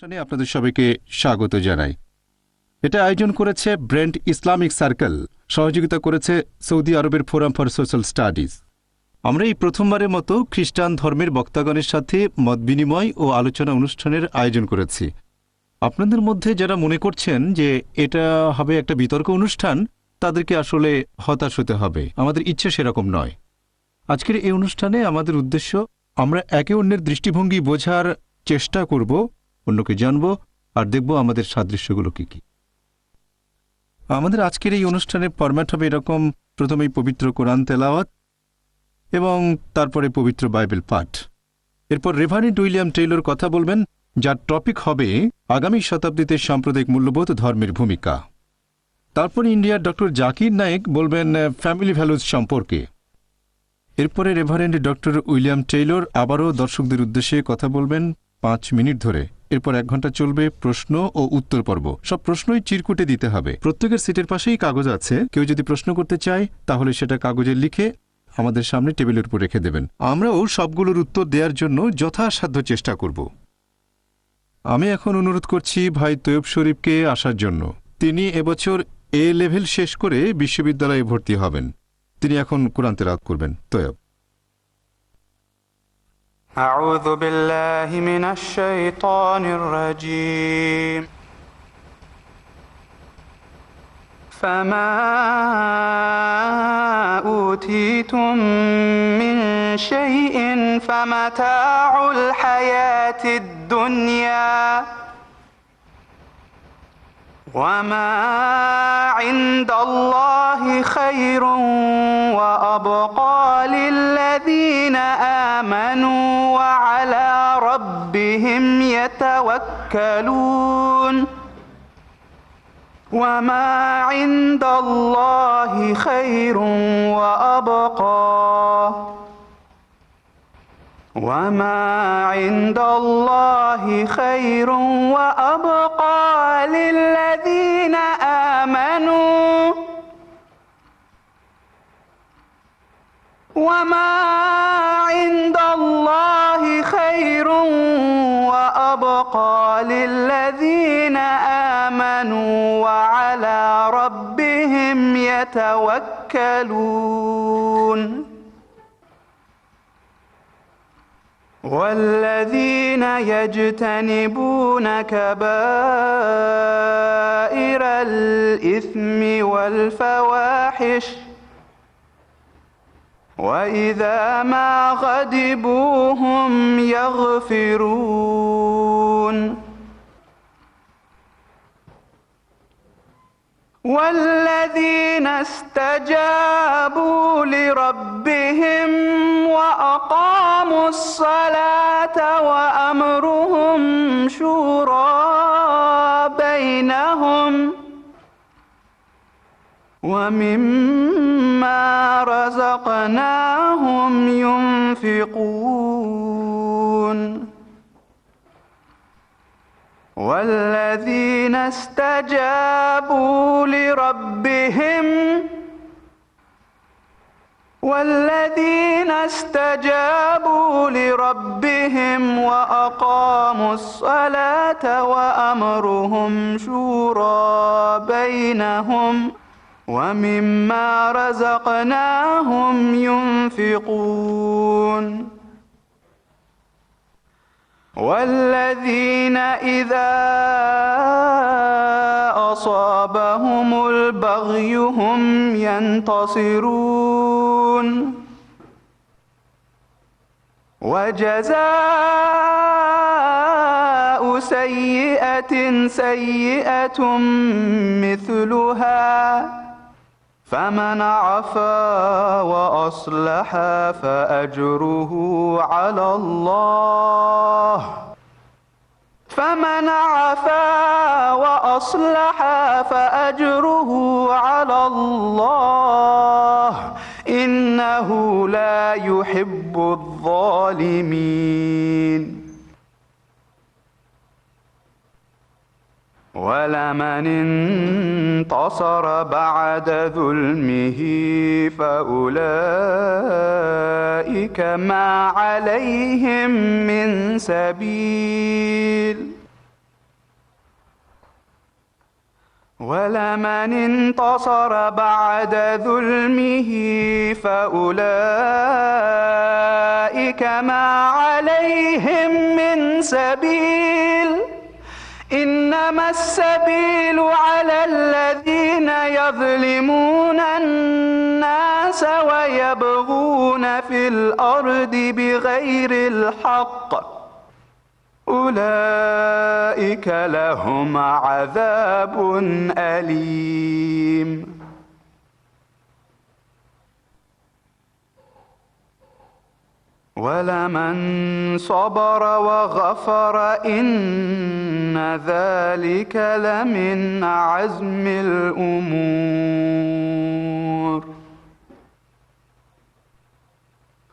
অনুষ্ঠানে আপনাদের সবাইকে স্বাগত জানাই। এটা আয়োজন করেছে ব্রেন্ট ইসলামিক সার্কেল, সহযোগিতা করেছে সৌদি আরবের ফোরাম ফর সোশ্যাল স্টাডিজ। আমরা এই প্রথমবারের মতো খ্রিস্টান ধর্মের বক্তাগণের সাথে মতবিনিময় ও আলোচনা অনুষ্ঠানের আয়োজন করেছি। আপনাদের মধ্যে যারা মনে করছেন যে এটা হবে একটা বিতর্ক অনুষ্ঠান, তাদেরকে আসলে হতাশ হতে হবে। আমাদের ইচ্ছে সেরকম নয়। আজকের এই অনুষ্ঠানে আমাদের উদ্দেশ্য, আমরা একে অন্যের দৃষ্টিভঙ্গি বোঝার চেষ্টা করব, অন্যকে জানব আর দেখব আমাদের সাদৃশ্যগুলো কী কী। আমাদের আজকের এই অনুষ্ঠানের ফরম্যাট হবে এরকম: প্রথমেই পবিত্র কোরআন তেলাওয়াত এবং তারপরে পবিত্র বাইবেল পাঠ। এরপর রেভারেন্ড উইলিয়াম টেইলর কথা বলবেন, যার টপিক হবে আগামী শতাব্দীতে সাম্প্রদায়িক মূল্যবোধ ধর্মের ভূমিকা। তারপর ইন্ডিয়ার ডক্টর জাকির নায়েক বলবেন ফ্যামিলি ভ্যালুজ সম্পর্কে। এরপরে রেভারেন্ড ডক্টর উইলিয়াম টেইলর আবারও দর্শকদের উদ্দেশ্যে কথা বলবেন 5 মিনিট ধরে। এরপর 1 ঘন্টা চলবে প্রশ্ন ও উত্তর পর্ব। সব প্রশ্নই চিরকুটে দিতে হবে। প্রত্যেকের সিটের পাশেই কাগজ আছে। কেউ যদি প্রশ্ন করতে চায় তাহলে সেটা কাগজে লিখে আমাদের সামনে টেবিলের উপর রেখে দেবেন। আমরাও সবগুলোর উত্তর দেওয়ার জন্য যথাসাধ্য চেষ্টা করব। আমি এখন অনুরোধ করছি ভাই তৈয়ব শরীফকে আসার জন্য। তিনি এবছর এ লেভেল শেষ করে বিশ্ববিদ্যালয়ে ভর্তি হবেন। তিনি এখন কোরআন তেলাওয়াত করবেন। তৈয়ব। أعوذ بالله من الشيطان الرجيم فما أوتيتم من شيء فمتاع الحياة الدنيا وما عند الله خير وأبقى للذين آمنوا وعلى ربهم يتوكلون وما عند الله خير وأبقى وما عند الله خير وأبقى للذين آمنوا وما عند الله خير وأبقى للذين آمنوا وعلى ربهم يتوكلون والذين يجتنبون كبائر الإثم والفواحش وإذا ما غضبوا هم يغفرون والذين استجابوا لربهم وأقاموا الصلاة وأمرهم شورى بينهم ومما رزقناهم ينفقون والذين استجابوا لربهم وأقاموا الصلاة وأمرهم شورى بينهم ومما رزقناهم ينفقون والذين إذا أصابهم البغي هم ينتصرون وجزاء سيئة سيئة مثلها فمن عفا وأصلح فأجره على الله فمن عفا وأصلح فأجره على الله إنه لا يحب الظالمين ولمن انتصر بعد ظلمه فأولئك ما عليهم من سبيل ولمن انتصر بعد ظلمه فأولئك ما عليهم من سبيل إنما السبيل على الذين يظلمون الناس ويبغون في الأرض بغير الحق أولئك لهم عذاب أليم ولمن صبر وغفر إن ذلك لمن عزم الأمور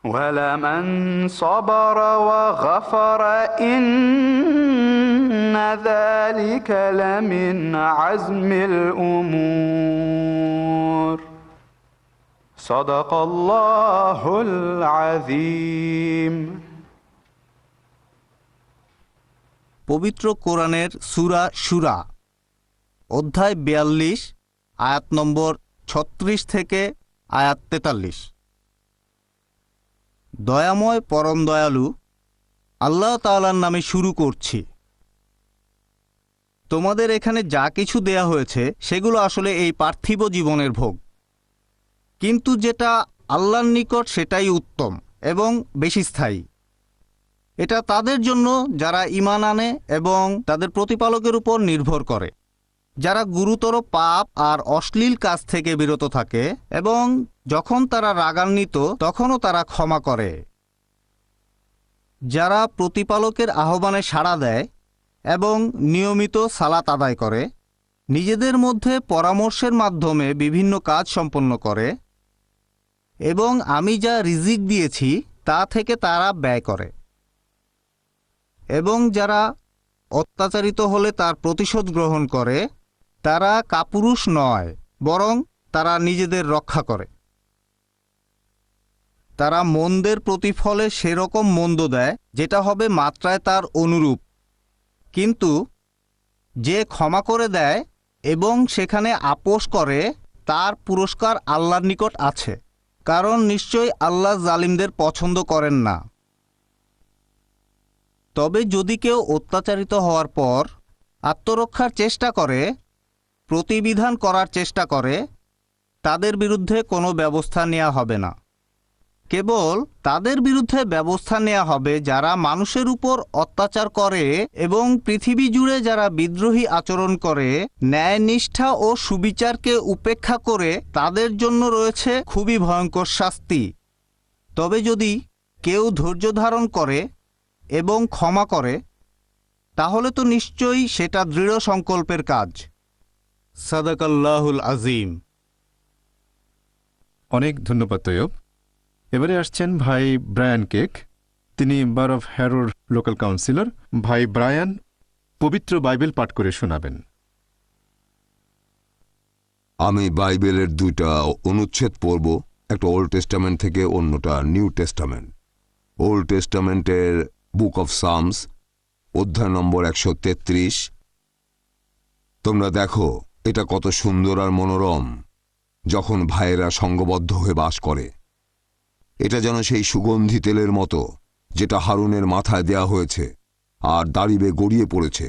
ولمن صبر وغفر إن ذلك لمن عزم الأمور صدق الله العظيم পবিত্র কোরআনের সূরা শুরা অধ্যায় ৪২ আয়াত নম্বর ৩৬ থেকে আয়াত ৪৩। দয়াময় পরম দয়ালু আল্লাহ তাআলার নামে শুরু করছি। তোমাদের এখানে যা কিছু দেয়া হয়েছে সেগুলো আসলে এই পার্থিব জীবনের ভোগ, কিন্তু যেটা আল্লাহর নিকট সেটাই উত্তম এবং বেশি স্থায়ী। এটা তাদের জন্য যারা ঈমান আনে এবং তাদের প্রতিপালকের উপর নির্ভর করে, যারা গুরুতর পাপ আর অশ্লীল কাজ থেকে বিরত থাকে এবং যখন তারা রাগান্বিত তখনও তারা ক্ষমা করে, যারা প্রতিপালকের আহ্বানে সাড়া দেয় এবং নিয়মিত সালাত আদায় করে, নিজেদের মধ্যে পরামর্শের মাধ্যমে বিভিন্ন কাজ সম্পন্ন করে এবং আমি যা রিজিক দিয়েছি তা থেকে তারা ব্যয় করে, এবং যারা অত্যাচারিত হলে তার প্রতিশোধ গ্রহণ করে, তারা কাপুরুষ নয় বরং তারা নিজেদের রক্ষা করে। তারা মন্দের প্রতিফলে সেরকম মন্দ দেয় যেটা হবে মাত্রায় তার অনুরূপ, কিন্তু যে ক্ষমা করে দেয় এবং সেখানে আপোস করে তার পুরস্কার আল্লাহর নিকট আছে, কারণ নিশ্চয়ই আল্লাহ জালিমদের পছন্দ করেন না। তবে যদি কেউ অত্যাচারিত হওয়ার পর আত্মরক্ষার চেষ্টা করে, প্রতিবিধান করার চেষ্টা করে, তাদের বিরুদ্ধে কোনো ব্যবস্থা নেওয়া হবে না। কেবল তাদের বিরুদ্ধে ব্যবস্থা নেওয়া হবে যারা মানুষের উপর অত্যাচার করে এবং পৃথিবী জুড়ে যারা বিদ্রোহী আচরণ করে, ন্যায়নিষ্ঠা ও সুবিচারকে উপেক্ষা করে, তাদের জন্য রয়েছে খুবই ভয়ঙ্কর শাস্তি। তবে যদি কেউ ধৈর্য ধারণ করে এবং ক্ষমা করে, তাহলে তো নিশ্চয়ই সেটা দৃঢ় সংকল্পের কাজ। সাদাকাল্লাহুল আজিম। অনেক ধন্যবাদ তৈয়ব। এবারে আসছেন ভাই ব্রায়ান কেক, তিনি বার অফ হ্যারোর লোকাল কাউন্সিলর। ভাই ব্রায়ান পবিত্র বাইবেল পাঠ করে শোনাবেন। আমি বাইবেলের দুইটা অনুচ্ছেদ পড়ব, একটা ওল্ড টেস্টামেন্ট থেকে, অন্যটা নিউ টেস্টামেন্ট। ওল্ড টেস্টামেন্টের বুক অফ সামস অধ্যায় নম্বর ১৩৩। তোমরা দেখো এটা কত সুন্দর আর মনোরম যখন ভাইয়েরা সঙ্গবদ্ধ হয়ে বাস করে। এটা যেন সেই সুগন্ধি তেলের মতো যেটা হারুনের মাথায় দেয়া হয়েছে আর দাড়িবে গড়িয়ে পড়েছে,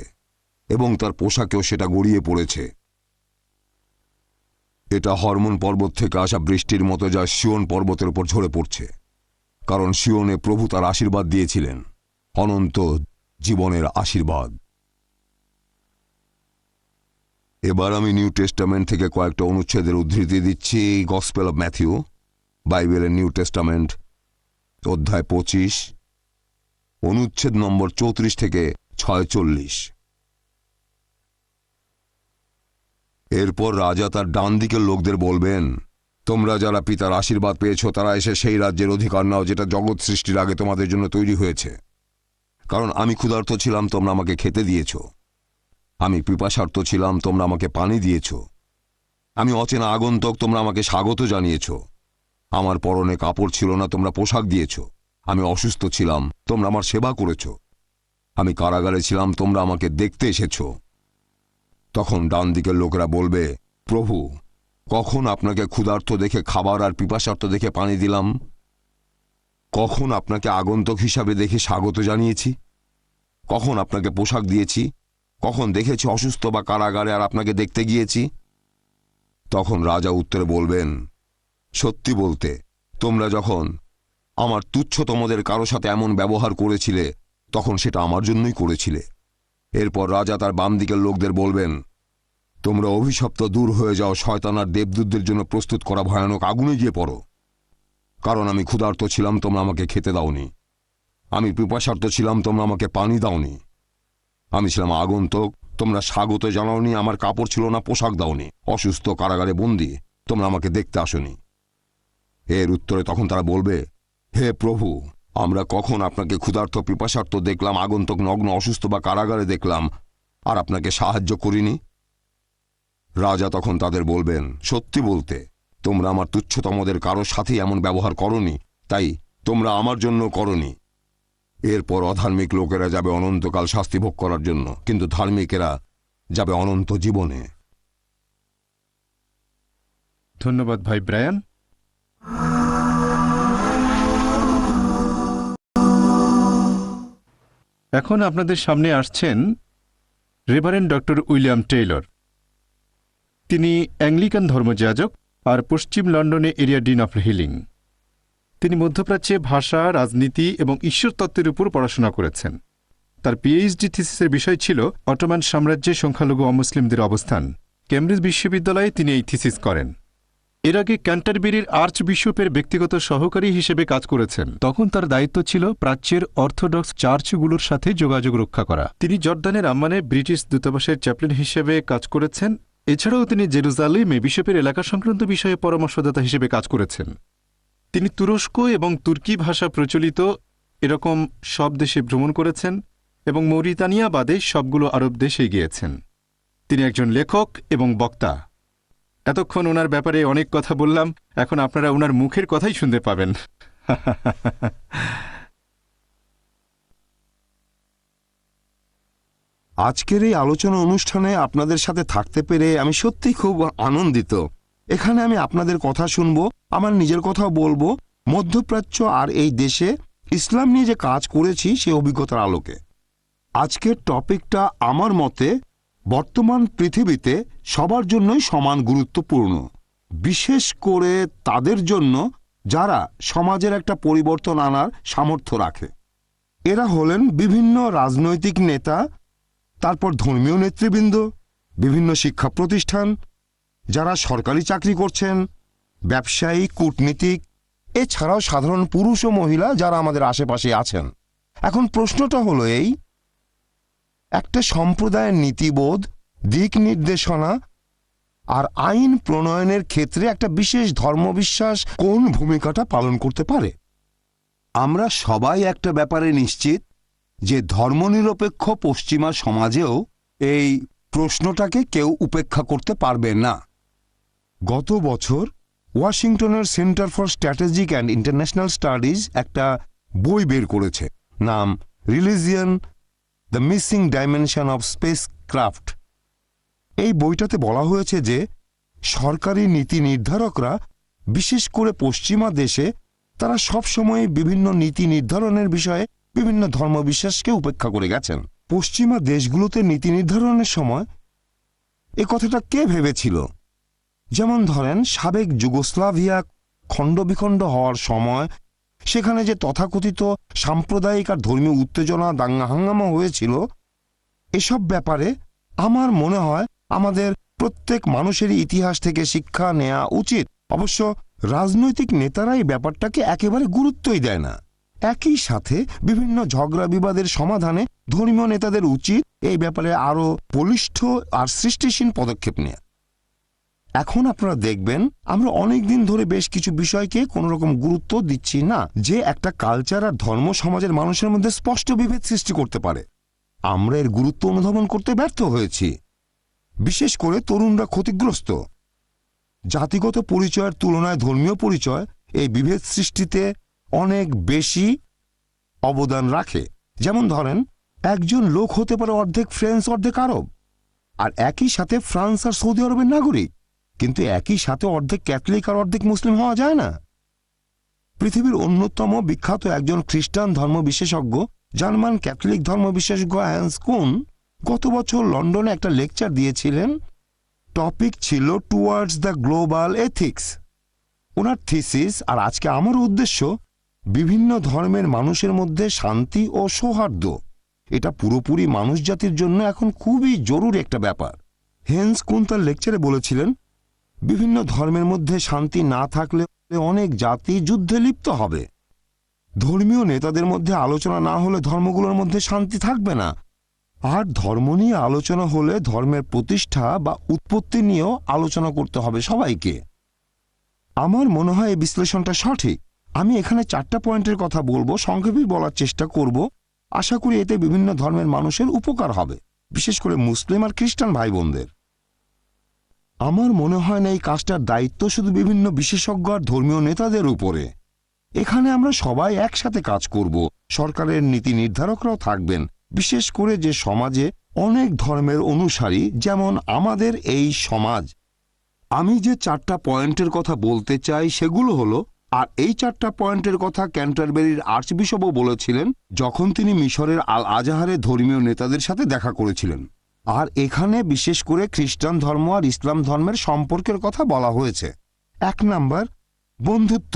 এবং তার পোশাকেও সেটা গড়িয়ে পড়েছে। এটা হরমোন পর্বত থেকে আসা বৃষ্টির মতো যা সিয়ন পর্বতের উপর ঝরে পড়ছে, কারণ সিয়নে প্রভু তার আশীর্বাদ দিয়েছিলেন, অনন্ত জীবনের আশীর্বাদ। এবার আমি নিউ টেস্টামেন্ট থেকে কয়েকটা অনুচ্ছেদের উদ্ধৃতি দিচ্ছি। গসপেল অব ম্যাথিউ, বাইবেলের নিউ টেস্টামেন্ট অধ্যায় ২৫, অনুচ্ছেদ নম্বর ৩৪ থেকে ৪৬। এরপর রাজা তার ডান দিকের লোকদের বলবেন, তোমরা যারা পিতার আশীর্বাদ পেয়েছ তারা এসে সেই রাজ্যের অধিকার নাও যেটা জগৎ সৃষ্টির আগে তোমাদের জন্য তৈরি হয়েছে। কারণ আমি ক্ষুধার্ত ছিলাম, তোমরা আমাকে খেতে দিয়েছ। আমি পিপাসার্ত ছিলাম, তোমরা আমাকে পানি দিয়েছ। আমি অচেনা আগন্তুক, তোমরা আমাকে স্বাগত জানিয়েছ। আমার পরনে কাপড় ছিল না, তোমরা পোশাক দিয়েছ। আমি অসুস্থ ছিলাম, তোমরা আমার সেবা করেছ। আমি কারাগারে ছিলাম, তোমরা আমাকে দেখতে এসেছ। তখন ডান দিকের লোকেরা বলবে, প্রভু, কখন আপনাকে ক্ষুধার্ত দেখে খাবার আর পিপাসার্ত দেখে পানি দিলাম? কখন আপনাকে আগন্তুক হিসাবে দেখে স্বাগত জানিয়েছি? কখন আপনাকে পোশাক দিয়েছি? কখন দেখেছি অসুস্থ বা কারাগারে আর আপনাকে দেখতে গিয়েছি? তখন রাজা উত্তরে বলবেন, সত্যি বলতে, তোমরা যখন আমার তুচ্ছতমদের কারো সাথে এমন ব্যবহার করেছিলে, তখন সেটা আমার জন্যই করেছিলে। এরপর রাজা তার বাম দিকের লোকদের বলবেন, তোমরা অভিশপ্ত দূর হয়ে যাও, শয়তান আর দেবদূতদের জন্য প্রস্তুত করা ভয়ানক আগুনে গিয়ে পড়ো। কারণ আমি ক্ষুধার্ত ছিলাম, তোমরা আমাকে খেতে দাওনি। আমি পিপাসার্ত ছিলাম, তোমরা আমাকে পানি দাওনি। আমি ছিলাম আগন্তুক, তোমরা স্বাগত জানাওনি। আমার কাপড় ছিল না, পোশাক দাওনি। অসুস্থ, কারাগারে বন্দী, তোমরা আমাকে দেখতে আসনি। এর উত্তরে তখন তারা বলবে, হে প্রভু, আমরা কখন আপনাকে ক্ষুধার্ত পিপাসার্ত দেখলাম, আগন্তুক, নগ্ন, অসুস্থ বা কারাগারে দেখলাম আর আপনাকে সাহায্য করিনি? রাজা তখন তাদের বলবেন, সত্যি বলতে, তোমরা আমার তুচ্ছতমদের কারো সাথে এমন ব্যবহার করনি, তাই তোমরা আমার জন্য করনি। এরপর অধার্মিক লোকেরা যাবে অনন্তকাল শাস্তি ভোগ করার জন্য, কিন্তু ধার্মিকেরা যাবে অনন্ত জীবনে। ধন্যবাদ ভাই ব্রায়ান। এখন আপনাদের সামনে আসছেন রেভারেন্ড ডক্টর উইলিয়াম টেইলর। তিনি অ্যাংলিকান ধর্মযাজক আর পশ্চিম লন্ডনে এরিয়া ডিন অফ হিলিং। তিনি মধ্যপ্রাচ্যে ভাষা, রাজনীতি এবং ঈশ্বরতত্ত্বের উপর পড়াশোনা করেছেন। তার পিএইচডি থিসিসের বিষয় ছিল অটোমান সাম্রাজ্যে সংখ্যালঘু অমুসলিমদের অবস্থান। কেমব্রিজ বিশ্ববিদ্যালয়ে তিনি এই থিসিস করেন। এর আগে ক্যান্টারবেরির আর্চ বিশপের ব্যক্তিগত সহকারী হিসেবে কাজ করেছেন। তখন তার দায়িত্ব ছিল প্রাচ্যের অর্থোডক্স চার্চগুলোর সাথে যোগাযোগ রক্ষা করা। তিনি জর্দানের আম্মানে ব্রিটিশ দূতাবাসের চ্যাপলিন হিসেবে কাজ করেছেন। এছাড়াও তিনি জেরুজালেমে বিশপের এলাকা সংক্রান্ত বিষয়ে পরামর্শদাতা হিসেবে কাজ করেছেন। তিনি তুরস্ক এবং তুর্কি ভাষা প্রচলিত এরকম সব দেশে ভ্রমণ করেছেন এবং মৌরিতানিয়া বাদে সবগুলো আরব দেশে গিয়েছেন। তিনি একজন লেখক এবং বক্তা। এতক্ষণ ওনার ব্যাপারে অনেক কথা বললাম, এখন আপনারা ওনার মুখের কথাই শুনতে পাবেন। আজকের এই আলোচনা অনুষ্ঠানে আপনাদের সাথে থাকতে পেরে আমি সত্যিই খুব আনন্দিত। এখানে আমি আপনাদের কথা শুনব, আমার নিজের কথাও বলবো, মধ্যপ্রাচ্য আর এই দেশে ইসলাম নিয়ে যে কাজ করেছি সেই অভিজ্ঞতার আলোকে। আজকের টপিকটা আমার মতে বর্তমান পৃথিবীতে সবার জন্যই সমান গুরুত্বপূর্ণ, বিশেষ করে তাদের জন্য যারা সমাজের একটা পরিবর্তন আনার সামর্থ্য রাখে। এরা হলেন বিভিন্ন রাজনৈতিক নেতা, তারপর ধর্মীয় নেতৃবৃন্দ, বিভিন্ন শিক্ষা প্রতিষ্ঠান, যারা সরকারি চাকরি করছেন, ব্যবসায়ী, কূটনীতিক, এছাড়াও সাধারণ পুরুষ ও মহিলা যারা আমাদের আশেপাশে আছেন। এখন প্রশ্নটা হলো এই, একটা সম্প্রদায়ের নীতিবোধ, দিক নির্দেশনা আর আইন প্রণয়নের ক্ষেত্রে একটা বিশেষ ধর্মবিশ্বাস কোন ভূমিকাটা পালন করতে পারে? আমরা সবাই একটা ব্যাপারে নিশ্চিত যে ধর্মনিরপেক্ষ পশ্চিমা সমাজেও এই প্রশ্নটাকে কেউ উপেক্ষা করতে পারবে না। গত বছর ওয়াশিংটনের centre for strategic and international studies একটা বই বের করেছে, নাম religion, the missing dimension of speech craft. এই বইটাতে বলা হয়েছে যে সরকারি নীতি নির্ধারকরা, বিশেষ করে পশ্চিমা দেশে, তারা সবসময় বিভিন্ন নীতি নির্ধারণের বিষয়ে বিভিন্ন ধর্মবিশ্বাসকে উপেক্ষা করে গেছেন। পশ্চিমা দেশগুলোতে নীতি নির্ধারণের সময় এ কথাটা কে ভেবেছিল? যেমন ধরেন, সাবেক যুগোস্লাভিয়া খণ্ডবিখণ্ড হওয়ার সময় সেখানে যে তথাকথিত সাম্প্রদায়িক আর ধর্মীয় উত্তেজনা, দাঙ্গা হাঙ্গামা হয়েছিল, এসব ব্যাপারে আমার মনে হয় আমাদের প্রত্যেক মানুষেরই ইতিহাস থেকে শিক্ষা নেওয়া উচিত। অবশ্য রাজনৈতিক নেতারা এই ব্যাপারটাকে একেবারে গুরুত্বই দেয় না। একই সাথে বিভিন্ন ঝগড়া বিবাদের সমাধানে ধর্মীয় নেতাদের উচিত এই ব্যাপারে আরও বলিষ্ঠ আর সৃষ্টিশীল পদক্ষেপ নেওয়া। এখন আপনারা দেখবেন আমরা অনেক দিন ধরে বেশ কিছু বিষয়কে কোনো রকম গুরুত্ব দিচ্ছি না, যে একটা কালচার আর ধর্ম সমাজের মানুষের মধ্যে স্পষ্ট বিভেদ সৃষ্টি করতে পারে। আমরা এর গুরুত্ব অনুধাবন করতে ব্যর্থ হয়েছি। বিশেষ করে তরুণরা ক্ষতিগ্রস্ত। জাতিগত পরিচয়ের তুলনায় ধর্মীয় পরিচয় এই বিভেদ সৃষ্টিতে অনেক বেশি অবদান রাখে। যেমন ধরেন, একজন লোক হতে পারে অর্ধেক ফ্রেঞ্চ, অর্ধেক আরব। আর একই সাথে ফ্রান্স আর সৌদি আরবের নাগরিক, কিন্তু একই সাথে অর্ধেক ক্যাথলিক আর অর্ধেক মুসলিম হওয়া যায় না। পৃথিবীর অন্যতম বিখ্যাত একজন খ্রিস্টান ধর্ম বিশেষজ্ঞ, জার্মান ক্যাথলিক ধর্ম বিশেষজ্ঞ হ্যান্স কুন গত বছর লন্ডনে একটা লেকচার দিয়েছিলেন। টপিক ছিল টুয়ার্ডস দ্য গ্লোবাল এথিক্স। ওনার থিসিস আর আজকে আমার উদ্দেশ্য বিভিন্ন ধর্মের মানুষের মধ্যে শান্তি ও সৌহার্দ্য। এটা পুরোপুরি মানুষ জাতির জন্য এখন খুবই জরুরি একটা ব্যাপার। হেন্স কুন তার লেকচারে বলেছিলেন, বিভিন্ন ধর্মের মধ্যে শান্তি না থাকলে অনেক জাতি যুদ্ধে লিপ্ত হবে। ধর্মীয় নেতাদের মধ্যে আলোচনা না হলে ধর্মগুলোর মধ্যে শান্তি থাকবে না, আর ধর্ম নিয়ে আলোচনা হলে ধর্মের প্রতিষ্ঠা বা উৎপত্তি নিয়েও আলোচনা করতে হবে সবাইকে। আমার মনে হয় এই বিশ্লেষণটা সঠিক। আমি এখানে 4টা পয়েন্টের কথা বলবো, সংক্ষেপে বলার চেষ্টা করব। আশা করি এতে বিভিন্ন ধর্মের মানুষের উপকার হবে, বিশেষ করে মুসলিম আর খ্রিস্টান ভাই বোনদের। আমার মনে হয় না এই কাজটার দায়িত্ব শুধু বিভিন্ন বিশেষজ্ঞ আর ধর্মীয় নেতাদের উপরে। এখানে আমরা সবাই একসাথে কাজ করব। সরকারের নীতি নির্ধারকরাও থাকবেন, বিশেষ করে যে সমাজে অনেক ধর্মের অনুসারী, যেমন আমাদের এই সমাজ। আমি যে 4টা পয়েন্টের কথা বলতে চাই সেগুলো হলো, আর এই 4টা পয়েন্টের কথা ক্যান্টারবেরির আর্চবিশপও বলেছিলেন যখন তিনি মিশরের আল আজাহারে ধর্মীয় নেতাদের সাথে দেখা করেছিলেন। আর এখানে বিশেষ করে খ্রিস্টান ধর্ম আর ইসলাম ধর্মের সম্পর্কের কথা বলা হয়েছে। 1 নাম্বার, বন্ধুত্ব,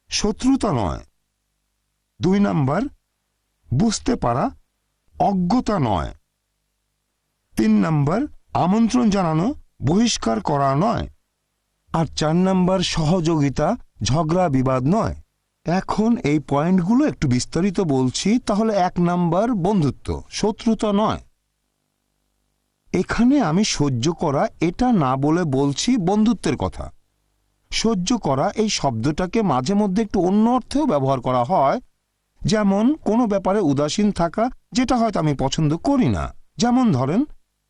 শত্রুতা নয়। 2 নাম্বার, বুঝতে পারা, অজ্ঞতা নয়। 3 নাম্বার, আমন্ত্রণ জানানো, বহিষ্কার করা নয়। আর 4 নাম্বার, সহযোগিতা, ঝগড়া বিবাদ নয়। এখন এই পয়েন্টগুলো একটু বিস্তারিত বলছি। তাহলে 1 নাম্বার, বন্ধুত্ব, শত্রুতা নয়। এখানে আমি সহ্য করা এটা না বলে বলছি বন্ধুত্বের কথা। সহ্য করা এই শব্দটাকে মাঝে মধ্যে একটু অন্য অর্থেও ব্যবহার করা হয়, যেমন কোনো ব্যাপারে উদাসীন থাকা, যেটা হয়তো আমি পছন্দ করি না। যেমন ধরেন,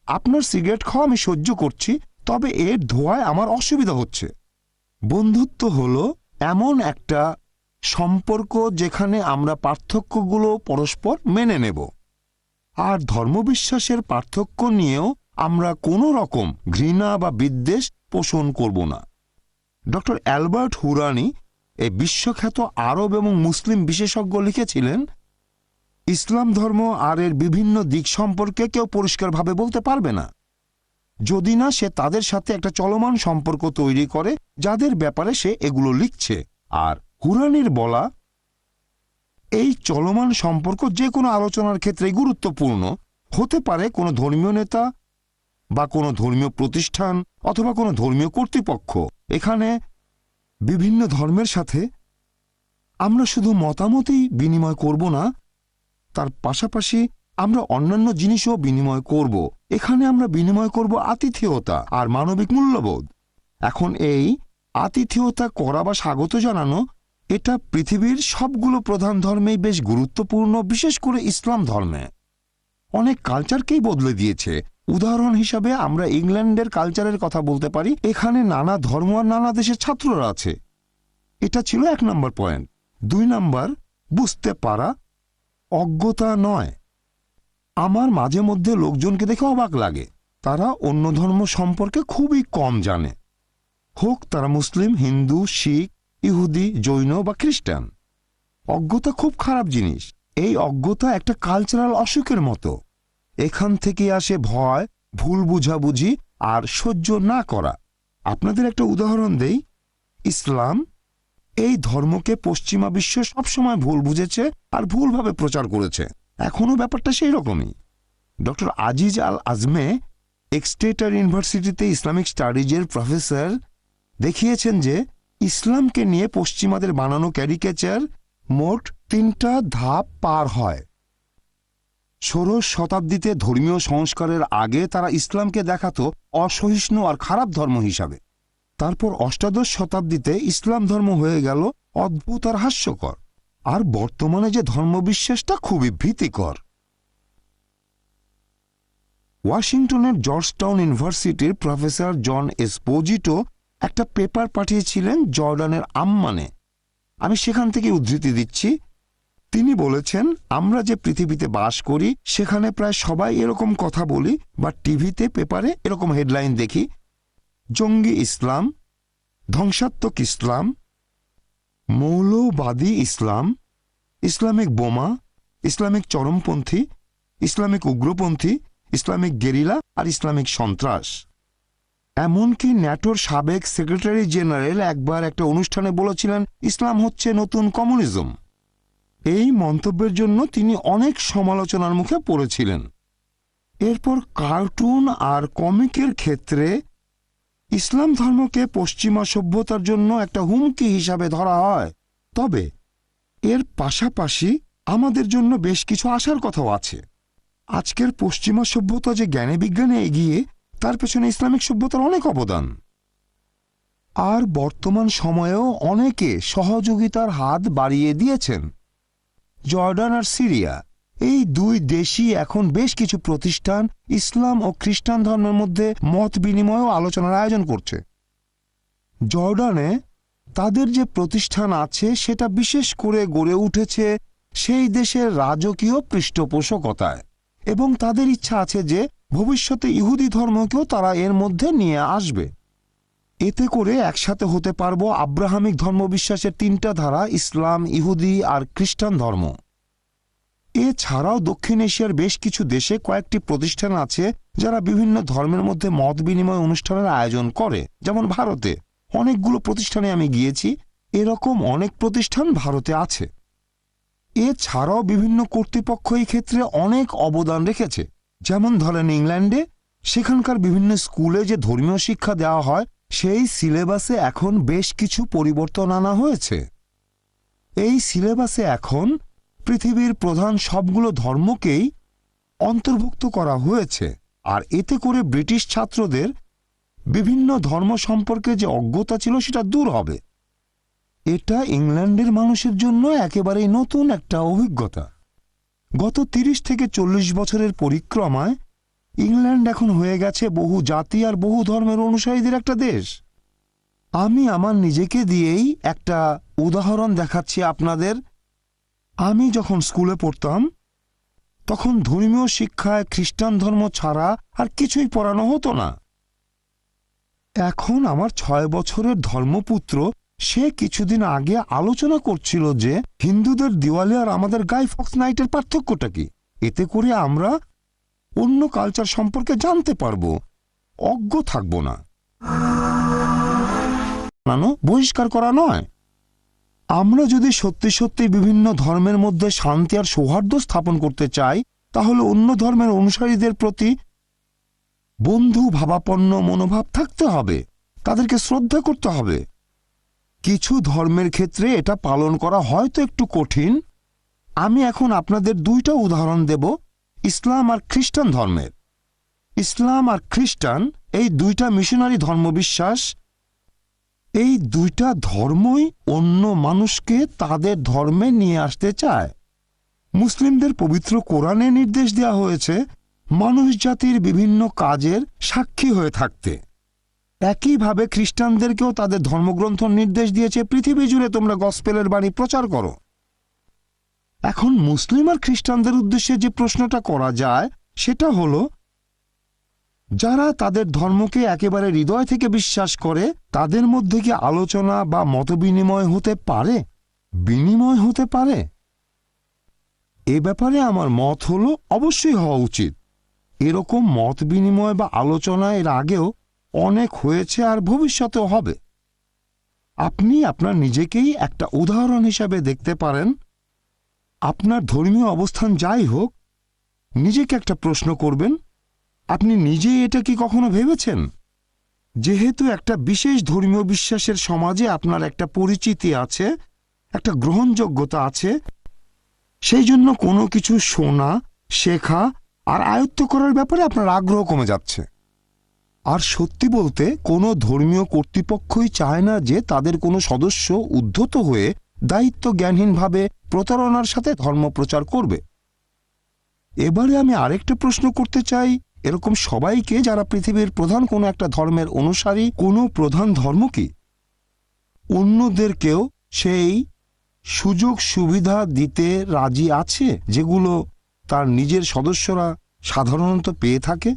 আপনার সিগারেট খাওয়া আমি সহ্য করছি, তবে এর ধোঁয়ায় আমার অসুবিধা হচ্ছে। বন্ধুত্ব হলো এমন একটা সম্পর্ক যেখানে আমরা পার্থক্যগুলো পরস্পর মেনে নেব, আর ধর্মবিশ্বাসের পার্থক্য নিয়েও আমরা কোনো রকম ঘৃণা বা বিদ্বেষ পোষণ করব না। ডক্টর অ্যালবার্ট হুরানি, এই বিশ্বখ্যাত আরব এবং মুসলিম বিশেষজ্ঞ, লিখেছিলেন, ইসলাম ধর্ম আর এর বিভিন্ন দিক সম্পর্কে কেউ পরিষ্কারভাবে বলতে পারবে না, যদি না সে তাদের সাথে একটা চলমান সম্পর্ক তৈরি করে যাদের ব্যাপারে সে এগুলো লিখছে। আর হুরানির বলা এই চলমান সম্পর্ক যে কোনো আলোচনার ক্ষেত্রে গুরুত্বপূর্ণ হতে পারে। কোনো ধর্মীয় নেতা বা কোনো ধর্মীয় প্রতিষ্ঠান অথবা কোনো ধর্মীয় কর্তৃপক্ষ। এখানে বিভিন্ন ধর্মের সাথে আমরা শুধু মতামতই বিনিময় করব না, তার পাশাপাশি আমরা অন্যান্য জিনিসও বিনিময় করব। এখানে আমরা বিনিময় করব আতিথেয়তা আর মানবিক মূল্যবোধ। এখন এই আতিথেয়তা করা বা স্বাগত জানানো, এটা পৃথিবীর সবগুলো প্রধান ধর্মেই বেশ গুরুত্বপূর্ণ, বিশেষ করে ইসলাম ধর্মে। অনেক কালচারকেই বদলে দিয়েছে। উদাহরণ হিসাবে আমরা ইংল্যান্ডের কালচারের কথা বলতে পারি। এখানে নানা ধর্ম আর নানা দেশের ছাত্ররা আছে। এটা ছিল 1 নম্বর পয়েন্ট। 2 নাম্বার, বুঝতে পারা, অজ্ঞতা নয়। আমার মাঝে মধ্যে লোকজনকে দেখে অবাক লাগে, তারা অন্য ধর্ম সম্পর্কে খুবই কম জানে, হোক তারা মুসলিম, হিন্দু, শিখ, ইহুদি, জৈন বা খ্রিস্টান। অজ্ঞতা খুব খারাপ জিনিস। এই অজ্ঞতা একটা কালচারাল অসুখের মতো। এখান থেকে আসে ভয়, ভুল বুঝাবুঝি আর সহ্য না করা। আপনাদের একটা উদাহরণ দেই। ইসলাম এই ধর্মকে পশ্চিমা বিশ্ব সবসময় ভুল বুঝেছে আর ভুলভাবে প্রচার করেছে। এখনও ব্যাপারটা সেই রকমই। ডক্টর আজিজ আল আজমে এক্সটেটার ইউনিভার্সিটিতে ইসলামিক স্টাডিজের প্রফেসর দেখিয়েছেন যে ইসলামকে নিয়ে পশ্চিমাদের বানানো ক্যারিকেচার মোট 3টা ধাপ পার হয়। 16 শতাব্দীতে ধর্মীয় সংস্কারের আগে তারা ইসলামকে দেখাতো অসহিষ্ণু আর খারাপ ধর্ম হিসাবে। তারপর অষ্টাদশ শতাব্দীতে ইসলাম ধর্ম হয়ে গেল অদ্ভুত আর হাস্যকর, আর বর্তমানে যে ধর্মবিশ্বাসটা খুবই ভীতিকর। ওয়াশিংটনের জর্জটাউন ইউনিভার্সিটির প্রফেসর জন এসপোজিটো একটা পেপার পাঠিয়েছিলেন জর্ডানের আম্মানে। আমি সেখান থেকে উদ্ধৃতি দিচ্ছি। তিনি বলেছেন, আমরা যে পৃথিবীতে বাস করি সেখানে প্রায় সবাই এরকম কথা বলি বা টিভিতে পেপারে এরকম হেডলাইন দেখি: জঙ্গি ইসলাম, ধ্বংসাত্মক ইসলাম, মৌলবাদী ইসলাম, ইসলামিক বোমা, ইসলামিক চরমপন্থী, ইসলামিক উগ্রপন্থী, ইসলামিক গেরিলা আর ইসলামিক সন্ত্রাস। এমনকি ন্যাটোর সাবেক সেক্রেটারি জেনারেল একবার একটা অনুষ্ঠানে বলেছিলেন, ইসলাম হচ্ছে নতুন কমিউনিজম। এই মন্তব্যের জন্য তিনি অনেক সমালোচনার মুখে পড়েছিলেন। এরপর কার্টুন আর কমিকের ক্ষেত্রে ইসলাম ধর্মকে পশ্চিমা সভ্যতার জন্য একটা হুমকি হিসাবে ধরা হয়। তবে এর পাশাপাশি আমাদের জন্য বেশ কিছু আশার কথাও আছে। আজকের পশ্চিমা সভ্যতা যে জ্ঞানে বিজ্ঞানে এগিয়ে, তার পেছনে ইসলামিক সভ্যতার অনেক অবদান। আর বর্তমান সময়েও অনেকে সহযোগিতার হাত বাড়িয়ে দিয়েছেন। জর্ডান আর সিরিয়া, এই দুই দেশই এখন বেশ কিছু প্রতিষ্ঠান ইসলাম ও খ্রিস্টান ধর্মের মধ্যে মত বিনিময় ও আলোচনার আয়োজন করছে। জর্ডানে তাদের যে প্রতিষ্ঠান আছে সেটা বিশেষ করে গড়ে উঠেছে সেই দেশের রাজকীয় পৃষ্ঠপোষকতায়, এবং তাদের ইচ্ছা আছে যে ভবিষ্যতে ইহুদি ধর্মকেও তারা এর মধ্যে নিয়ে আসবে। এতে করে একসাথে হতে পারব আব্রাহামিক ধর্মবিশ্বাসের তিনটা ধারা: ইসলাম, ইহুদি আর খ্রিস্টান ধর্ম। এছাড়াও দক্ষিণ এশিয়ার বেশ কিছু দেশে কয়েকটি প্রতিষ্ঠান আছে যারা বিভিন্ন ধর্মের মধ্যে মত বিনিময় অনুষ্ঠানের আয়োজন করে। যেমন ভারতে অনেকগুলো প্রতিষ্ঠানে আমি গিয়েছি, এরকম অনেক প্রতিষ্ঠান ভারতে আছে। এছাড়াও বিভিন্ন কর্তৃপক্ষ এই ক্ষেত্রে অনেক অবদান রেখেছে। যেমন ধরেন ইংল্যান্ডে সেখানকার বিভিন্ন স্কুলে যে ধর্মীয় শিক্ষা দেওয়া হয়, সেই সিলেবাসে এখন বেশ কিছু পরিবর্তন আনা হয়েছে। এই সিলেবাসে এখন পৃথিবীর প্রধান সবগুলো ধর্মকেই অন্তর্ভুক্ত করা হয়েছে, আর এতে করে ব্রিটিশ ছাত্রদের বিভিন্ন ধর্ম সম্পর্কে যে অজ্ঞতা ছিল সেটা দূর হবে। এটা ইংল্যান্ডের মানুষের জন্য একেবারেই নতুন একটা অভিজ্ঞতা। গত 30 থেকে 40 বছরের পরিক্রমায় ইংল্যান্ড এখন হয়ে গেছে বহু জাতি আর বহু ধর্মের অনুসারীদের একটা দেশ। আমি আমার নিজেকে দিয়েই একটা উদাহরণ দেখাচ্ছি আপনাদের। আমি যখন স্কুলে পড়তাম তখন ধর্মীয় শিক্ষায় খ্রিস্টান ধর্ম ছাড়া আর কিছুই পড়ানো হতো না। এখন আমার 6 বছরের ধর্মপুত্র সে কিছুদিন আগে আলোচনা করছিল যে হিন্দুদের দিওয়ালি আর আমাদের গাই ফক্স নাইটের পার্থক্যটা কি। এতে করে আমরা অন্য কালচার সম্পর্কে জানতে পারবো, অজ্ঞ থাকব না। বহিষ্কার করা নয়। আমরা যদি সত্যি সত্যি বিভিন্ন ধর্মের মধ্যে শান্তি আর সৌহার্দ্য স্থাপন করতে চাই, তাহলে অন্য ধর্মের অনুসারীদের প্রতি বন্ধু ভাবাপন্ন মনোভাব থাকতে হবে, তাদেরকে শ্রদ্ধা করতে হবে। কিছু ধর্মের ক্ষেত্রে এটা পালন করা হয়তো একটু কঠিন। আমি এখন আপনাদের দুইটা উদাহরণ দেব ইসলাম আর খ্রিস্টান ধর্মের। ইসলাম আর খ্রিস্টান এই দুইটা মিশনারি ধর্মবিশ্বাস, এই দুইটা ধর্মই অন্য মানুষকে তাদের ধর্মে নিয়ে আসতে চায়। মুসলিমদের পবিত্র কোরআনে নির্দেশ দেওয়া হয়েছে মানুষ জাতির বিভিন্ন কাজের সাক্ষী হয়ে থাকতে। একইভাবে খ্রিস্টানদেরকেও তাদের ধর্মগ্রন্থ নির্দেশ দিয়েছে পৃথিবী জুড়ে তোমরা গসপেলের বাণী প্রচার করো। এখন মুসলিম আর খ্রিস্টানদের উদ্দেশ্যে যে প্রশ্নটা করা যায় সেটা হলো, যারা তাদের ধর্মকে একেবারে হৃদয় থেকে বিশ্বাস করে তাদের মধ্যে কি আলোচনা বা মতবিনিময় হতে পারে, বিনিময় হতে পারে? এ ব্যাপারে আমার মত হলো অবশ্যই হওয়া উচিত। এরকম মত বিনিময় বা আলোচনা এর আগেও অনেক হয়েছে আর ভবিষ্যতেও হবে। আপনি আপনার নিজেকেই একটা উদাহরণ হিসাবে দেখতে পারেন। আপনার ধর্মীয় অবস্থান যাই হোক, নিজেকে একটা প্রশ্ন করবেন, আপনি নিজেই এটা কি কখনো ভেবেছেন? যেহেতু একটা বিশেষ ধর্মীয় বিশ্বাসের সমাজে আপনার একটা পরিচিতি আছে, একটা গ্রহণযোগ্যতা আছে, সেই জন্য কোনো কিছু শোনা, শেখা আর আয়ত্ত করার ব্যাপারে আপনার আগ্রহ কমে যাচ্ছে। আর সত্যি বলতে কোনো ধর্মীয় কর্তৃপক্ষই চায় না যে তাদের কোনো সদস্য উদ্ধত হয়ে দায়িত্ব জ্ঞানহীনভাবে প্রতারণার সাথে ধর্ম প্রচার করবে। এবারে আমি আরেকটা প্রশ্ন করতে চাই এরকম সবাইকে যারা পৃথিবীর প্রধান কোনো একটা ধর্মের অনুসারী। কোনো প্রধান ধর্ম কি অন্যদেরকেও সেই সুযোগ সুবিধা দিতে রাজি আছে যেগুলো তার নিজের সদস্যরা সাধারণত পেয়ে থাকে?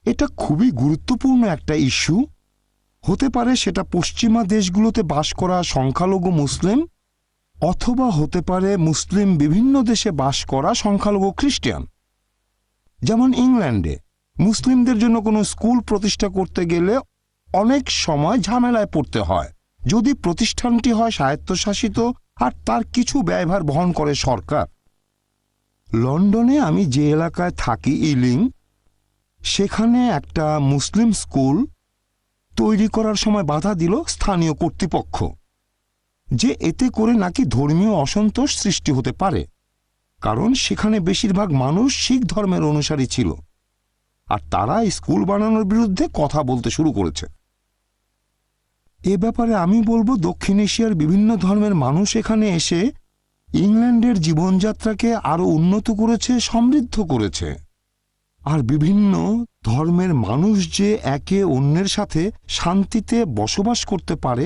এটা খুবই গুরুত্বপূর্ণ একটা ইস্যু। হতে পারে সেটা পশ্চিমা দেশগুলোতে বাস করা সংখ্যালঘু মুসলিম, অথবা হতে পারে মুসলিম বিভিন্ন দেশে বাস করা সংখ্যালঘু খ্রিস্টান। যেমন ইংল্যান্ডে মুসলিমদের জন্য কোনো স্কুল প্রতিষ্ঠা করতে গেলে অনেক সময় ঝামেলায় পড়তে হয় যদি প্রতিষ্ঠানটি হয় স্বায়ত্তশাসিত আর তার কিছু ব্যয়ভার বহন করে সরকার। লন্ডনে আমি যে এলাকায় থাকি, ইলিং, সেখানে একটা মুসলিম স্কুল তৈরি করার সময় বাধা দিল স্থানীয় কর্তৃপক্ষ, যে এতে করে নাকি ধর্মীয় অসন্তোষ সৃষ্টি হতে পারে, কারণ সেখানে বেশিরভাগ মানুষ শিখ ধর্মের অনুসারী ছিল আর তারা স্কুল বানানোর বিরুদ্ধে কথা বলতে শুরু করেছে। এ ব্যাপারে আমি বলবো দক্ষিণ এশিয়ার বিভিন্ন ধর্মের মানুষ এখানে এসে ইংল্যান্ডের জীবনযাত্রাকে আরো উন্নত করেছে, সমৃদ্ধ করেছে। আর বিভিন্ন ধর্মের মানুষ যে একে অন্যের সাথে শান্তিতে বসবাস করতে পারে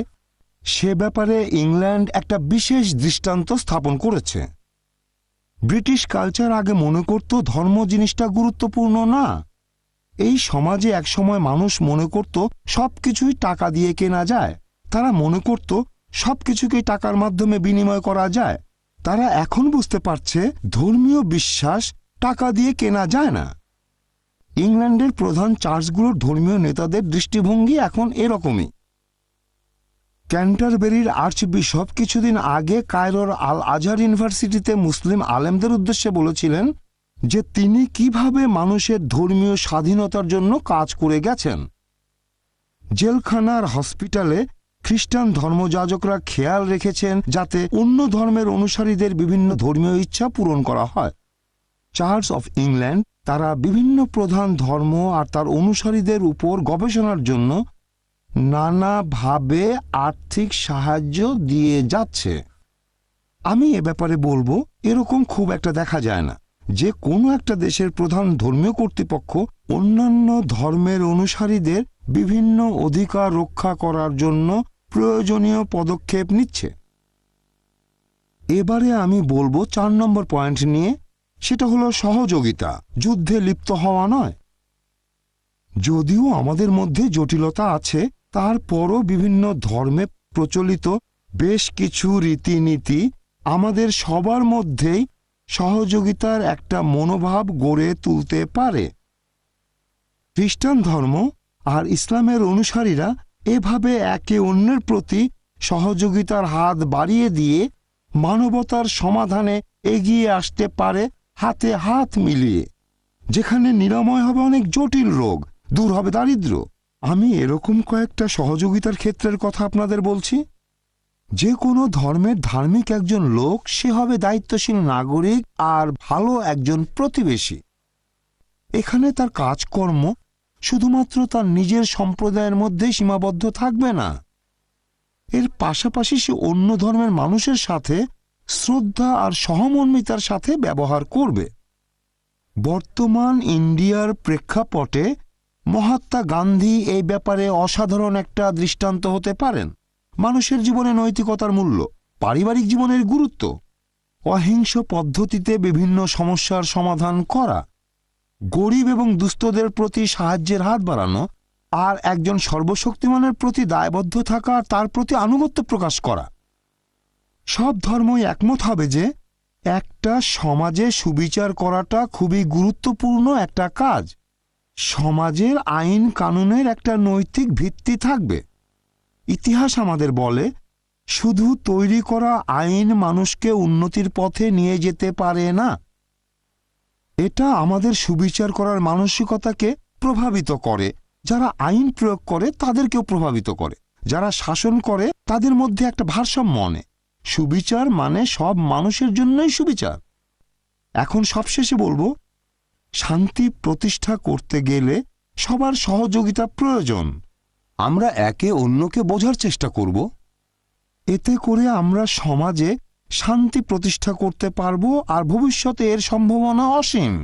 সে ব্যাপারে ইংল্যান্ড একটা বিশেষ দৃষ্টান্ত স্থাপন করেছে। ব্রিটিশ কালচার আগে মনে করত ধর্ম জিনিসটা গুরুত্বপূর্ণ না। এই সমাজে একসময় মানুষ মনে করত সবকিছুই টাকা দিয়ে কেনা যায়। তারা মনে করত সবকিছুকেই টাকার মাধ্যমে বিনিময় করা যায়। তারা এখন বুঝতে পারছে ধর্মীয় বিশ্বাস টাকা দিয়ে কেনা যায় না। ইংল্যান্ডের প্রধান চার্চগুলোর ধর্মীয় নেতাদের দৃষ্টিভঙ্গি এখন এরকমই। ক্যান্টারবেরির আর্চবিশপ কিছুদিন আগে কায়রোর আল আজহার ইউনিভার্সিটিতে মুসলিম আলেমদের উদ্দেশ্যে বলেছিলেন যে তিনি কিভাবে মানুষের ধর্মীয় স্বাধীনতার জন্য কাজ করে গেছেন। জেলখানার হসপিটালে খ্রিস্টান ধর্মযাজকরা খেয়াল রেখেছেন যাতে অন্য ধর্মের অনুসারীদের বিভিন্ন ধর্মীয় ইচ্ছা পূরণ করা হয়। চার্চ অফ ইংল্যান্ড তারা বিভিন্ন প্রধান ধর্ম আর তার অনুসারীদের উপর গবেষণার জন্য নানাভাবে আর্থিক সাহায্য দিয়ে যাচ্ছে। আমি এ ব্যাপারে বলবো এরকম খুব একটা দেখা যায় না যে কোনো একটা দেশের প্রধান ধর্মীয় কর্তৃপক্ষ অন্যান্য ধর্মের অনুসারীদের বিভিন্ন অধিকার রক্ষা করার জন্য প্রয়োজনীয় পদক্ষেপ নিচ্ছে। এবারে আমি বলবো 4 নম্বর পয়েন্ট নিয়ে, সেটা হলো সহযোগিতা, যুদ্ধে লিপ্ত হওয়া নয়। যদিও আমাদের মধ্যে জটিলতা আছে, তারপরও বিভিন্ন ধর্মে প্রচলিত বেশ কিছু রীতিনীতি আমাদের সবার মধ্যেই সহযোগিতার একটা মনোভাব গড়ে তুলতে পারে। খ্রিস্টান ধর্ম আর ইসলামের অনুসারীরা এভাবে একে অন্যের প্রতি সহযোগিতার হাত বাড়িয়ে দিয়ে মানবতার সমাধানে এগিয়ে আসতে পারে হাতে হাত মিলিয়ে, যেখানে নিরাময় হবে অনেক জটিল রোগ, দূর হবে দারিদ্র্য। আমি এরকম কয়েকটা সহযোগিতার ক্ষেত্রের কথা আপনাদের বলছি। যে কোনো ধর্মের ধার্মিক একজন লোক সে হবে দায়িত্বশীল নাগরিক আর ভালো একজন প্রতিবেশী। এখানে তার কাজকর্ম শুধুমাত্র তার নিজের সম্প্রদায়ের মধ্যেই সীমাবদ্ধ থাকবে না, এর পাশাপাশি সে অন্য ধর্মের মানুষের সাথে শ্রদ্ধা আর সহমর্মিতার সাথে ব্যবহার করবে। বর্তমান ইন্ডিয়ার প্রেক্ষাপটে মহাত্মা গান্ধী এই ব্যাপারে অসাধারণ একটা দৃষ্টান্ত হতে পারেন। মানুষের জীবনে নৈতিকতার মূল্য, পারিবারিক জীবনের গুরুত্ব, অহিংস পদ্ধতিতে বিভিন্ন সমস্যার সমাধান করা, গরিব এবং দুস্থদের প্রতি সাহায্যের হাত বাড়ানো, আর একজন সর্বশক্তিমানের প্রতি দায়বদ্ধ থাকা আর তার প্রতি আনুগত্য প্রকাশ করা। সব ধর্মই একমত হবে যে একটা সমাজে সুবিচার করাটা খুবই গুরুত্বপূর্ণ একটা কাজ। সমাজের আইন কানুনের একটা নৈতিক ভিত্তি থাকবে। ইতিহাস আমাদের বলে শুধু তৈরি করা আইন মানুষকে উন্নতির পথে নিয়ে যেতে পারে না। এটা আমাদের সুবিচার করার মানসিকতাকে প্রভাবিত করে। যারা আইন প্রয়োগ করে তাদেরকেও প্রভাবিত করে। যারা শাসন করে তাদের মধ্যে একটা ভারসাম্য আনে। সুবিচার মানে সব মানুষের জন্যই সুবিচার। এখন সবশেষে বলবো, শান্তি প্রতিষ্ঠা করতে গেলে সবার সহযোগিতা প্রয়োজন। আমরা একে অন্যকে বোঝার চেষ্টা করব। এতে করে আমরা সমাজে শান্তি প্রতিষ্ঠা করতে পারব আর ভবিষ্যতে এর সম্ভাবনা অসীম।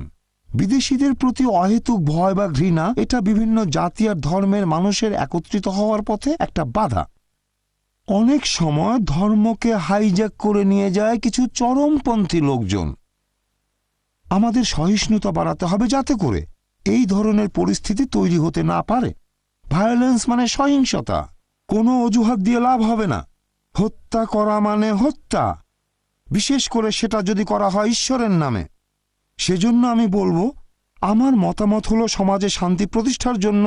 বিদেশিদের প্রতি অহেতুক ভয় বা ঘৃণা এটা বিভিন্ন জাতি আর ধর্মের মানুষের একত্রিত হওয়ার পথে একটা বাধা। অনেক সময় ধর্মকে হাইজ্যাক করে নিয়ে যায় কিছু চরমপন্থী লোকজন। আমাদের সহিষ্ণুতা বাড়াতে হবে যাতে করে এই ধরনের পরিস্থিতি তৈরি হতে না পারে। ভায়োলেন্স মানে সহিংসতা, কোনো অজুহাত দিয়ে লাভ হবে না। হত্যা করা মানে হত্যা, বিশেষ করে সেটা যদি করা হয় ঈশ্বরের নামে। সেজন্য আমি বলবো, আমার মতামত হলো সমাজে শান্তি প্রতিষ্ঠার জন্য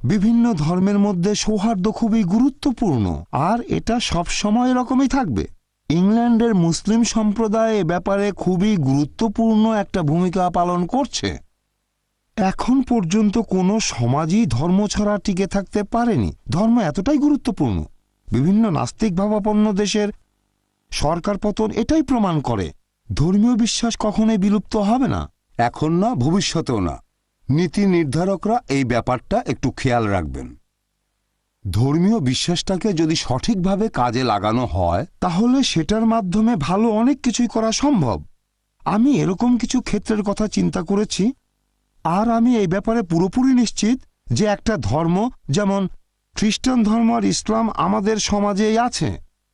বিভিন্ন ধর্মের মধ্যে সৌহার্দ্য খুবই গুরুত্বপূর্ণ, আর এটা সব সময় এরকমই থাকবে। ইংল্যান্ডের মুসলিম সম্প্রদায় এ ব্যাপারে খুবই গুরুত্বপূর্ণ একটা ভূমিকা পালন করছে। এখন পর্যন্ত কোনো সমাজই ধর্ম ছাড়া টিকে থাকতে পারেনি। ধর্ম এতটাই গুরুত্বপূর্ণ। বিভিন্ন নাস্তিক ভাবাপন্ন দেশের সরকার পতন এটাই প্রমাণ করে। ধর্মীয় বিশ্বাস কখনোই বিলুপ্ত হবে না, এখন না, ভবিষ্যতেও না। নীতি নির্ধারকরা এই ব্যাপারটা একটু খেয়াল রাখবেন। ধর্মীয় বিশ্বাসটাকে যদি সঠিকভাবে কাজে লাগানো হয় তাহলে সেটার মাধ্যমে ভালো অনেক কিছুই করা সম্ভব। আমি এরকম কিছু ক্ষেত্রের কথা চিন্তা করেছি, আর আমি এই ব্যাপারে পুরোপুরি নিশ্চিত যে একটা ধর্ম যেমন খ্রিস্টান ধর্ম আর ইসলাম আমাদের সমাজেই আছে।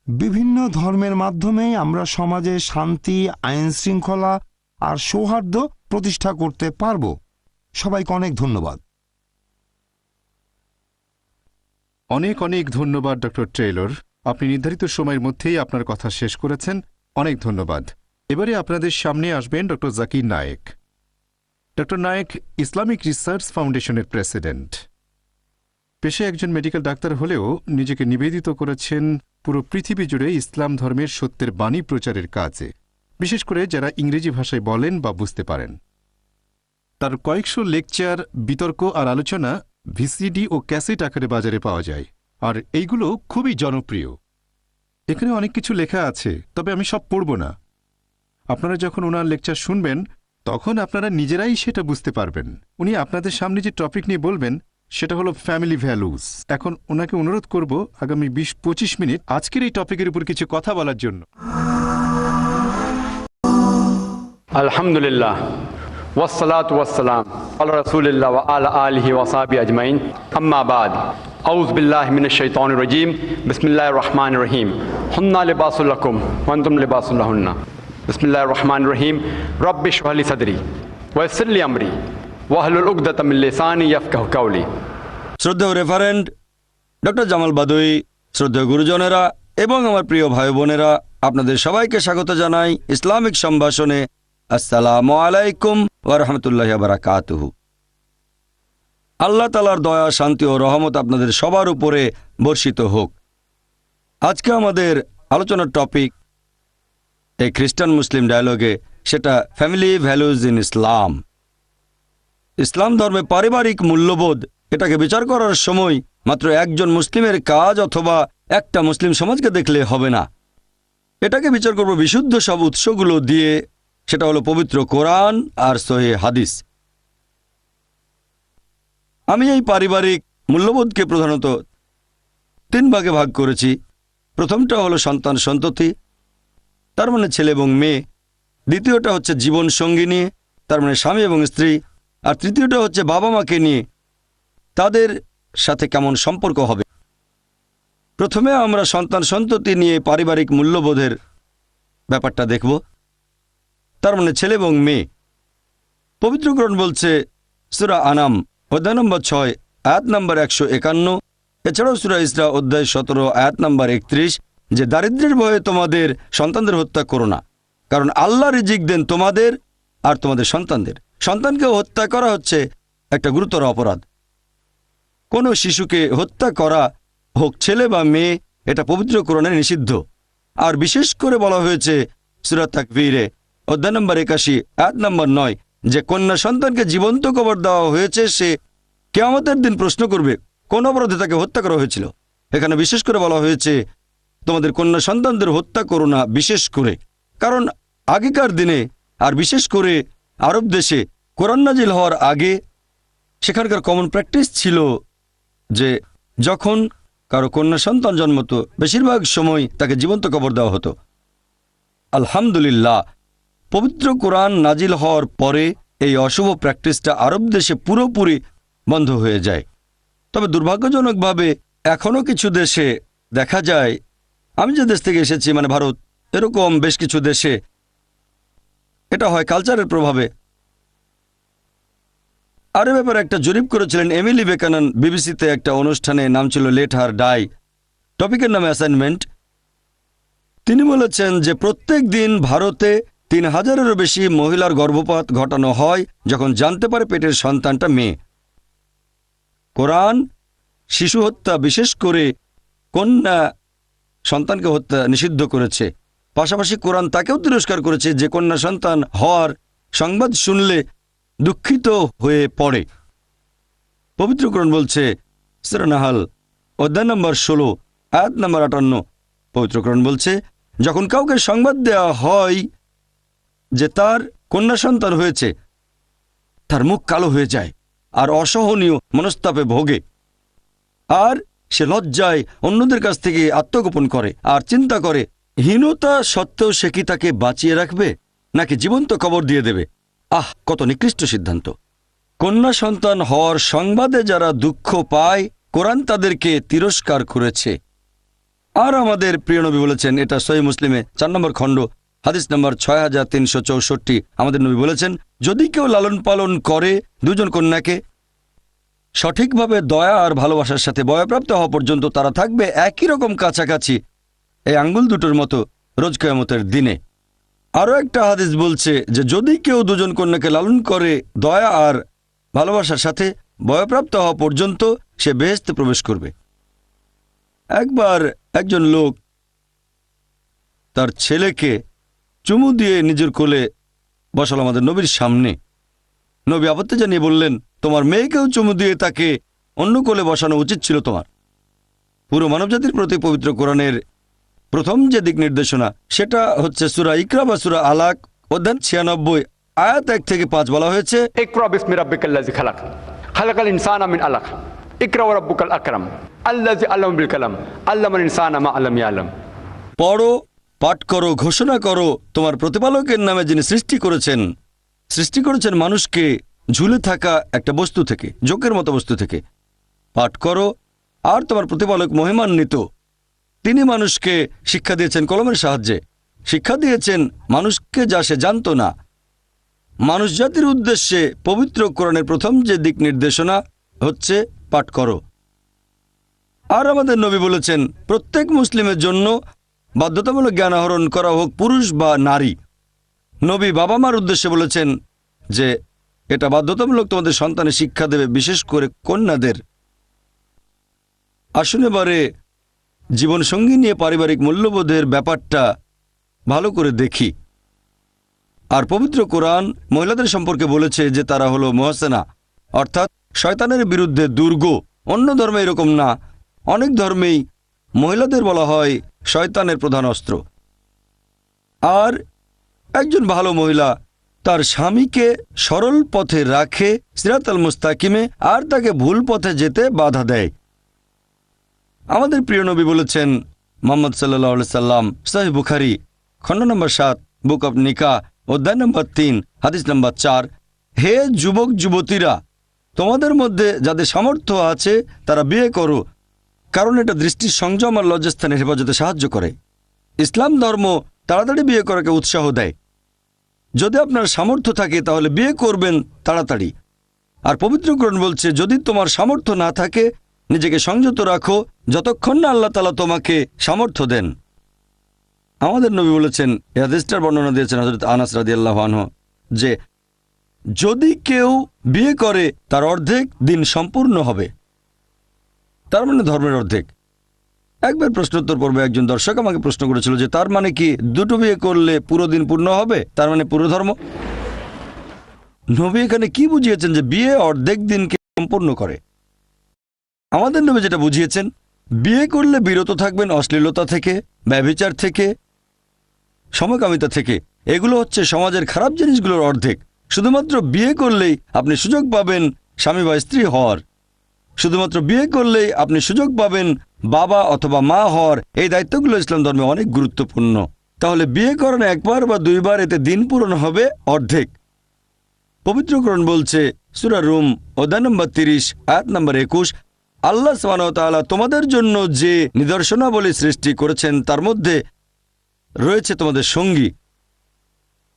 বিভিন্ন ধর্মের মাধ্যমেই আমরা সমাজে শান্তি, আইন শৃঙ্খলা আর সৌহার্দ্য প্রতিষ্ঠা করতে পারব। সবাইকে অনেক ধন্যবাদ। অনেক অনেক ধন্যবাদ ডক্টর টেইলর। আপনি নির্ধারিত সময়ের মধ্যেই আপনার কথা শেষ করেছেন। অনেক ধন্যবাদ। এবারে আপনাদের সামনে আসবেন doctor Zakir Naik. Doctor Naik Islamic research ফাউন্ডেশনের প্রেসিডেন্ট। পেশায় একজন মেডিকেল ডাক্তার হলেও নিজেকে নিবেদিত করেছেন পুরো পৃথিবী জুড়ে ইসলাম ধর্মের সত্যের বাণী প্রচারের কাজে, বিশেষ করে যারা ইংরেজি ভাষায় বলেন বা বুঝতে পারেন। তার কয়েকশো লেকচার, বিতর্ক আর আলোচনা ভিসিডি ও ক্যাসেট আকারে বাজারে পাওয়া যায়, আর এইগুলো খুবই জনপ্রিয়। এখানে অনেক কিছু লেখা আছে, তবে আমি সব পড়ব না। আপনারা যখন ওনার লেকচার শুনবেন তখন আপনারা নিজেরাই সেটা বুঝতে পারবেন। উনি আপনাদের সামনে যে টপিক নিয়ে বলবেন সেটা হলো ফ্যামিলি ভ্যালুজ। এখন ওনাকে অনুরোধ করব আগামী ২০-২৫ মিনিট আজকের এই টপিকের উপর কিছু কথা বলার জন্য। আলহামদুলিল্লাহ ওয়াসসালাতু ওয়াসসালাম আলা রাসূলিল্লাহ ওয়া আলা আলিহি ওয়া সাহবিহি আজমাইন, আম্মা বাদ। আউযু বিল্লাহি মিনাশ শাইতানির রাজীম, বিসমিল্লাহির রহমানির রহিম। হুন্না লিবাসুল লাকুম ওয়া আনতুম লিবাসুল লাহুন্না। বিসমিল্লাহির রহমানির রহিম। রব্বি ইশরাহ লি সাদরি ওয়া ইয়াসসির লি আমরি ওয়াহলুল উকদাতাম মিন লিসানি ইয়াফকাহু কাওলি। শ্রদ্ধেয় রেফারেন্ট ডক্টর জামাল বাদুই, শ্রদ্ধেয় গুরুজনেরা এবং আমার প্রিয় ভাই বোনেরা, আপনাদের সবাইকে স্বাগত জানাই ইসলামিক সম্ভাষণে। আসসালামু আলাইকুম ওয়া রাহমাতুল্লাহি ওয়া বারাকাতুহু। আল্লাহ তাআলার দয়া, শান্তি ও রহমত আপনাদের সবার উপরে বর্ষিত হোক। আজকে আমাদের আলোচনার টপিক এই খ্রিস্টান মুসলিম ডায়ালগে, সেটা ফ্যামিলি ভ্যালুজ ইন ইসলাম। ইসলাম ধর্মে পারিবারিক মূল্যবোধ, এটাকে বিচার করার সময় মাত্র একজন মুসলিমের কাজ অথবা একটা মুসলিম সমাজকে দেখলে হবে না। এটাকে বিচার করব বিশুদ্ধ সব উৎসগুলো দিয়ে, সেটা হলো পবিত্র কোরআন আর সহিহ হাদিস। আমি এই পারিবারিক মূল্যবোধকে প্রধানত 3 ভাগে ভাগ করেছি। প্রথমটা হলো সন্তান সন্ততি, তার মানে ছেলে এবং মেয়ে। দ্বিতীয়টা হচ্ছে জীবন সঙ্গী নিয়ে, তার মানে স্বামী এবং স্ত্রী। আর তৃতীয়টা হচ্ছে বাবা মাকে নিয়ে, তাদের সাথে কেমন সম্পর্ক হবে। প্রথমে আমরা সন্তান সন্ততি নিয়ে পারিবারিক মূল্যবোধের ব্যাপারটা দেখব, তার মানে ছেলে এবং মেয়ে। পবিত্র কোরআন বলছে সূরা আনাম অধ্যায় নম্বর 6 আয়াত নম্বর 151, এছাড়াও সূরা ইসরা অধ্যায় 17 আয়াত নম্বর 31, যে দারিদ্র্যের ভয়ে তোমাদের সন্তানদের হত্যা করো না, কারণ আল্লাহ রিজিক দেন তোমাদের আর তোমাদের সন্তানদের। সন্তানকে হত্যা করা হচ্ছে একটা গুরুতর অপরাধ। কোনো শিশুকে হত্যা করা, হোক ছেলে বা মেয়ে, এটা পবিত্র কোরআনে নিষিদ্ধ। আর বিশেষ করে বলা হয়েছে সূরা তাকবীরে অধ্যায় নম্বর 81 আয়াত নম্বর 9, যে কন্যা সন্তানকে জীবন্ত কবর দেওয়া হয়েছে, সে কিয়ামতের দিন প্রশ্ন করবে কোন অপরাধে তাকে হত্যা করা হয়েছিল। এখানে বিশেষ করে বলা হয়েছে তোমাদের কন্যা সন্তানদের হত্যা করো না, বিশেষ করে কারণ আগেকার দিনে আর বিশেষ করে আরব দেশে কোরআন নাজিল হওয়ার আগে সেখানকার কমন প্র্যাকটিস ছিল যে যখন কারো কন্যা সন্তান জন্মতো বেশিরভাগ সময় তাকে জীবন্ত কবর দেওয়া হতো। আলহামদুলিল্লাহ, পবিত্র কোরআন নাজিল হওয়ার পরে এই অশুভ প্র্যাকটিসটা আরব দেশে পুরোপুরি বন্ধ হয়ে যায়। তবে দুর্ভাগ্যজনকভাবে এখনও কিছু দেশে দেখা যায় আমি যে দেশ থেকে এসেছি মানে ভারত, এরকম বেশ কিছু দেশে এটা হয় কালচারের প্রভাবে। আর এ ব্যাপারে একটা জরিপ করেছিলেন এমিলি বেকানন বিবিসিতে একটা অনুষ্ঠানে, নাম ছিল লেট হার ডাই, টপিকের নামে অ্যাসাইনমেন্ট। তিনি বলেছেন যে প্রত্যেক দিন ভারতে ৩,০০০-এরও বেশি মহিলার গর্ভপাত ঘটানো হয় যখন জানতে পারে পেটের সন্তানটা মেয়ে। কোরআন শিশু হত্যা, বিশেষ করে কন্যা সন্তানকে হত্যা নিষিদ্ধ করেছে। পাশাপাশি কোরআন তাকেও তিরস্কার করেছে যে কন্যা সন্তান হওয়ার সংবাদ শুনলে দুঃখিত হয়ে পড়ে। পবিত্র কোরআন বলছে, সূরা নাহাল অধ্যায় নম্বর ১৬ আয়াত নম্বর ৫৮, পবিত্র কোরআন বলছে, যখন কাউকে সংবাদ দেওয়া হয় যে তার কন্যা সন্তান হয়েছে, তার মুখ কালো হয়ে যায় আর অসহনীয় মনস্তাপে ভোগে, আর সে লজ্জায় অন্যদের কাছ থেকে আত্মগোপন করে আর চিন্তা করে হীনতা সত্ত্বেও সে কি তাকে বাঁচিয়ে রাখবে নাকি জীবন্ত কবর দিয়ে দেবে। কত নিকৃষ্ট সিদ্ধান্ত! কন্যা সন্তান হওয়ার সংবাদে যারা দুঃখ পায়, কোরআন তাদেরকে তিরস্কার করেছে। আর আমাদের প্রিয় নবী বলেছেন, এটা সহিহ মুসলিমে ৪ নম্বর খণ্ড হাদিস নম্বর ৬৩৬৪, আমাদের নবী বলেছেন, যদি কেউ লালন পালন করে দুজন কন্যাকে সঠিকভাবে দয়া আর ভালোবাসার সাথে বয়প্রাপ্ত হওয়া পর্যন্ত, তারা থাকবে একই রকম কাছাকাছি এই আঙ্গুল দুটোর মতো রোজ কিয়ামতের দিনে। আরও একটা হাদিস বলছে যে যদি কেউ দুজন কন্যাকে লালন করে দয়া আর ভালোবাসার সাথে বয়প্রাপ্ত হওয়া পর্যন্ত, সে বেহেশতে প্রবেশ করবে। একবার একজন লোক তার ছেলেকে চুমু দিয়ে নিজের কোলে বসাল আমাদের নবীর সামনে। নবী আপত্তি জানিয়ে বললেন, তোমার মেয়েকেও চুমু দিয়ে তাকে অন্য কোলে বসানো উচিত ছিল তোমার। পুরো মানবজাতির প্রতি পবিত্র কোরআনের প্রথম যে দিক নির্দেশনা, সেটা হচ্ছে সূরা ইকরা বা সূরা আলাক অধ্যায় ৯৬ আয়াত ১ থেকে ৫ বলা হয়েছে, ইকরা বিসমি রাব্বিকাল্লাযী খালাক খালাকাল ইনসানা মিন আলাক ইকরা ওয়া রাব্বুকাল আকরাম আল্লাযী আল্লামা বিল কালাম আল্লামাল ইনসানা মা লাম ইয়ালাম। পড়ো, পাঠ করো, ঘোষণা করো তোমার প্রতিপালকের নামে, যিনি সৃষ্টি করেছেন মানুষকে ঝুলে থাকা একটা বস্তু থেকে, জোকের মতো বস্তু থেকে। পাঠ করো, আর তোমার প্রতিপালক মহিমান্বিত, তিনি মানুষকে শিক্ষা দিয়েছেন কলমের সাহায্যে, শিক্ষা দিয়েছেন মানুষকে যা সে জানত না। মানুষ জাতির উদ্দেশ্যে পবিত্র কোরআনের প্রথম যে দিক নির্দেশনা হচ্ছে পাঠ করো। আর আমাদের নবী বলেছেন, প্রত্যেক মুসলিমের জন্য বাধ্যতামূলক জ্ঞান আহরণ করা হোক পুরুষ বা নারী। নবী বাবা মার উদ্দেশ্যে বলেছেন যে এটা বাধ্যতামূলক তোমাদের সন্তানের শিক্ষা দেবে, বিশেষ করে কন্যাদের। আসুন এবারে জীবনসঙ্গী নিয়ে পারিবারিক মূল্যবোধের ব্যাপারটা ভালো করে দেখি। আর পবিত্র কোরআন মহিলাদের সম্পর্কে বলেছে যে তারা হলো মুহসেনা, অর্থাৎ শয়তানের বিরুদ্ধে দুর্গ। অন্য ধর্মে এরকম না, অনেক ধর্মেই মহিলাদের বলা হয় শয়তানের প্রধান অস্ত্র। আর একজন ভালো মহিলা তার স্বামীকে সরল পথে রাখে, সিরাতাল মুস্তাকিমে, আর তাকে ভুল পথে যেতে বাধা দেয়। আমাদের প্রিয় নবী বলেছেন, মুহাম্মদ সাল্লাল্লাহু আলাইহি সাল্লাম, সহিহ বুখারী খণ্ড নম্বর ৭ বুক অব নিকাহ অধ্যায় নম্বর ৩ হাদিস নম্বর ৪, হে যুবক যুবতীরা, তোমাদের মধ্যে যাদের সামর্থ্য আছে তারা বিয়ে করো, কারণ এটা দৃষ্টির সংযম আর লজ্জাস্থানের হেফাজতে সাহায্য করে। ইসলাম ধর্ম তাড়াতাড়ি বিয়ে করাকে উৎসাহ দেয়। যদি আপনার সামর্থ্য থাকে তাহলে বিয়ে করবেন তাড়াতাড়ি। আর পবিত্র কোরআন বলছে, যদি তোমার সামর্থ্য না থাকে নিজেকে সংযত রাখো যতক্ষণ না আল্লাহ তাআলা তোমাকে সামর্থ্য দেন। আমাদের নবী বলেছেন, এই হাদিসটার বর্ণনা দিয়েছেন হযরত আনাস রাদিয়াল্লাহু আনহু, যে যদি কেউ বিয়ে করে তার অর্ধেক দিন সম্পূর্ণ হবে, তার মানে ধর্মের অর্ধেক। একবার প্রশ্নোত্তর পর্বে একজন দর্শক আমাকে প্রশ্ন করেছিল যে তার মানে কি দুটো বিয়ে করলে পুরো দিন পূর্ণ হবে, তার মানে পুরো ধর্ম? নবী এখানে কি বুঝিয়েছেন যে বিয়ে অর্ধেক দিনকে সম্পূর্ণ করে? আমাদের নবী যেটা বুঝিয়েছেন, বিয়ে করলে বিরত থাকবেন অশ্লীলতা থেকে, ব্যভিচার থেকে, সমকামিতা থেকে। এগুলো হচ্ছে সমাজের খারাপ জিনিসগুলোর অর্ধেক। শুধুমাত্র বিয়ে করলেই আপনি সুযোগ পাবেন স্বামী বা স্ত্রী হওয়ার, শুধুমাত্র বিয়ে করলেই আপনি সুযোগ পাবেন বাবা অথবা মা হওয়ার। এই দায়িত্বগুলো ইসলাম ধর্মে অনেক গুরুত্বপূর্ণ। তাহলে বিয়ে করেন একবার বা দুইবার, এতে দিন পূরণ হবে অর্ধেক। পবিত্র কোরআন বলছে, সূরা রুম অধ্যায় নম্বর 30 আয়াত নম্বর 21, আল্লাহ সুবহানাহু ওয়া তাআলা তোমাদের জন্য যে নিদর্শনাবলী সৃষ্টি করেছেন তার মধ্যে রয়েছে তোমাদের সঙ্গী,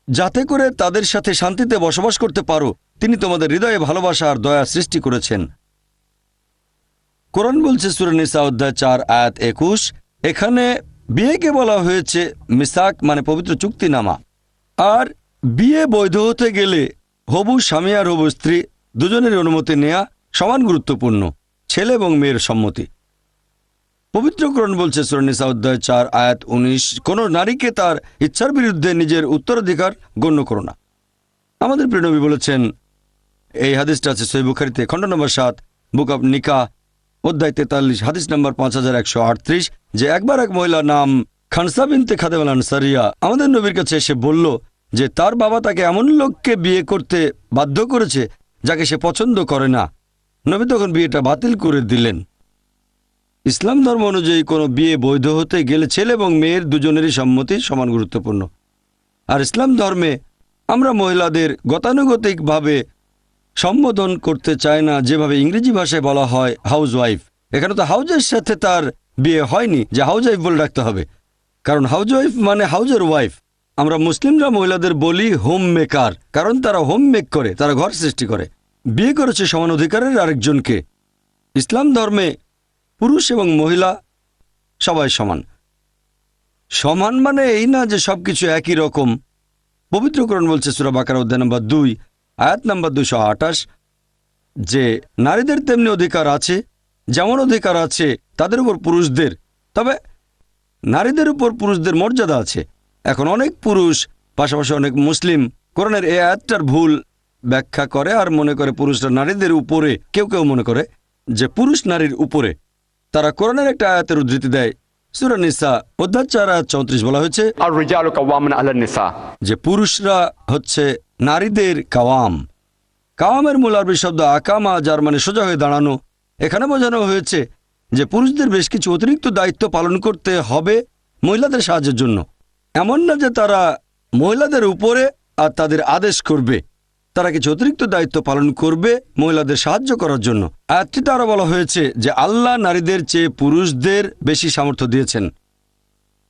যাতে করে তাদের সাথে শান্তিতে বসবাস করতে পারো। তিনি তোমাদের হৃদয়ে ভালোবাসা আর দয়া সৃষ্টি করেছেন। কোরআন বলছে সূরা নিসা অধ্যায় 4 আয়াত 21, এখানে বিয়েকে বলা হয়েছে মিসাক মানে পবিত্র চুক্তিনামা। আর বিয়ে বৈধ হতে গেলে হবু স্বামী আর হবু স্ত্রী দুজনের অনুমতি নেওয়া সমান গুরুত্বপূর্ণ, ছেলে এবং মেয়ের সম্মতি। পবিত্র কোরআন বলছে সূরা নিসা অধ্যায় 4 আয়াত 19, কোনো নারীকে তার ইচ্ছার বিরুদ্ধে নিজের উত্তরাধিকার গণ্য করো না। আমাদের প্রিয় নবী বলেছেন, এই হাদিসটা আছে সহিহ বুখারীতে খণ্ড নম্বর 7 বুক অব নিকাহ অধ্যায় 43 হাদিস নম্বর 5138, যে একবার এক মহিলা নাম খানসা বিনতে খাদেম আল আনসারিয়া আমাদের নবীর কাছে এসে বলল যে তার বাবা তাকে এমন লোককে বিয়ে করতে বাধ্য করেছে যাকে সে পছন্দ করে না। নবী তখন বিয়েটা বাতিল করে দিলেন। ইসলাম ধর্ম অনুযায়ী কোনো বিয়ে বৈধ হতে গেলে ছেলে এবং মেয়ের দুজনেরই সম্মতি সমান গুরুত্বপূর্ণ। আর ইসলাম ধর্মে আমরা মহিলাদের গতানুগতিকভাবে সম্বোধন করতে চায় না, যেভাবে ইংরেজি ভাষায় বলা হয় হাউস ওয়াইফ। এখানে তো হাউজের সাথে তার বিয়ে হয়নি যে হাউস ওয়াইফ বলে রাখতে হবে, কারণ হাউস ওয়াইফ মানে হাউজের ওয়াইফ। আমরা মুসলিমরা মহিলাদের বলি হোম মেকার, কারণ তারা হোম মেক করে, তারা ঘর সৃষ্টি করে। বিয়ে করেছে সমান অধিকারের আরেকজনকে। ইসলাম ধর্মে পুরুষ এবং মহিলা সবাই সমান। সমান মানে এই না যে সবকিছু একই রকম। পবিত্র কোরআন বলছে সূরা বাকারা অধ্যায় নম্বর 2 আয়াত নম্বর 228, যে নারীদের তেমনি অধিকার আছে যেমন অধিকার আছে তাদের উপর পুরুষদের, তবে নারীদের উপর পুরুষদের মর্যাদা আছে। এখন অনেক পুরুষ, পাশাপাশি অনেক মুসলিম কোরআনের এই আয়াতটার ভুল ব্যাখ্যা করে আর মনে করে পুরুষরা নারীদের উপরে। কেউ কেউ মনে করে যে পুরুষ নারীর উপরে। তারা কোরআনের একটা আয়াতের উদ্ধৃতি দেয়, সূরা নিসা অধ্যায় 4 আয়াত 34 বলা হয়েছে আর রিজালু কাওয়ামুন আলান নিসা, যে পুরুষরা হচ্ছে নারীদের কাওয়াম। কাওয়ামের মূল আরবি শব্দ আকামা, যার মানে সোজা হয়ে দাঁড়ানো। এখানে বোঝানো হয়েছে যে পুরুষদের বেশ কিছু অতিরিক্ত দায়িত্ব পালন করতে হবে মহিলাদের সাহায্যের জন্য। এমন না যে তারা মহিলাদের উপরে আর তাদের আদেশ করবে, তারা কিছু অতিরিক্ত দায়িত্ব পালন করবে মহিলাদের সাহায্য করার জন্য। আয়াতটিতে আরো বলা হয়েছে যে আল্লাহ নারীদের চেয়ে পুরুষদের বেশি সামর্থ্য দিয়েছেন।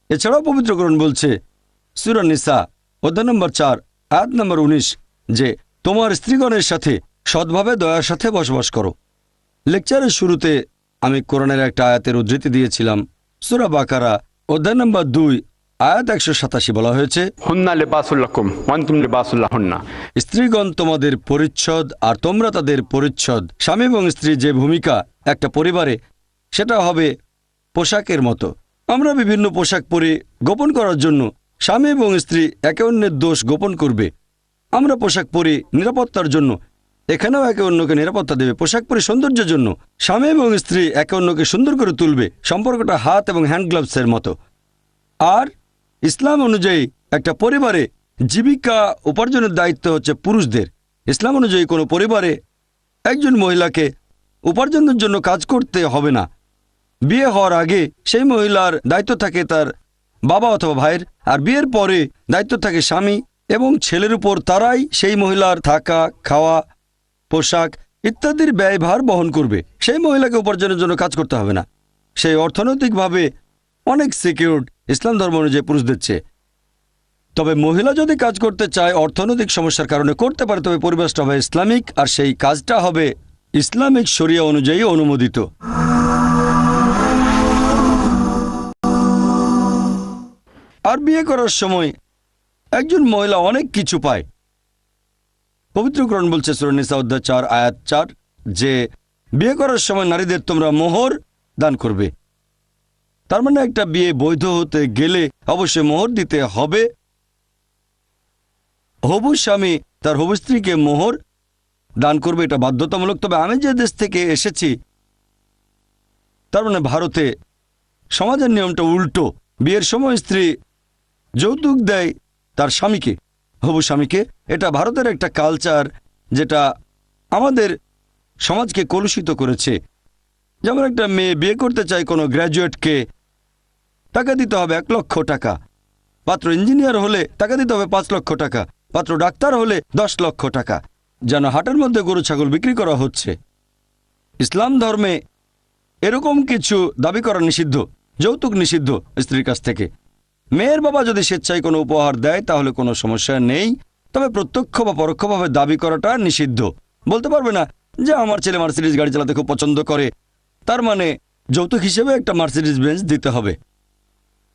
এছাড়াও পবিত্র কোরআন বলছে সূরা নিসা অধ্যায় নম্বর 4 আয়াত নম্বর 19, যে তোমার স্ত্রীগণের সাথে সৎভাবে দয়ার সাথে বসবাস করো। লেকচারের শুরুতে আমি কোরআনের একটা আয়াতের উদ্ধৃতি দিয়েছিলাম। সূরা বাকারা অধ্যায় নম্বর 2 আয়াত 187 বলা হয়েছে, হুন্না লিবাসুল লাকুম ওয়া আনতুম লিবাসুল লাহুন্না, স্ত্রীগণ তোমাদের পরিচ্ছদ আর তোমরা তাদের পরিচ্ছদ। স্বামী এবং স্ত্রী যে ভূমিকা একটা পরিবারে, সেটা হবে পোশাকের মতো। আমরা বিভিন্ন পোশাক পরে গোপন করার জন্য। স্বামী এবং স্ত্রী একে অন্যের দোষ গোপন করবে। আমরা পোশাক পরি নিরাপত্তার জন্য, এখানেও একে অন্যকে নিরাপত্তা দেবে। পোশাক পরে সৌন্দর্যের জন্য। স্বামী এবং স্ত্রী একে অন্যকে সুন্দর করে তুলবে। সম্পর্কটা হাত এবং হ্যান্ড গ্লাভসের মতো। আর ইসলাম অনুযায়ী একটা পরিবারে জীবিকা উপার্জনের দায়িত্ব হচ্ছে পুরুষদের। ইসলাম অনুযায়ী কোনো পরিবারে একজন মহিলাকে উপার্জনের জন্য কাজ করতে হবে না। বিয়ে হওয়ার আগে সেই মহিলার দায়িত্ব থাকে তার বাবা অথবা ভাইয়ের, আর বিয়ের পরে দায়িত্ব থাকে স্বামী এবং ছেলের উপর। তারাই সেই মহিলার থাকা, খাওয়া, পোশাক ইত্যাদির ব্যয়ভার বহন করবে। সেই মহিলাকে উপার্জনের জন্য কাজ করতে হবে না। সেই অর্থনৈতিকভাবে অনেক সিকিউরড ইসলাম ধর্ম অনুযায়ী পুরুষদের চেয়ে। তবে মহিলা যদি কাজ করতে চায় অর্থনৈতিক সমস্যার কারণে করতে পারে, তবে পরিবেশটা হবে ইসলামিক আর সেই কাজটা হবে ইসলামিক শরিয়া অনুযায়ী অনুমোদিত। আর বিয়ে করার সময় একজন মহিলা অনেক কিছু পায়। পবিত্র কোরআন বলছে সূরা নিসা অধ্যায় 4 আয়াত 4, যে বিয়ে করার সময় নারীদের তোমরা মোহর দান করবে। তার মানে একটা বিয়ে বৈধ হতে গেলে অবশ্যই মোহর দিতে হবে। হবু স্বামী তার হবু স্ত্রীকে মোহর দান করবে, এটা বাধ্যতামূলক। তবে আমি যে দেশ থেকে এসেছি, তার মানে ভারতে সমাজের নিয়মটা উল্টো। বিয়ের সময় স্ত্রী যৌতুক দেয় তার স্বামীকে, হবু স্বামীকে। এটা ভারতের একটা কালচার যেটা আমাদের সমাজকে কলুষিত করেছে। যেমন একটা মেয়ে বিয়ে করতে চায় কোনো গ্র্যাজুয়েটকে, টাকা দিতে হবে 1 লক্ষ টাকা। পাত্র ইঞ্জিনিয়ার হলে টাকা দিতে হবে 5 লক্ষ টাকা। পাত্র ডাক্তার হলে 10 লক্ষ টাকা। যেন হাটের মধ্যে গরু ছাগল বিক্রি করা হচ্ছে। ইসলাম ধর্মে এরকম কিছু দাবি করা নিষিদ্ধ। যৌতুক নিষিদ্ধ স্ত্রীর কাছ থেকে। মেয়ের বাবা যদি স্বেচ্ছায় কোনো উপহার দেয় তাহলে কোনো সমস্যা নেই, তবে প্রত্যক্ষ বা পরোক্ষভাবে দাবি করাটা নিষিদ্ধ। বলতে পারবে না যে আমার ছেলে মার্সিডিজ গাড়ি চালাতে খুব পছন্দ করে, তার মানে যৌতুক হিসেবে একটা মার্সিডিজ বেঞ্চ দিতে হবে।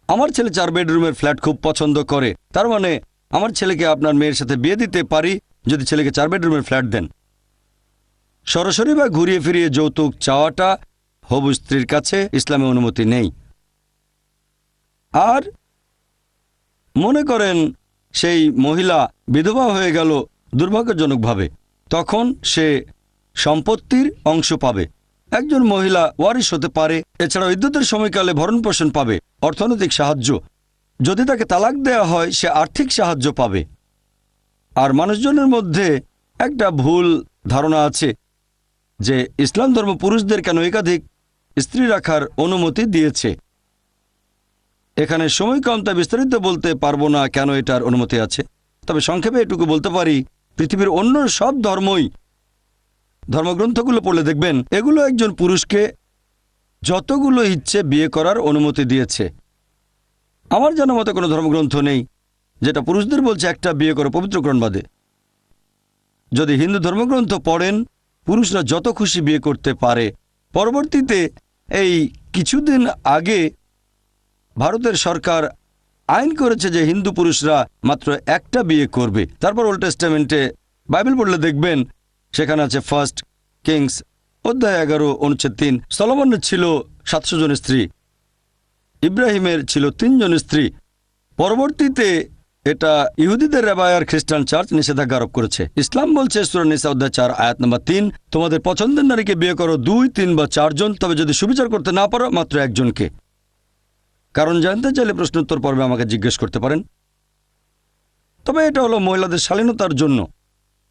আমার ছেলে 4 বেডরুমের ফ্ল্যাট খুব পছন্দ করে, তার মানে আমার ছেলেকে আপনার মেয়ের সাথে বিয়ে দিতে পারি যদি ছেলেকে 4 বেডরুমের ফ্ল্যাট দেন। সরাসরি বা ঘুরিয়ে ফিরিয়ে যৌতুক চাওয়াটা হবু স্ত্রীর কাছে ইসলামে অনুমতি নেই। আর মনে করেন সেই মহিলা বিধবা হয়ে গেল দুর্ভাগ্যজনকভাবে, তখন সে সম্পত্তির অংশ পাবে। একজন মহিলা ওয়ারিশ হতে পারে, এছাড়াও ইদ্যতের সময়কালে ভরণ পোষণ পাবে, অর্থনৈতিক সাহায্য। যদি তাকে তালাক দেওয়া হয় সে আর্থিক সাহায্য পাবে। আর মানুষজনের মধ্যে একটা ভুল ধারণা আছে যে ইসলাম ধর্ম পুরুষদের কেন একাধিক স্ত্রী রাখার অনুমতি দিয়েছে। এখানে সময় কম, তাই বিস্তারিত বলতে পারবো না কেন এটার অনুমতি আছে, তবে সংক্ষেপে এটুকু বলতে পারি, পৃথিবীর অন্য সব ধর্মই, ধর্মগ্রন্থগুলো পড়লে দেখবেন এগুলো একজন পুরুষকে যতগুলো ইচ্ছে বিয়ে করার অনুমতি দিয়েছে। আমার জানা মতে কোনো ধর্মগ্রন্থ নেই যেটা পুরুষদের বলছে একটা বিয়ে করো পবিত্রকরণ বাদে। যদি হিন্দু ধর্মগ্রন্থ পড়েন, পুরুষরা যত খুশি বিয়ে করতে পারে। পরবর্তীতে এই কিছুদিন আগে ভারতের সরকার আইন করেছে যে হিন্দু পুরুষরা মাত্র একটা বিয়ে করবে। তারপর ওল্ড টেস্টামেন্টে বাইবেল পড়লে দেখবেন সেখানে আছে 1 কিংস অধ্যায় 11 অনুচ্ছেদ 3, সলোমনের ছিল 700 জন স্ত্রী, ইব্রাহিমের ছিল 3 জন স্ত্রী। পরবর্তীতে এটা ইহুদিদের রেবায় আর খ্রিস্টান চার্চ নিষেধাজ্ঞা আরোপ করেছে। ইসলাম বলছে সূরা নিসা অধ্যায় 4 আয়াত নম্বর 3, তোমাদের পছন্দের নারীকে বিয়ে করো 2, 3 বা 4 জন, তবে যদি সুবিচার করতে না পারো মাত্র একজনকে। কারণ জানতে চাইলে প্রশ্নোত্তর পর্বে আমাকে জিজ্ঞেস করতে পারেন। তবে এটা হলো মহিলাদের শালীনতার জন্য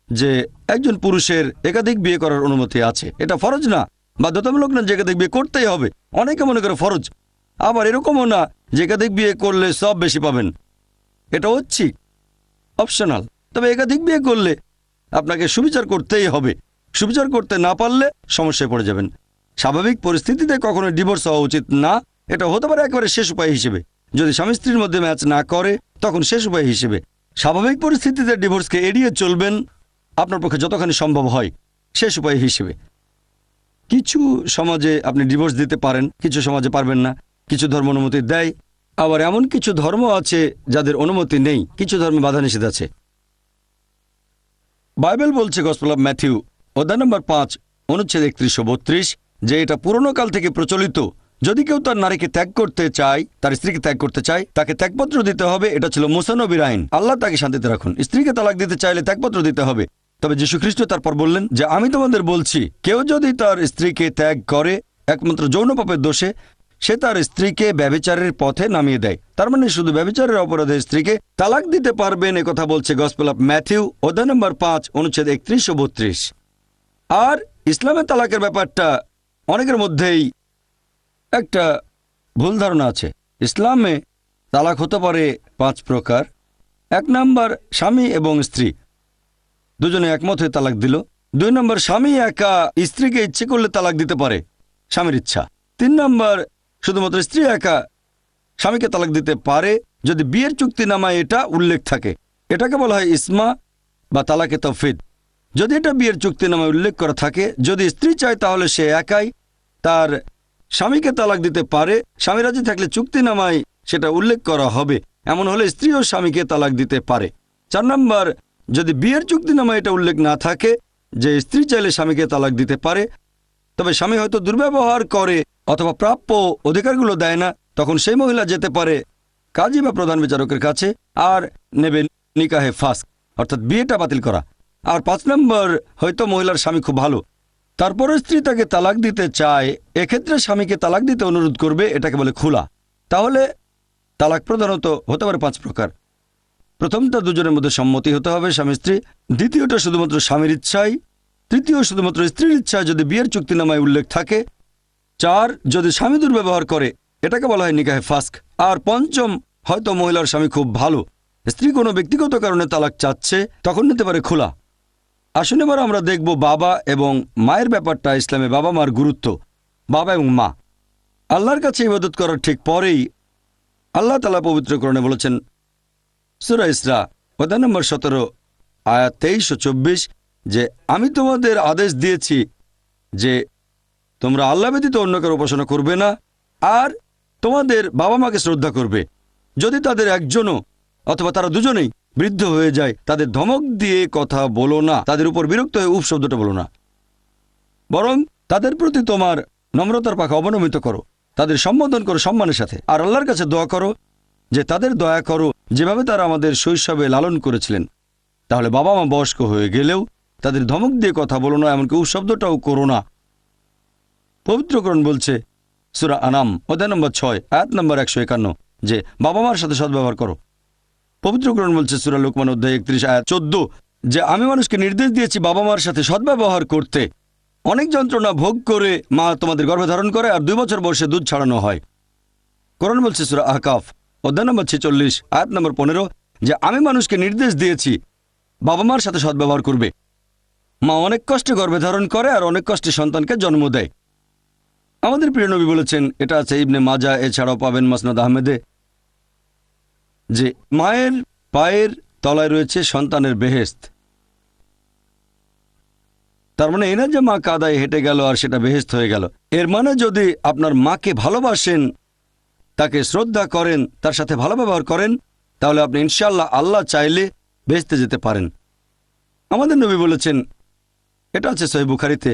যে একজন পুরুষের একাধিক বিয়ে করার অনুমতি আছে। এটা ফরজ না, বাধ্যতামূলক না যে একাধিক বিয়ে করতেই হবে। অনেকে মনে করে ফরজ, আবার এরকমও না যে একাধিক বিয়ে করলে সব বেশি পাবেন। এটা হচ্ছে অপশনাল, তবে একাধিক বিয়ে করলে আপনাকে সুবিচার করতেই হবে। সুবিচার করতে না পারলে সমস্যায় পড়ে যাবেন। স্বাভাবিক পরিস্থিতিতে কখনো ডিভোর্স হওয়া উচিত না। এটা হতে পারে একেবারে শেষ উপায় হিসেবে, যদি স্বামী স্ত্রীর মধ্যে ম্যাচ না করে তখন শেষ উপায় হিসেবে। স্বাভাবিক পরিস্থিতিতে ডিভোর্সকে এড়িয়ে চলবেন আপনার পক্ষে যতখানি সম্ভব হয়, শেষ উপায় হিসেবে। কিছু সমাজে আপনি ডিভোর্স দিতে পারেন, কিছু সমাজে পারবেন না। কিছু ধর্ম অনুমতি দেয়, আবার এমন কিছু ধর্ম আছে যাদের অনুমতি নেই, কিছু ধর্মে বাধা নিষেধ আছে। বাইবেল বলছে গসপেল অফ ম্যাথিউ অধ্যায় নম্বর 5 অনুচ্ছেদ 31-32 যে এটা পুরনো কাল থেকে প্রচলিত। যদি কেউ তার নারীকে ত্যাগ করতে চায়, তার স্ত্রীকে ত্যাগ করতে চায়, তাকে ত্যাগপত্র দিতে হবে। এটা ছিল মুসা নবীর আইন। আল্লাহ তাকে শান্তিতে রাখুন। স্ত্রীকে তালাক দিতে চাইলে ত্যাগপত্র দিতে হবে। তবে যীশু খ্রিস্ট তারপর বললেন যে আমি তোমাদের বলছি, কেউ যদি তার স্ত্রীকে ত্যাগ করে একমাত্র যৌন পাপের দোষে, সে তার স্ত্রীকে ব্যভিচারের পথে নামিয়ে দেয়। তার মানে শুধু ব্যভিচারের অপরাধে স্ত্রীকে তালাক দিতে পারবেন, একথা বলছে গসপেল অফ ম্যাথিউ অধ্যায় নম্বর 5 অনুচ্ছেদ 31-32। আর ইসলামের তালাকের ব্যাপারটা অনেকের মধ্যেই একটা ভুল ধারণা আছে। ইসলামে তালাক হতে পারে 5 প্রকার। 1 নম্বর, স্বামী এবং স্ত্রী দুজনে একমত হয়ে তালাক দিল। 2 নম্বর, স্বামী একা স্ত্রীকে ইচ্ছে করলে তালাক দিতে পারে, স্বামীর ইচ্ছা। 3 নম্বর, শুধুমাত্র স্ত্রী একা স্বামীকে তালাক দিতে পারে যদি বিয়ের চুক্তিনামায় এটা উল্লেখ থাকে। এটাকে বলা হয় ইসমা বা তালাকে তফিদ। যদি এটা বিয়ের চুক্তিনামায় উল্লেখ করা থাকে, যদি স্ত্রী চায় তাহলে সে একাই তার স্বামীকে তালাক দিতে পারে। স্বামী রাজি থাকলে চুক্তিনামায় সেটা উল্লেখ করা হবে, এমন হলে স্ত্রীও স্বামীকে তালাক দিতে পারে। 4 নম্বর, যদি বিয়ের চুক্তিনামায় এটা উল্লেখ না থাকে যে স্ত্রী চাইলে স্বামীকে তালাক দিতে পারে, তবে স্বামী হয়তো দুর্ব্যবহার করে অথবা প্রাপ্য অধিকারগুলো দেয় না, তখন সেই মহিলা যেতে পারে কাজী বা প্রধান বিচারকের কাছে আর নেবে নিকাহে ফাস্ক, অর্থাৎ বিয়েটা বাতিল করা। আর 5 নম্বর, হয়তো মহিলার স্বামী খুব ভালো, তারপরে স্ত্রী তাকে তালাক দিতে চায়, এক্ষেত্রে স্বামীকে তালাক দিতে অনুরোধ করবে, এটাকে বলে খুলা। তাহলে তালাক প্রধানত হতে পারে 5 প্রকার। প্রথমটা দুজনের মধ্যে সম্মতি হতে হবে, স্বামী স্ত্রী। দ্বিতীয়টা শুধুমাত্র স্বামীর ইচ্ছায়। তৃতীয়, শুধুমাত্র স্ত্রীর ইচ্ছায় যদি বিয়ের চুক্তিনামায় উল্লেখ থাকে। 4, যদি স্বামী দুর্ব্যবহার করে, এটাকে বলা হয় নিকাহে ফাস্ক। আর 5ম, হয়তো মহিলার স্বামী খুব ভালো, স্ত্রী কোনো ব্যক্তিগত কারণে তালাক চাচ্ছে, তখন নিতে পারে খোলা। আসুন এবার আমরা দেখব বাবা এবং মায়ের ব্যাপারটা, ইসলামে বাবা মার গুরুত্ব। বাবা এবং মা। আল্লাহর কাছে ইবাদত করার ঠিক পরেই আল্লাহ তাআলা পবিত্র কোরআনে বলেছেন, সূরা ইসরা অধ্যায় নম্বর 17 আয়াত 23 ও 24, যে আমি তোমাদের আদেশ দিয়েছি যে তোমরা আল্লাহ ব্যতীত অন্য কারো উপাসনা করবে না, আর তোমাদের বাবা মাকে শ্রদ্ধা করবে। যদি তাদের একজনও অথবা তারা দুজনেই বৃদ্ধ হয়ে যায়, তাদের ধমক দিয়ে কথা বলো না, তাদের উপর বিরক্ত হয়ে উফ শব্দটা বলো না, বরং তাদের প্রতি তোমার নম্রতার পাখা অবনমিত করো, তাদের সম্বোধন করো সম্মানের সাথে, আর আল্লাহর কাছে দোয়া করো যে তাদের দয়া করো যেভাবে তারা আমাদের শৈশবে লালন করেছিলেন। তাহলে বাবা মা বয়স্ক হয়ে গেলেও তাদের ধমক দিয়ে কথা বলো না, এমনকি উফ শব্দটাও করো না। পবিত্রকরণ বলছে সূরা আনাম অধ্যায় নম্বর 6 আয়াত নম্বর 151 যে বাবা মার সাথে সদ্ব্যবহার করো। পবিত্রকরণ বলছে সূরা লোকমান অধ্যায় 31 আয়াত 14 যে আমি মানুষকে নির্দেশ দিয়েছি বাবা মার সাথে সদ্ব্যবহার করতে। অনেক যন্ত্রণা ভোগ করে মা তোমাদের গর্ভে ধারণ করে আর 2 বছর বয়সে দুধ ছাড়ানো হয়। কোরআন বলছে সূরা আহকাফ অধ্যায় নম্বর 46 আয়াত নম্বর 15 যে আমি মানুষকে নির্দেশ দিয়েছি বাবা মার সাথে সদ্ব্যবহার করবে। মা অনেক কষ্টে গর্ভে ধারণ করে আর অনেক কষ্টে সন্তানকে জন্ম দেয়। আমাদের প্রিয় নবী বলেছেন, এটা আছে ইবনে মাজা, এছাড়াও পাবেন মাসনাদ আহমেদে, যে মায়ের পায়ের তলায় রয়েছে সন্তানের বেহেশত। তার মানে এই না যে মা কাদায় হেঁটে গেল আর সেটা বেহেশত হয়ে গেল। এর মানে যদি আপনার মাকে ভালোবাসেন, তাকে শ্রদ্ধা করেন, তার সাথে ভালো ব্যবহার করেন, তাহলে আপনি ইনশাআল্লাহ আল্লাহ চাইলে বেহেশতে যেতে পারেন। আমাদের নবী বলেছেন, এটা আছে সহিহ বুখারীতে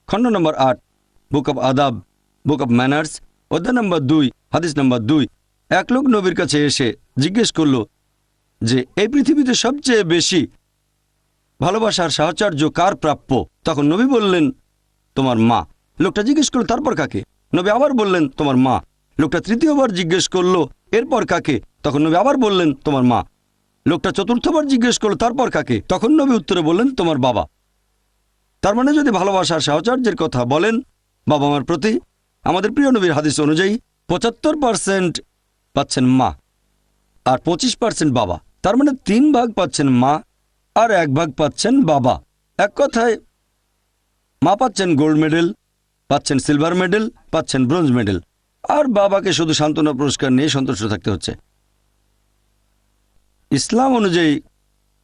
খণ্ড নম্বর 8 বুক অব আদাব, বুক অব ম্যানার্স অধ্যায় নম্বর 2 হাদিস নম্বর 2। এক লোক নবীর কাছে এসে জিজ্ঞেস করল যে এই পৃথিবীতে সবচেয়ে বেশি ভালোবাসার সাহচর্য কার প্রাপ্য? তখন নবী বললেন, তোমার মা। লোকটা জিজ্ঞেস করল, তারপর কাকে? নবী আবার বললেন, তোমার মা। লোকটা তৃতীয়বার জিজ্ঞেস করল, এরপর কাকে? তখন নবী আবার বললেন, তোমার মা। লোকটা চতুর্থবার জিজ্ঞেস করল, তারপর কাকে? তখন নবী উত্তরে বললেন, তোমার বাবা। তার মানে যদি ভালোবাসার সাহচর্যের কথা বলেন বাবা মার প্রতি, আমাদের প্রিয় নবীর হাদিস অনুযায়ী 75% পাচ্ছেন মা আর 25% বাবা। তার মানে 3 ভাগ পাচ্ছেন মা আর 1 ভাগ পাচ্ছেন বাবা। এক কথায় মা পাচ্ছেন গোল্ড মেডেল, পাচ্ছেন সিলভার মেডেল, পাচ্ছেন ব্রোঞ্জ মেডেল, আর বাবাকে শুধু সান্ত্বনা পুরস্কার নিয়ে সন্তুষ্ট থাকতে হচ্ছে। ইসলাম অনুযায়ী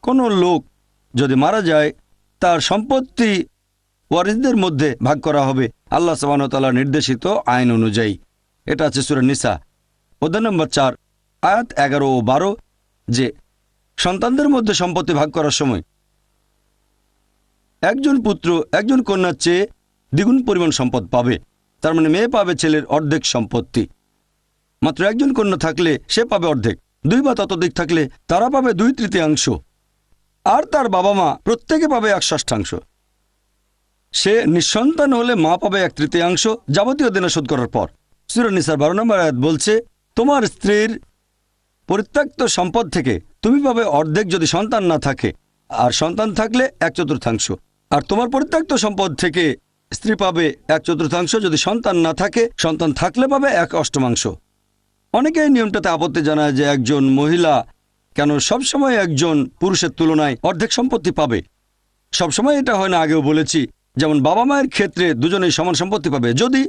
কোনো লোক যদি মারা যায়, তার সম্পত্তি ওয়ারিসদের মধ্যে ভাগ করা হবে আল্লাহ সুবহানাহু ওয়া তাআলার নির্দেশিত আইন অনুযায়ী। এটা আছে সূরা নিসা অধ্যায় নম্বর 4 আয়াত 11 ও 12 যে সন্তানদের মধ্যে সম্পত্তি ভাগ করার সময় একজন পুত্র একজন কন্যার চেয়ে দ্বিগুণ পরিমাণ সম্পদ পাবে। তার মানে মেয়ে পাবে ছেলের অর্ধেক সম্পত্তি। মাত্র একজন কন্যা থাকলে সে পাবে অর্ধেক, 2 বা ততোধিক থাকলে তারা পাবে 2/3, আর তার বাবা মা প্রত্যেকে পাবে 1/6। সে নিঃসন্তান হলে মা পাবে 1/3 যাবতীয় দেনা শোধ করার পর। সূরা নিসার 12 নম্বর আয়াত বলছে, তোমার স্ত্রীর পরিত্যক্ত সম্পদ থেকে তুমি পাবে অর্ধেক যদি সন্তান না থাকে, আর সন্তান থাকলে 1/4, আর তোমার পরিত্যক্ত সম্পদ থেকে স্ত্রী পাবে 1/4 যদি সন্তান না থাকে, সন্তান থাকলে পাবে 1/8। অনেকে এই নিয়মটাতে আপত্তি জানায় যে একজন মহিলা কেন সবসময় একজন পুরুষের তুলনায় অর্ধেক সম্পত্তি পাবে। সবসময় এটা হয় না, আগেও বলেছি। যেমন বাবা মায়ের ক্ষেত্রে দুজনেই সমান সম্পত্তি পাবে যদি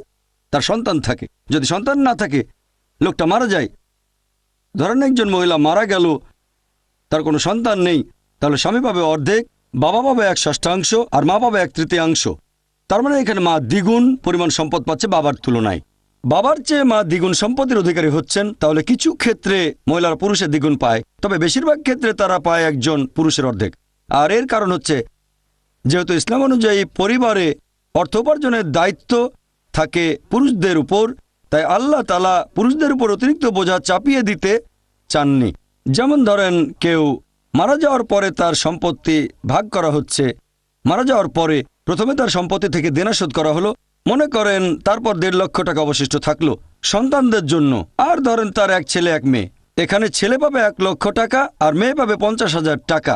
তার সন্তান থাকে। যদি সন্তান না থাকে, লোকটা মারা যায়, ধরেন একজন মহিলা মারা গেল, তার কোনো সন্তান নেই, তাহলে স্বামী পাবে অর্ধেক, বাবা পাবে 1/6 আর মা পাবে 1/3। তার মানে এখানে মা দ্বিগুণ পরিমাণ সম্পদ পাচ্ছে বাবার তুলনায়। বাবার চেয়ে মা দ্বিগুণ সম্পত্তির অধিকারী হচ্ছেন। তাহলে কিছু ক্ষেত্রে মহিলারা পুরুষের দ্বিগুণ পায়, তবে বেশিরভাগ ক্ষেত্রে তারা পায় একজন পুরুষের অর্ধেক। আর এর কারণ হচ্ছে, যেহেতু ইসলাম অনুযায়ী পরিবারে অর্থ উপার্জনের দায়িত্ব থাকে পুরুষদের উপর, তাই আল্লাহ তাআলা পুরুষদের উপর অতিরিক্ত বোঝা চাপিয়ে দিতে চাননি। যেমন ধরেন কেউ মারা যাওয়ার পরে তার সম্পত্তি ভাগ করা হচ্ছে, মারা যাওয়ার পরে প্রথমে তার সম্পত্তি থেকে দেনা শোধ করা হলো, মনে করেন তারপর 1.5 লক্ষ টাকা অবশিষ্ট থাকলো সন্তানদের জন্য, আর ধরেন তার 1 ছেলে 1 মেয়ে। এখানে ছেলে পাবে 1 লক্ষ টাকা আর মেয়ে পাবে 50,000 টাকা।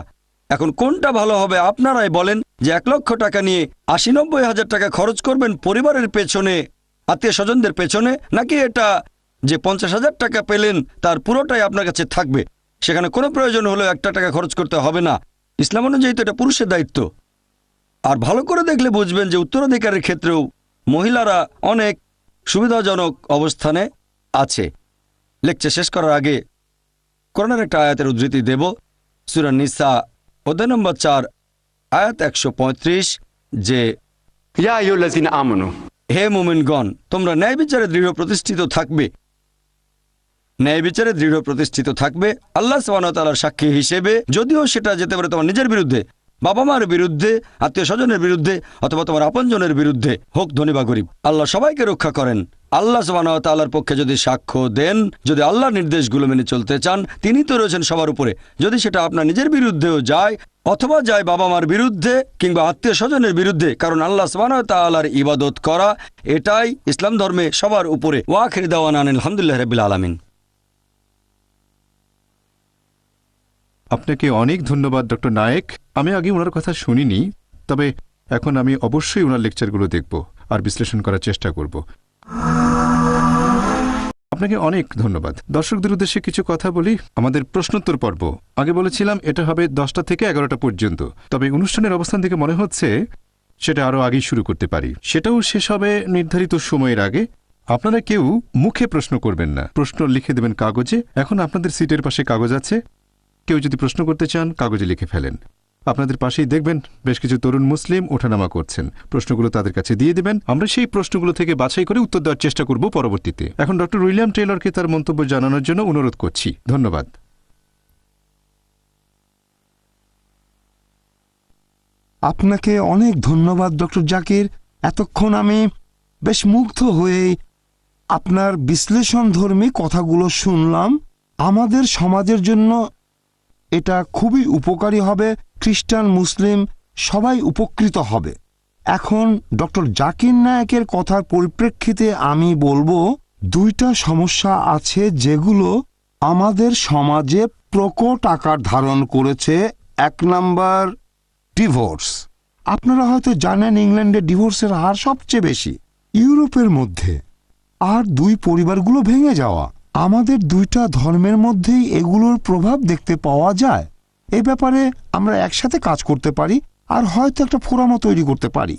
এখন কোনটা ভালো হবে আপনারাই বলেন, যে 1 লক্ষ টাকা নিয়ে 80-90 হাজার টাকা খরচ করবেন পরিবারের পেছনে, আত্মীয় স্বজনদের পেছনে, নাকি এটা যে 50,000 টাকা পেলেন তার পুরোটাই আপনার কাছে থাকবে, সেখানে কোনো প্রয়োজন হলেও 1 টাকা খরচ করতে হবে না। ইসলাম অনুযায়ী তো এটা পুরুষের দায়িত্ব। আর ভালো করে দেখলে বুঝবেন যে উত্তরাধিকারের ক্ষেত্রেও মহিলারা অনেক সুবিধাজনক অবস্থানে আছে। লেকচার শেষ করার আগে কোরআনের একটা আয়াতের উদ্ধৃতি দেব। সূরা নিসা অধ্যায় নম্বর 4 আয়াত 135, যে ইয়া আইয়ুহাল্লাযীনা আমানু, হে মুমিনগণ, তোমরা ন্যায় বিচারে দৃঢ় প্রতিষ্ঠিত থাকবে। ন্যায় বিচারে দৃঢ় প্রতিষ্ঠিত থাকবে আল্লাহ সুবহানাহু ওয়া তাআলার সাক্ষী হিসেবে, যদিও সেটা যেতে পারে তোমার নিজের বিরুদ্ধে, বাবা মার বিরুদ্ধে, আত্মীয় স্বজনের বিরুদ্ধে, অথবা তোমার আপনজনের বিরুদ্ধে, হোক ধনী বা গরিব। আল্লাহ সবাইকে রক্ষা করেন। আল্লাহ সুবহানাহু ওয়া তাআলার পক্ষে যদি সাক্ষ্য দেন, যদি আল্লাহর নির্দেশগুলো মেনে চলতে চান, তিনি তো রয়েছেন সবার উপরে। যদি সেটা আপনার নিজের বিরুদ্ধেও যায়, অথবা যায় বাবা মার বিরুদ্ধে কিংবা আত্মীয় স্বজনের বিরুদ্ধে, কারণ আল্লাহ সুবহানাহু ওয়া তাআলার ইবাদত করা এটাই ইসলাম ধর্মে সবার উপরে। ওয়া আখির দাওয়ানা আলহামদুলিল্লাহি রাব্বিল আলামিন। আপনাকে অনেক ধন্যবাদ ডক্টর নায়েক। আমি আগে ওনার কথা শুনিনি, তবে এখন আমি অবশ্যই ওনার লেকচারগুলো দেখব আর বিশ্লেষণ করার চেষ্টা করব। আপনাকে অনেক ধন্যবাদ। দর্শকদের উদ্দেশ্যে কিছু কথা বলি। আমাদের প্রশ্নোত্তর পর্ব আগে বলেছিলাম এটা হবে 10টা থেকে 11টা পর্যন্ত, তবে অনুষ্ঠানের অবস্থান থেকে মনে হচ্ছে সেটা আরও আগেই শুরু করতে পারি। সেটাও শেষ হবে নির্ধারিত সময়ের আগে। আপনারা কেউ মুখে প্রশ্ন করবেন না, প্রশ্ন লিখে দেবেন কাগজে। এখন আপনাদের সিটের পাশে কাগজ আছে, কেউ যদি প্রশ্ন করতে চান কাগজে লিখে ফেলেন। আপনাদের পাশেই দেখবেন বেশ কিছু তরুণ মুসলিম ওঠানামা করছেন। প্রশ্নগুলো তাদের কাছে দিয়ে দিবেন, আমরা সেই প্রশ্নগুলো থেকে বাছাই করে উত্তর দেওয়ার চেষ্টা করব পরবর্তীতে। এখন ডক্টর উইলিয়াম টেইলরকে তার মন্তব্য জানানোর জন্য অনুরোধ করছি। ধন্যবাদ। আপনাকে অনেক ধন্যবাদ ডক্টর জাকির। এতক্ষণ আমি বেশ মুগ্ধ হয়ে আপনার বিশ্লেষণধর্মী কথাগুলো শুনলাম। আমাদের সমাজের জন্য এটা খুবই উপকারী হবে। খ্রিস্টান মুসলিম সবাই উপকৃত হবে। এখন ডক্টর জাকির নায়েকের কথার পরিপ্রেক্ষিতে আমি বলবো, দুইটা সমস্যা আছে যেগুলো আমাদের সমাজে প্রকট আকার ধারণ করেছে। 1 নাম্বার, ডিভোর্স। আপনারা হয়তো জানেন ইংল্যান্ডে ডিভোর্সের হার সবচেয়ে বেশি ইউরোপের মধ্যে। আর 2 পরিবারগুলো ভেঙে যাওয়া। আমাদের 2টা ধর্মের মধ্যেই এগুলোর প্রভাব দেখতে পাওয়া যায়। এ ব্যাপারে আমরা একসাথে কাজ করতে পারি আর হয়তো একটা ফোরামও তৈরি করতে পারি।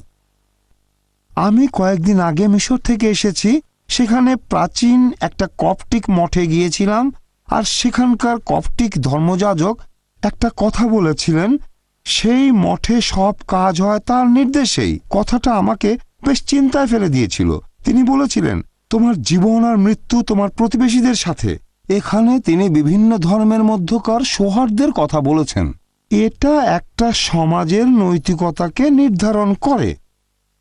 আমি কয়েকদিন আগে মিশর থেকে এসেছি। সেখানে প্রাচীন একটা কপটিক মঠে গিয়েছিলাম, আর সেখানকার কপটিক ধর্মযাজক একটা কথা বলেছিলেন, সেই মঠে সব কাজ হয় তার নির্দেশেই। কথাটা আমাকে বেশ চিন্তায় ফেলে দিয়েছিল। তিনি বলেছিলেন, তোমার জীবন আর মৃত্যু তোমার প্রতিবেশীদের সাথে। এখানে তিনি বিভিন্ন ধর্মের মধ্যকার সৌহার্দ্যের কথা বলেছেন। এটা একটা সমাজের নৈতিকতাকে নির্ধারণ করে।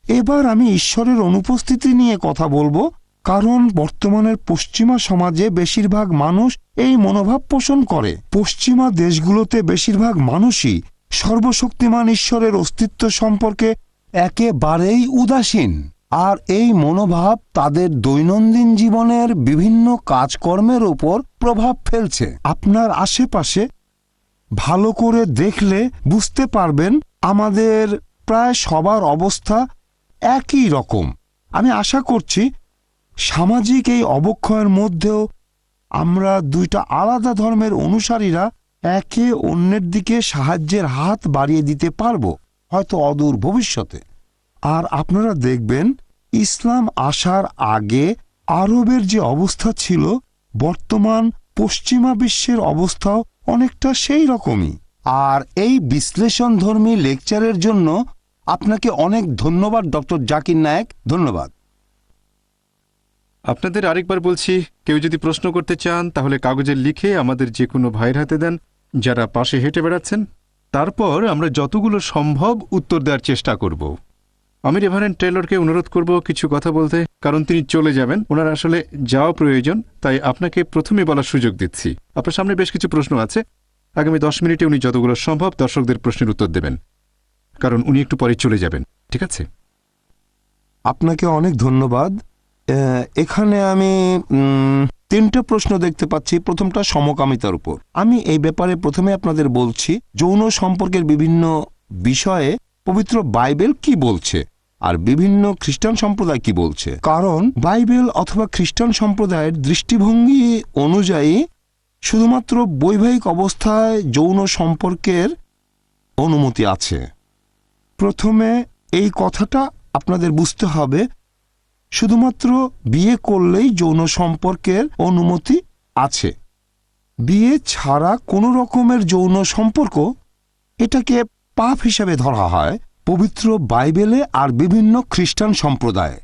এবার আমি ঈশ্বরের অনুপস্থিতি নিয়ে কথা বলবো, কারণ বর্তমানের পশ্চিমা সমাজে বেশিরভাগ মানুষ এই মনোভাব পোষণ করে। পশ্চিমা দেশগুলোতে বেশিরভাগ মানুষই সর্বশক্তিমান ঈশ্বরের অস্তিত্ব সম্পর্কে একেবারেই উদাসীন, আর এই মনোভাব তাদের দৈনন্দিন জীবনের বিভিন্ন কাজকর্মের উপর প্রভাব ফেলছে। আপনার আশেপাশে ভালো করে দেখলে বুঝতে পারবেন আমাদের প্রায় সবার অবস্থা একই রকম। আমি আশা করছি সামাজিক এই অবক্ষয়ের মধ্যেও আমরা 2টা আলাদা ধর্মের অনুসারীরা একে অন্যের দিকে সাহায্যের হাত বাড়িয়ে দিতে পারব, হয়তো অদূর ভবিষ্যতে। আর আপনারা দেখবেন ইসলাম আসার আগে আরবের যে অবস্থা ছিল, বর্তমান পশ্চিমা বিশ্বের অবস্থাও অনেকটা সেই রকমই। আর এই বিশ্লেষণধর্মী লেকচারের জন্য আপনাকে অনেক ধন্যবাদ ডক্টর জাকির নায়েক। ধন্যবাদ। আপনাদের আরেকবার বলছি, কেউ যদি প্রশ্ন করতে চান তাহলে কাগজে লিখে আমাদের যে কোনো ভাইয়ের হাতে দেন যারা পাশে হেঁটে বেড়াচ্ছেন। তারপর আমরা যতগুলো সম্ভব উত্তর দেওয়ার চেষ্টা করব। আমি রেভারেন্ড টেইলরকে অনুরোধ করব কিছু কথা বলতে, কারণ তিনি চলে যাবেন, ওনার আসলে যাওয়া প্রয়োজন, তাই আপনাকে প্রথমে বলার সুযোগ দিচ্ছি। আপনার সামনে বেশ কিছু প্রশ্ন আছে। আগামী 10 মিনিটে উনি যতগুলো সম্ভব দর্শকদের প্রশ্নের উত্তর দেবেন, কারণ উনি একটু পরে চলে যাবেন। ঠিক আছে? আপনাকে অনেক ধন্যবাদ। এখানে আমি 3টে প্রশ্ন দেখতে পাচ্ছি। প্রথমটা সমকামিতার উপর। আমি এই ব্যাপারে প্রথমে আপনাদের বলছি, যৌন সম্পর্কের বিভিন্ন বিষয়ে পবিত্র বাইবেল কি বলছে আর বিভিন্ন খ্রিস্টান সম্প্রদায় কি বলছে। কারণ বাইবেল অথবা খ্রিস্টান সম্প্রদায়ের দৃষ্টিভঙ্গি অনুযায়ী শুধুমাত্র বৈবাহিক অবস্থায় যৌন সম্পর্কের অনুমতি আছে। প্রথমে এই কথাটা আপনাদের বুঝতে হবে, শুধুমাত্র বিয়ে করলেই যৌন সম্পর্কের অনুমতি আছে। বিয়ে ছাড়া কোনো রকমের যৌন সম্পর্ক এটাকে পাপ হিসেবে ধরা হয় পবিত্র বাইবেলে আর বিভিন্ন খ্রিস্টান সম্প্রদায়ে।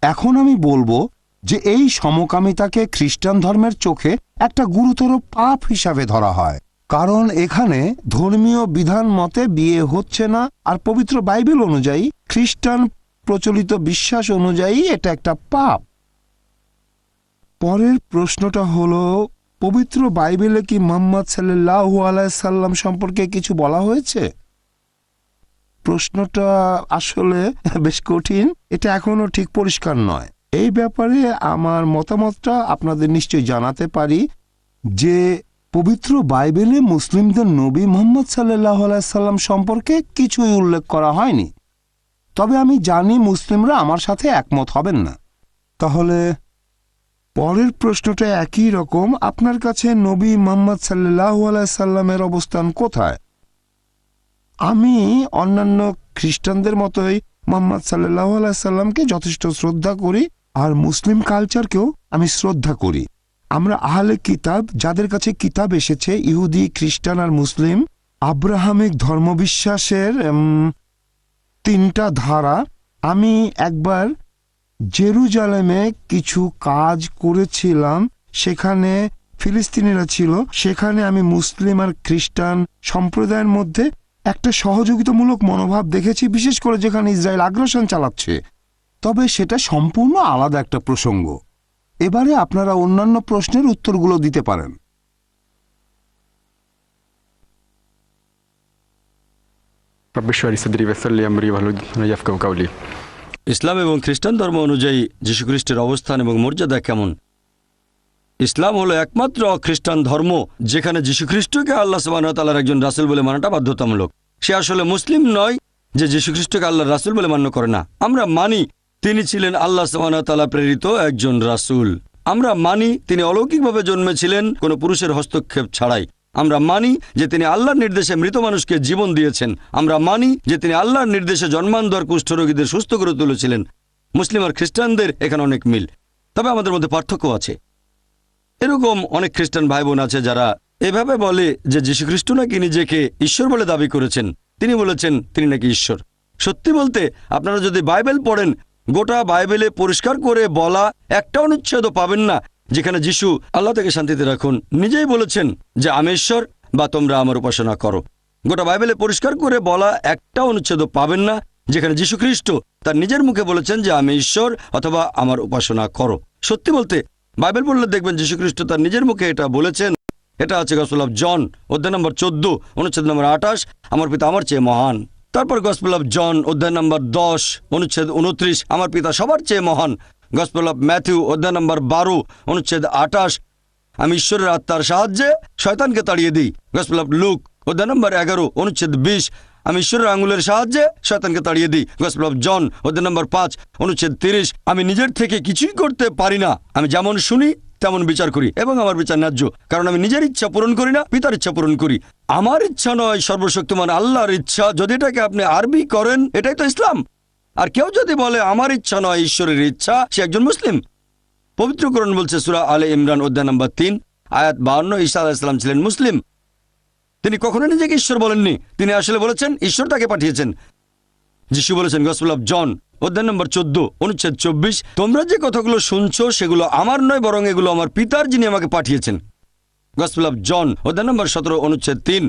এখন আমি বলবো যে এই সমকামিতাকে খ্রিস্টান ধর্মের চোখে একটা গুরুতর পাপ হিসাবে ধরা হয়, কারণ এখানে ধর্মীয় বিধান মতে বিয়ে হচ্ছে না, আর পবিত্র বাইবেল অনুযায়ী খ্রিস্টান প্রচলিত বিশ্বাস অনুযায়ী এটা একটা পাপ। পরের প্রশ্নটা হলো, পবিত্র বাইবেলে কি মুহাম্মদ সাল্লাল্লাহু আলাইহি সাল্লাম সম্পর্কে কিছু বলা হয়েছে? প্রশ্নটা আসলে বেশ কঠিন, এটা এখনো ঠিক পরিষ্কার নয়। এই ব্যাপারে আমার মতামতটা আপনাদের নিশ্চয়ই জানাতে পারি যে পবিত্র বাইবেলে মুসলিমদের নবী মুহাম্মদ সাল্লাল্লাহু আলাইহি সাল্লাম সম্পর্কে কিছুই উল্লেখ করা হয়নি। তবে আমি জানি মুসলিমরা আমার সাথে একমত হবেন না। তাহলে পরের প্রশ্নটা একই রকম, আপনার কাছে নবী মুহাম্মদ সাল্লাল্লাহু আলাইহি সাল্লামের অবস্থান কোথায়? আমি অন্যান্য খ্রিস্টানদের মতোই মুহাম্মদ সাল্লাল্লাহু আলাইহি সাল্লামকে যথেষ্ট শ্রদ্ধা করি, আর মুসলিম কালচারকেও আমি শ্রদ্ধা করি। আমরা আহলে কিতাব, যাদের কাছে কিতাব এসেছে, ইহুদি, খ্রিস্টান আর মুসলিম, আব্রাহামিক ধর্মবিশ্বাসের 3টা ধারা। আমি একবার জেরুজালেমে কিছু কাজ করেছিলাম, সেখানে ফিলিস্তিনিরা ছিল। সেখানে আমি মুসলিম আর খ্রিস্টান সম্প্রদায়ের মধ্যে একটা সহযোগিতামূলক মনোভাব দেখেছি, বিশেষ করে যেখানে ইসরায়েল আগ্রাসন চালাচ্ছে। তবে সেটা সম্পূর্ণ আলাদা একটা প্রসঙ্গ। এবারে আপনারা অন্যান্য প্রশ্নের উত্তরগুলো দিতে পারেন। رب اشرح لي صدري ويسر لي امري واحلل عقدة من يفقهوا قولي। ইসলাম এবং খ্রিস্টান ধর্ম অনুযায়ী যীশুখ্রিস্টের অবস্থান এবং মর্যাদা কেমন? ইসলাম হলো একমাত্র খ্রিস্টান ধর্ম যেখানে যীশুখ্রিস্টকে আল্লাহ সুবহানাহু ওয়া তাআলার একজন রাসূল বলে মানাটা বাধ্যতামূলক। সে আসলে মুসলিম নয় যে যীশুখ্রিস্টকে আল্লাহর রাসূল বলে মান্য করে না। আমরা মানি তিনি ছিলেন আল্লাহ সুবহানাহু ওয়া তাআলা প্রেরিত একজন রাসূল। আমরা মানি তিনি অলৌকিকভাবে জন্মেছিলেন কোনো পুরুষের হস্তক্ষেপ ছাড়াই। আমরা মানি যে তিনি আল্লাহর নির্দেশে মৃত মানুষকে জীবন দিয়েছেন। আমরা মানি যে তিনি আল্লাহর নির্দেশে জন্মান্ধর কুষ্ঠরোগীদের সুস্থ করে তুলেছিলেন। মুসলিম আর খ্রিস্টানদের এখানে অনেক মিল, তবে আমাদের মধ্যে পার্থক্য আছে। এরকম অনেক খ্রিস্টান ভাই বোন আছে যারা এভাবে বলে যে যীশুখ্রিস্ট নাকি নিজেকে ঈশ্বর বলে দাবি করেছেন। তিনি বলেছেন তিনি নাকি ঈশ্বর। সত্যি বলতে আপনারা যদি বাইবেল পড়েন, গোটা বাইবেলে পরিষ্কার করে বলা একটা অনুচ্ছেদও পাবেন না যেখানে যিশু, আল্লাহ থেকে শান্তিতে রাখুন, নিজেই বলেছেন যে আমি ঈশ্বর বা তোমরা আমার উপাসনা করো। গোটা বাইবেলে পরিষ্কার করে বলা একটা অনুচ্ছেদও পাবেন না যেখানে যীশুখ্রিস্ট তার নিজের মুখে বলেছেন যে আমি ঈশ্বর অথবা আমার উপাসনা করো। সত্যি বলতে বাইবেল পড়লে দেখবেন যীশুখ্রিস্ট তার নিজের মুখে এটা বলেছেন। এটা আছে গসপেল অফ জন অধ্যায় নম্বর 14 অনুচ্ছেদ নম্বর 28, আমার পিতা আমার চেয়ে মহান। তারপর গসপেল অফ জন অধ্যায় নম্বর 10 অনুচ্ছেদ 29, আমার পিতা সবার চেয়ে মহান। গসপেল অফ ম্যাথিউ অধ্যায় নম্বর 12 অনুচ্ছেদ 28, আমি ঈশ্বরের আত্মার সাহায্যে শয়তানকে তাড়িয়ে দিই। গসপেল অফ লুক অধ্যায় নম্বর 11 অনুচ্ছেদ 20, আমি ঈশ্বরের আঙুলের সাহায্যে শয়তানকে তাড়িয়ে দিই। গসপেল অফ জন অধ্যায় নম্বর 5 অনুচ্ছেদ 30, আমি নিজের থেকে কিছুই করতে পারি না, আমি যেমন শুনি তেমন বিচার করি এবং আমার বিচার ন্যায্য, কারণ আমি নিজের ইচ্ছা পূরণ করি না, পিতার ইচ্ছা পূরণ করি। আমার ইচ্ছা নয়, সর্বশক্তিমান আল্লাহর ইচ্ছা। যদি এটাকে আপনি আরবি করেন এটাই তো ইসলাম। আর কেউ যদি বলে আমার ইচ্ছা নয় ঈশ্বরের ইচ্ছা, সে একজন মুসলিম। পবিত্র কোরআন বলছে সূরা আলে ইমরান অধ্যায় নম্বর 3 আয়াত 52, ঈসা আলাইহিস সালাম ছিলেন মুসলিম। তিনি কখনো নিজেকে ঈশ্বর বলেননি, তিনি আসলে বলেছেন ঈশ্বর তাকে পাঠিয়েছেন। যিশু বলেছেন গসপেল অফ জন অধ্যায় নম্বর 14 অনুচ্ছেদ 24, তোমরা যে কথাগুলো শুনছো সেগুলো আমার নয়, বরং এগুলো আমার পিতার যিনি আমাকে পাঠিয়েছেন। গসপেল অফ জন অধ্যায় নম্বর 17 অনুচ্ছেদ 3,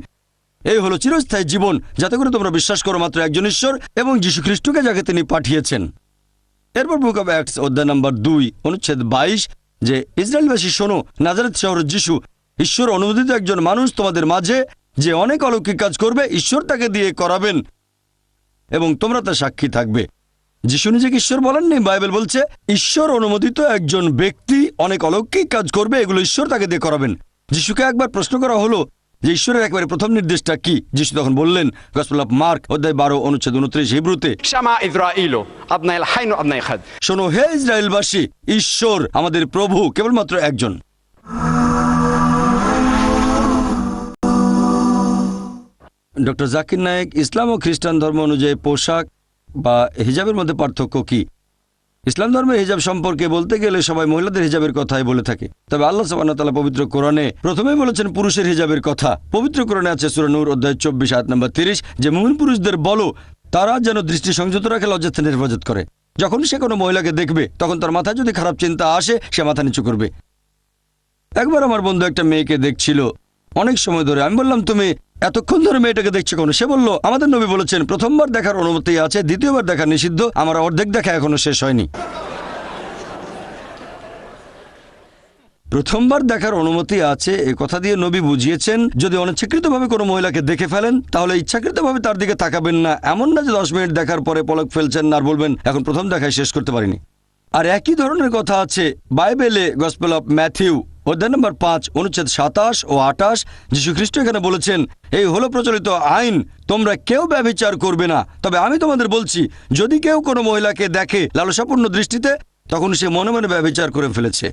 এই হলো চিরস্থায়ী জীবন, যাতে করে তোমরা বিশ্বাস করো মাত্র একজন ঈশ্বর এবং যীশু খ্রিস্টকে যাকে তিনি পাঠিয়েছেন। এরপর বুক অফ অ্যাক্টস অধ্যায় নম্বর 2 অনুচ্ছেদ 22, যে ইসরায়েলবাসী শোনো, নাজারেত শহরের যিশু ঈশ্বর অনুমোদিত একজন মানুষ তোমাদের মাঝে, যে অনেক অলৌকিক কাজ করবে, ঈশ্বর তাকে দিয়ে করাবেন এবং তোমরা তার সাক্ষী থাকবে। যিশু নিজেকে ঈশ্বর বলেননি, বাইবেল বলছে ঈশ্বর অনুমোদিত একজন ব্যক্তি অনেক অলৌকিক কাজ করবে, এগুলো ঈশ্বর তাকে দিয়ে করাবেন। যিশুকে একবার প্রশ্ন করা হলো যে ঈশ্বরের একবারে প্রথম নির্দেশটা কি? যিশু তখন বললেন গসপেল অফ মার্ক অধ্যায় 12 অনুচ্ছেদ 29 হিব্রুতে, শামা ইসরাঈলু আবনাইল হাইন ওয়া আবনাই খাদ, শোনো হে ইসরায়েলবাসী, ঈশ্বর আমাদের প্রভু কেবলমাত্র একজন। ডক্টর জাকির নায়েক, ইসলাম ও খ্রিস্টান ধর্ম অনুযায়ী পোশাক বা হিজাবের মধ্যে পার্থক্য কি? ইসলাম ধর্মের হিজাব সম্পর্কে বলতে গেলে সবাই মহিলাদের হিজাবের কথাই বলে থাকে, তবে আল্লাহ সুবহানাহু ওয়া তাআলা পবিত্র কোরআনে প্রথমেই বলেছেন পুরুষের হিজাবের কথা। পবিত্র কোরআনে আছে সূরা নূর অধ্যায় 24 আয়াত নম্বর 30 যে মুমিন পুরুষদের বলো তারা যেন দৃষ্টি সংযত রাখে, লজ্জাস্থানের হেফাজত করে। যখন সে কোনো মহিলাকে দেখবে তখন তার মাথায় যদি খারাপ চিন্তা আসে সে মাথা নিচু করবে। একবার আমার বন্ধু একটা মেয়েকে দেখছিল অনেক সময় ধরে। আমি বললাম তুমি এতক্ষণ ধরে মেয়েটাকে দেখছো কেন? সে বলল আমাদের নবী বলেছেন প্রথমবার দেখার অনুমতি আছে, দ্বিতীয়বার দেখা নিষিদ্ধ, আমার অর্ধেক দেখা এখনো শেষ হয়নি। প্রথমবার দেখার অনুমতি আছে এ কথা দিয়ে নবী বুঝিয়েছেন যদি অনিচ্ছাকৃতভাবে কোনো মহিলাকে দেখে ফেলেন তাহলে ইচ্ছাকৃতভাবে তার দিকে তাকাবেন না। এমন না যে 10 মিনিট দেখার পরে পলক ফেলছেন আর বলবেন এখন প্রথম দেখায় শেষ করতে পারিনি। আর একই ধরনের কথা আছে বাইবেলে গসপেল অফ ম্যাথিউ অধ্যায় নম্বর 5 অনুচ্ছেদ 27 ও 28। যীশু খ্রিস্ট এখানে বলেছেন এই হলো প্রচলিত আইন, তোমরা কেউ ব্যভিচার করবে না। তবে আমি তোমাদের বলছি যদি কেউ কোনো মহিলাকে দেখে লালসাপূর্ণ দৃষ্টিতে তখন সে মনে মনে ব্যভিচার করে ফেলেছে।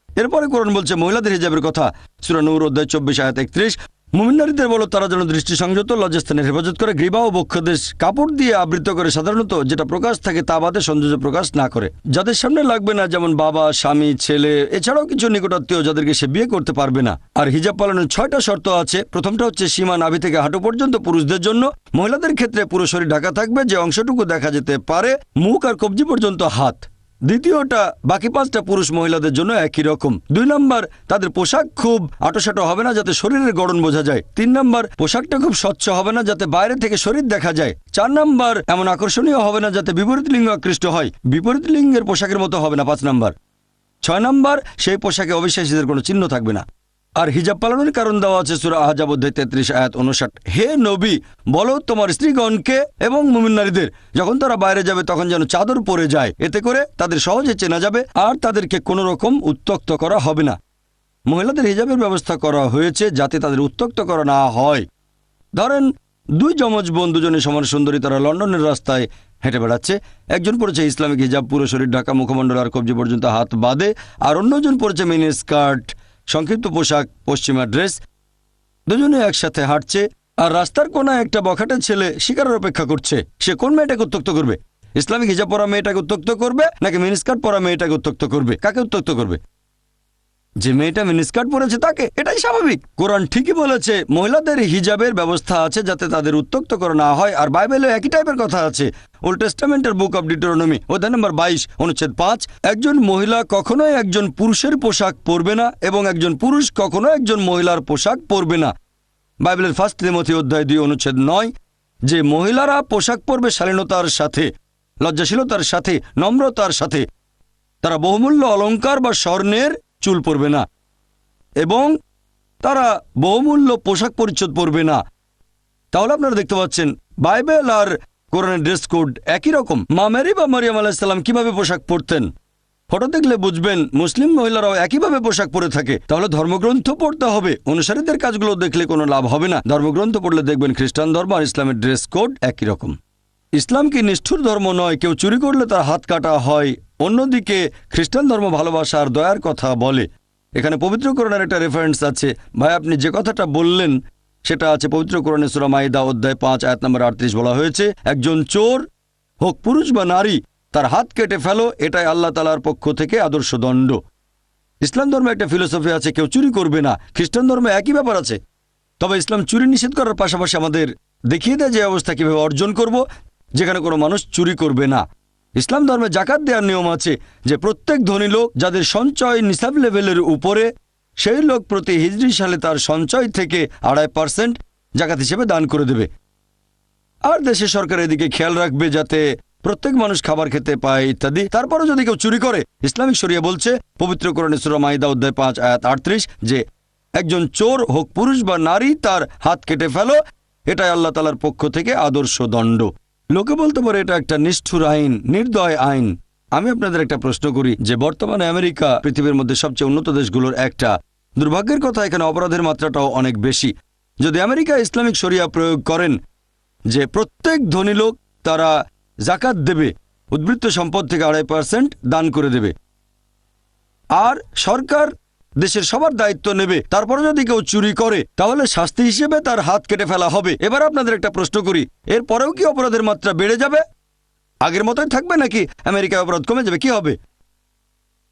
এরপরে কোরআন বলছে মহিলাদের হিজাবের কথা, সূরা নূর অধ্যায় 24 আয়াত 31। মুমিন নারীদের বলো তারা যেন দৃষ্টি সংযত, লজ্জাস্থানের হেফাজত করে, গ্রীবা ও বক্ষদেশ কাপড় দিয়ে আবৃত করে, সাধারণত যেটা প্রকাশ থাকে তা বাদে সৌন্দর্য প্রকাশ না করে। যাদের সামনে লাগবে না, যেমন বাবা, স্বামী, ছেলে, এছাড়াও কিছু নিকটাত্মীয় যাদেরকে সে বিয়ে করতে পারবে না। আর হিজাব পালনের 6টা শর্ত আছে। প্রথমটা হচ্ছে সীমা নাভি থেকে হাঁটু পর্যন্ত পুরুষদের জন্য। মহিলাদের ক্ষেত্রে পুরো শরীর ঢাকা থাকবে, যে অংশটুকু দেখা যেতে পারে মুখ আর কবজি পর্যন্ত হাত। দ্বিতীয়টা বাকি 5টা পুরুষ মহিলাদের জন্য একই রকম। 2 নম্বর তাদের পোশাক খুব আটোসাটো হবে না যাতে শরীরের গড়ন বোঝা যায়। 3 নম্বর পোশাকটা খুব স্বচ্ছ হবে না যাতে বাইরে থেকে শরীর দেখা যায়। 4 নম্বর এমন আকর্ষণীয় হবে না যাতে বিপরীত লিঙ্গ আকৃষ্ট হয়, বিপরীত লিঙ্গের পোশাকের মতো হবে না। 5 নম্বর 6 নম্বর সেই পোশাকে অবিশ্বাসীদের কোনো চিহ্ন থাকবে না। আর হিজাব পালনের কারণ দেওয়া আছে সূরা আহজাব অধ্যায় 33 আয়াত 59। হে নবী বলো তোমার স্ত্রীগণকে এবং মুমিন নারীদের যখন তারা বাইরে যাবে তখন যেন চাদর পরে যায়, এতে করে তাদের সহজে চেনা যাবে আর তাদেরকে কোনো রকম উত্ত্যক্ত করা হবে না। মহিলাদের হিজাবের ব্যবস্থা করা হয়েছে যাতে তাদের উত্ত্যক্ত করা না হয়। ধরেন 2 যমজ বোন, দুজনে সমান সুন্দরী, তারা লন্ডনের রাস্তায় হেঁটে বেড়াচ্ছে। একজন পরেছে ইসলামিক হিজাব, পুরো শরীর ঢাকা, মুখমণ্ডল আর কবজি পর্যন্ত হাত বাদে, আর অন্যজন পরেছে মিনি স্কার্ট, সংক্ষিপ্ত পোশাক, পশ্চিমা ড্রেস। দুজনে একসাথে হাঁটছে আর রাস্তার কোনায় একটা বখাটে ছেলে শিকারের অপেক্ষা করছে। সে কোন মেয়েটাকে উত্ত্যক্ত করবে? ইসলামিক হিজাব পরা মেয়েটাকে উত্ত্যক্ত করবে নাকি মিনিস্কার্ট পরা মেয়েটাকে উত্ত্যক্ত করবে? কাকে উত্ত্যক্ত করবে? যে মেয়েটা মিনিস্কার্ট পরেছে তাকে। এটাই স্বাভাবিক। কোরআন ঠিকই বলেছে মহিলাদের হিজাবের ব্যবস্থা আছে যাতে তাদের উত্ত্যক্ত করা না হয়। আর বাইবেলে একই টাইপের কথা আছে। ওল্ড টেস্টামেন্টের বুক অব ডিউটেরোনমি অধ্যায় নম্বর 22 অনুচ্ছেদ 5 একজন মহিলা কখনোই একজন পুরুষের পোশাক পরবে না এবং একজন পুরুষ কখনো একজন মহিলার পোশাক পরবে না। বাইবেলের 1 তিমথি অধ্যায় 2 অনুচ্ছেদ 9 যে মহিলারা পোশাক পরবে শালীনতার সাথে, লজ্জাশীলতার সাথে, নম্রতার সাথে। তারা বহুমূল্য অলংকার বা স্বর্ণের চুল পরবে না এবং তারা বহুমূল্য পোশাক পরিচ্ছদ পরবে না। তাহলে আপনারা দেখতে পাচ্ছেন বাইবেল আর কোরআনের ড্রেস কোড একই রকম। মা মেরি বা মারিয়াম আলাইহিস সালাম কিভাবে পোশাক পরতেন ফটো দেখলে বুঝবেন মুসলিম মহিলারাও একইভাবে পোশাক পরে থাকে। তাহলে ধর্মগ্রন্থ পড়তে হবে, অনুসারীদের কাজগুলো দেখলে কোনো লাভ হবে না। ধর্মগ্রন্থ পড়লে দেখবেন খ্রিস্টান ধর্ম আর ইসলামের ড্রেস কোড একই রকম। ইসলাম কি নিষ্ঠুর ধর্ম নয়, কেউ চুরি করলে তার হাত কাটা হয়। অন্যদিকে খ্রিস্টান ধর্ম ভালোবাসা আর দয়ার কথা বলে। এখানে পবিত্র কোরআনের একটা রেফারেন্স আছে। ভাই আপনি যে কথাটা বললেন সেটা আছে পবিত্র কোরআনে সূরা মাইদা অধ্যায় 5 আয়াত নম্বর 38 বলা হয়েছে একজন চোর হোক পুরুষ বা নারী তার হাত কেটে ফেলো, এটাই আল্লাহ তাআলার পক্ষ থেকে আদর্শ দণ্ড। ইসলাম ধর্মে একটা ফিলোসফি আছে কেউ চুরি করবে না। খ্রিস্টান ধর্মে একই ব্যাপার আছে। তবে ইসলাম চুরি নিষেধ করার পাশাপাশি আমাদের দেখিয়ে দেয় যে অবস্থা কিভাবে অর্জন করব, যেখানে কোনো মানুষ চুরি করবে না। ইসলাম ধর্মে জাকাত দেওয়ার নিয়ম আছে যে প্রত্যেক ধনী লোক যাদের সঞ্চয় নিসাব লেভেলের উপরে সেই লোক প্রতি হিজরি সালে তার সঞ্চয় থেকে 2.5% জাকাত হিসেবে দান করে দেবে। আর দেশের সরকার এদিকে খেয়াল রাখবে যাতে প্রত্যেক মানুষ খাবার খেতে পায় ইত্যাদি। তারপরও যদি কেউ চুরি করে, ইসলামিক শরিয়া বলছে পবিত্র কোরআনে সূরা মাইদা অধ্যায় 5 আয়াত 38 যে একজন চোর হোক পুরুষ বা নারী তার হাত কেটে ফেলো, এটাই আল্লাহ তাআলার পক্ষ থেকে আদর্শ দণ্ড। লোকে বলতে পারে এটা একটা নিষ্ঠুর আইন, নির্দয় আইন। আমি আপনাদের একটা প্রশ্ন করি যে বর্তমানে আমেরিকা পৃথিবীর মধ্যে সবচেয়ে উন্নত দেশগুলোর একটা। দুর্ভাগ্যের কথা এখানে অপরাধের মাত্রাটাও অনেক বেশি। যদি আমেরিকা ইসলামিক শরিয়া প্রয়োগ করেন যে প্রত্যেক ধনী লোক তারা জাকাত দেবে, উদ্বৃত্ত সম্পদ থেকে 2.5% দান করে দেবে, আর সরকার দেশের সবার দায়িত্ব নেবে, তারপরে যদি কেউ চুরি করে তাহলে শাস্তি হিসেবে তার হাত কেটে ফেলা হবে। এবার আপনাদের একটা প্রশ্ন করি, এর পরেও কি অপরাধের মাত্রা বেড়ে যাবে? আগের মতোই থাকবে নাকি আমেরিকায় অপরাধ কমে যাবে? কি হবে?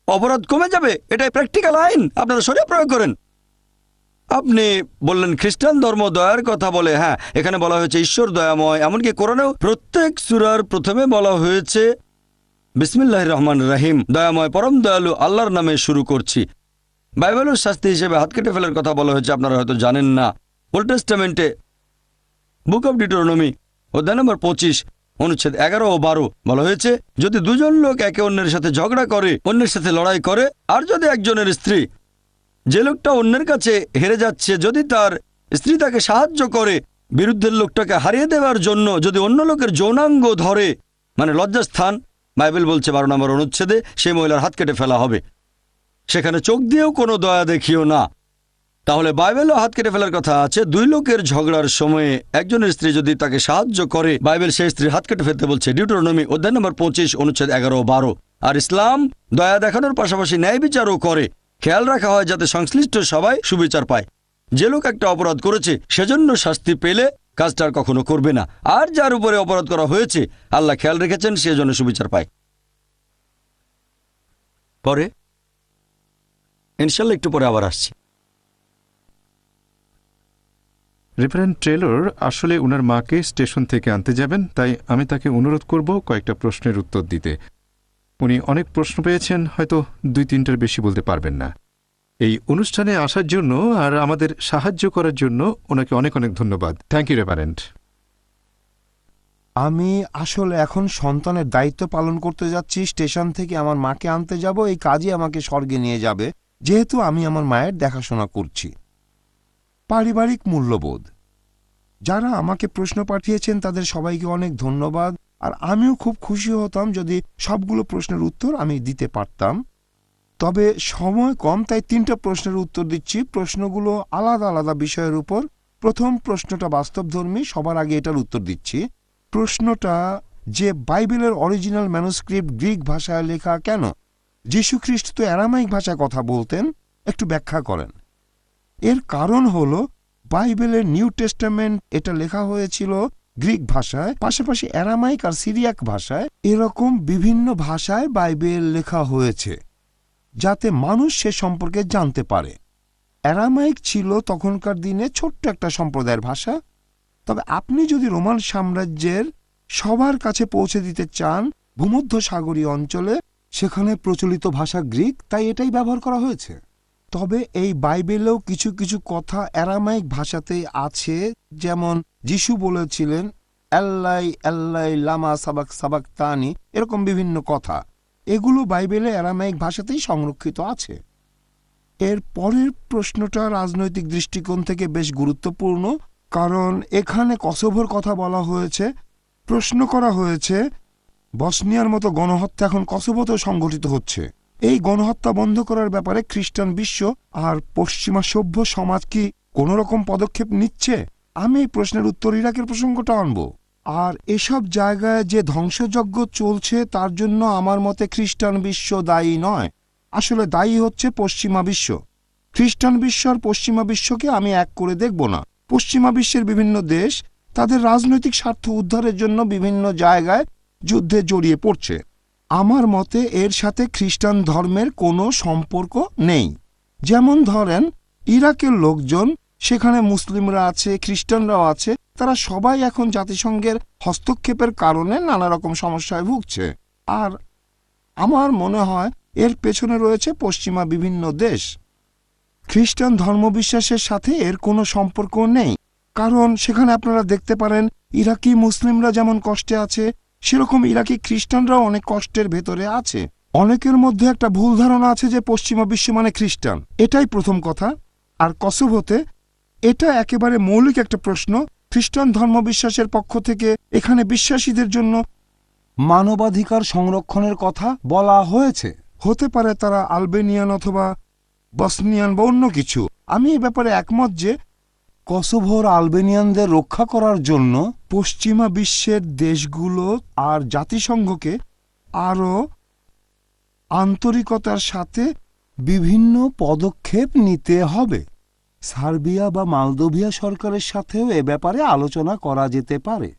অপরাধ কমে যাবে, এটাই প্র্যাকটিক্যাল আইন, আপনারা শরিয়া প্রয়োগ করেন। আপনি বললেন খ্রিস্টান ধর্ম দয়ার কথা বলে, হ্যাঁ এখানে বলা হয়েছে ঈশ্বর দয়াময়, এমনকি কোরআনেও প্রত্যেক সূরার প্রথমে বলা হয়েছে বিসমিল্লাহির রহমানির রহিম, দয়াময় পরম দয়ালু আল্লাহর নামে শুরু করছি। বাইবেলের শাস্তি হিসেবে হাত কেটে ফেলার কথা বলা হয়েছে, আপনারা হয়তো জানেন না। ওল্ড টেস্টামেন্টে বুক অব ডিউটেরোনমি অধ্যায় নম্বর 25 অনুচ্ছেদ 11 ও 12 বলা হয়েছে, যদি দুজন লোক একে অন্যের সাথে ঝগড়া করে, অন্যের সাথে লড়াই করে, আর যদি একজনের স্ত্রী, যে লোকটা অন্যের কাছে হেরে যাচ্ছে, যদি তার স্ত্রী তাকে সাহায্য করে বিরুদ্ধের লোকটাকে হারিয়ে দেওয়ার জন্য, যদি অন্য লোকের যৌনাঙ্গ ধরে, মানে লজ্জাস্থান, বাইবেল বলছে 12 নম্বর অনুচ্ছেদে সেই মহিলার হাত কেটে ফেলা হবে। সেখানে চোখ দিয়েও কোনো দয়া দেখিও না। তাহলে বাইবেলও হাত কেটে ফেলার কথা আছে। দুই লোকের ঝগড়ার সময়ে একজনের স্ত্রী যদি তাকে সাহায্য করে, বাইবেল সেই স্ত্রীর হাত কেটে ফেলতে বলছে, ডিউটেরোনমি অধ্যায় নম্বর 25 অনুচ্ছেদ 11 ও 12। আর ইসলাম দয়া দেখানোর পাশাপাশি ন্যায় বিচারও করে। খেয়াল রাখা হয় যাতে সংশ্লিষ্ট সবাই সুবিচার পায়। যে লোক একটা অপরাধ করেছে সেজন্য শাস্তি পেলে কাজটা আর কখনো করবে না, আর যার উপরে অপরাধ করা হয়েছে আল্লাহ খেয়াল রেখেছেন সেজন্য সুবিচার পায়। পরে ইনশাল্লাহ একটু পরে আবার আসছি। রেভারেন্ড টেলর আসলে ওনার মাকে স্টেশন থেকে আনতে যাবেন, তাই আমি তাকে অনুরোধ করব কয়েকটা প্রশ্নের উত্তর দিতে। উনি অনেক প্রশ্ন পেয়েছেন, হয়তো 2-3টার বেশি বলতে পারবেন না। এই অনুষ্ঠানে আসার জন্য আর আমাদের সাহায্য করার জন্য ওনাকে অনেক অনেক ধন্যবাদ। Thank you reverend. আমি আসলে এখন সন্তানের দায়িত্ব পালন করতে যাচ্ছি। স্টেশন থেকে আমার মাকে আনতে যাব, এই কাজই আমাকে স্বর্গে নিয়ে যাবে, যেহেতু আমি আমার মায়ের দেখাশোনা করছি। পারিবারিক মূল্যবোধ, যারা আমাকে প্রশ্ন পাঠিয়েছেন তাদের সবাইকে অনেক ধন্যবাদ। আর আমিও খুব খুশি হতাম যদি সবগুলো প্রশ্নের উত্তর আমি দিতে পারতাম, তবে সময় কম, তাই 3টা প্রশ্নের উত্তর দিচ্ছি। প্রশ্নগুলো আলাদা আলাদা বিষয়ের উপর। প্রথম প্রশ্নটা বাস্তবধর্মী, সবার আগে এটার উত্তর দিচ্ছি। প্রশ্নটা যে বাইবেলের অরিজিনাল ম্যানুস্ক্রিপ্ট গ্রিক ভাষায় লেখা কেন? যীশুখ্রিস্ট তো অ্যারামাইক ভাষায় কথা বলতেন, একটু ব্যাখ্যা করেন। এর কারণ হলো বাইবেলের নিউ টেস্টামেন্ট এটা লেখা হয়েছিল গ্রিক ভাষায়, পাশাপাশি অ্যারামাইক আর সিরিয়াক ভাষায়। এরকম বিভিন্ন ভাষায় বাইবেল লেখা হয়েছে যাতে মানুষ সে সম্পর্কে জানতে পারে। অ্যারামাইক ছিল তখনকার দিনে ছোট্ট একটা সম্প্রদায়ের ভাষা, তবে আপনি যদি রোমান সাম্রাজ্যের সবার কাছে পৌঁছে দিতে চান ভূমধ্যসাগরীয় অঞ্চলে, সেখানে প্রচলিত ভাষা গ্রিক, তাই এটাই ব্যবহার করা হয়েছে। তবে এই বাইবেলেও কিছু কিছু কথা অ্যারামাইক ভাষাতেই আছে, যেমন যিশু বলেছিলেন আল্লাই আল্লাই লামা সাবাক সাবাক তানি, এরকম বিভিন্ন কথা। এগুলো বাইবেলে অ্যারামাইক ভাষাতেই সংরক্ষিত আছে। এর পরের প্রশ্নটা রাজনৈতিক দৃষ্টিকোণ থেকে বেশ গুরুত্বপূর্ণ, কারণ এখানে কসোভোর কথা বলা হয়েছে। প্রশ্ন করা হয়েছে বসনিয়ার মতো গণহত্যা এখন কসোভোতেও সংঘটিত হচ্ছে। এই গণহত্যা বন্ধ করার ব্যাপারে খ্রিস্টান বিশ্ব আর পশ্চিমা সভ্য সমাজ কি কোনো রকম পদক্ষেপ নিচ্ছে? আমি এই প্রশ্নের উত্তর ইরাকের প্রসঙ্গটা আনব। আর এসব জায়গায় যে ধ্বংসযজ্ঞ চলছে তার জন্য আমার মতে খ্রিস্টান বিশ্ব দায়ী নয়, আসলে দায়ী হচ্ছে পশ্চিমা বিশ্ব। খ্রিস্টান বিশ্ব আর পশ্চিমা বিশ্বকে আমি এক করে দেখব না। পশ্চিমা বিশ্বের বিভিন্ন দেশ তাদের রাজনৈতিক স্বার্থ উদ্ধারের জন্য বিভিন্ন জায়গায় যুদ্ধে জড়িয়ে পড়ছে। আমার মতে এর সাথে খ্রিস্টান ধর্মের কোনো সম্পর্ক নেই। যেমন ধরেন ইরাকের লোকজন, সেখানে মুসলিমরা আছে, খ্রিস্টানরাও আছে, তারা সবাই এখন জাতিসংঘের হস্তক্ষেপের কারণে নানা রকম সমস্যায় ভুগছে। আর আমার মনে হয় এর পেছনে রয়েছে পশ্চিমা বিভিন্ন দেশ। খ্রিস্টান ধর্মবিশ্বাসের সাথে এর কোনো সম্পর্ক নেই, কারণ সেখানে আপনারা দেখতে পারেন ইরাকি মুসলিমরা যেমন কষ্টে আছে, সেরকম ইরাকি খ্রিস্টানরাও অনেক কষ্টের ভেতরে আছে। অনেকের মধ্যে একটা ভুল ধারণা আছে যে পশ্চিমা বিশ্ব মানে খ্রিস্টান, এটাই প্রথম কথা। আর কসোভোতে এটা একেবারে মৌলিক একটা প্রশ্ন। খ্রিস্টান ধর্মবিশ্বাসের পক্ষ থেকে এখানে বিশ্বাসীদের জন্য মানবাধিকার সংরক্ষণের কথা বলা হয়েছে। হতে পারে তারা আলবেনিয়ান অথবা বসনিয়ান বা অন্য কিছু। আমি এ ব্যাপারে একমত যে কসোভোর আলবেনিয়ানদের রক্ষা করার জন্য পশ্চিমা বিশ্বের দেশগুলো আর জাতিসংঘকে আরও আন্তরিকতার সাথে বিভিন্ন পদক্ষেপ নিতে হবে। সার্বিয়া বা মালদোভিয়া সরকারের সাথেও এ ব্যাপারে আলোচনা করা যেতে পারে।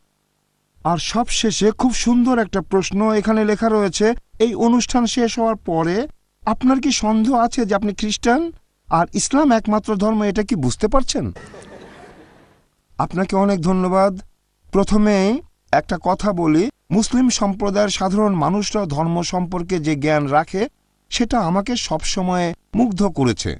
আর সব শেষে খুব সুন্দর একটা প্রশ্ন এখানে লেখা রয়েছে, এই অনুষ্ঠান শেষ হওয়ার পরে আপনার কি সন্দেহ আছে যে আপনি খ্রিস্টান আর ইসলাম একমাত্র ধর্ম, এটা কি বুঝতে পারছেন? আপনাকে অনেক ধন্যবাদ। প্রথমেই একটা কথা বলি, মুসলিম সম্প্রদায়ের সাধারণ মানুষরা ধর্ম সম্পর্কে যে জ্ঞান রাখে সেটা আমাকে সবসময় মুগ্ধ করেছে।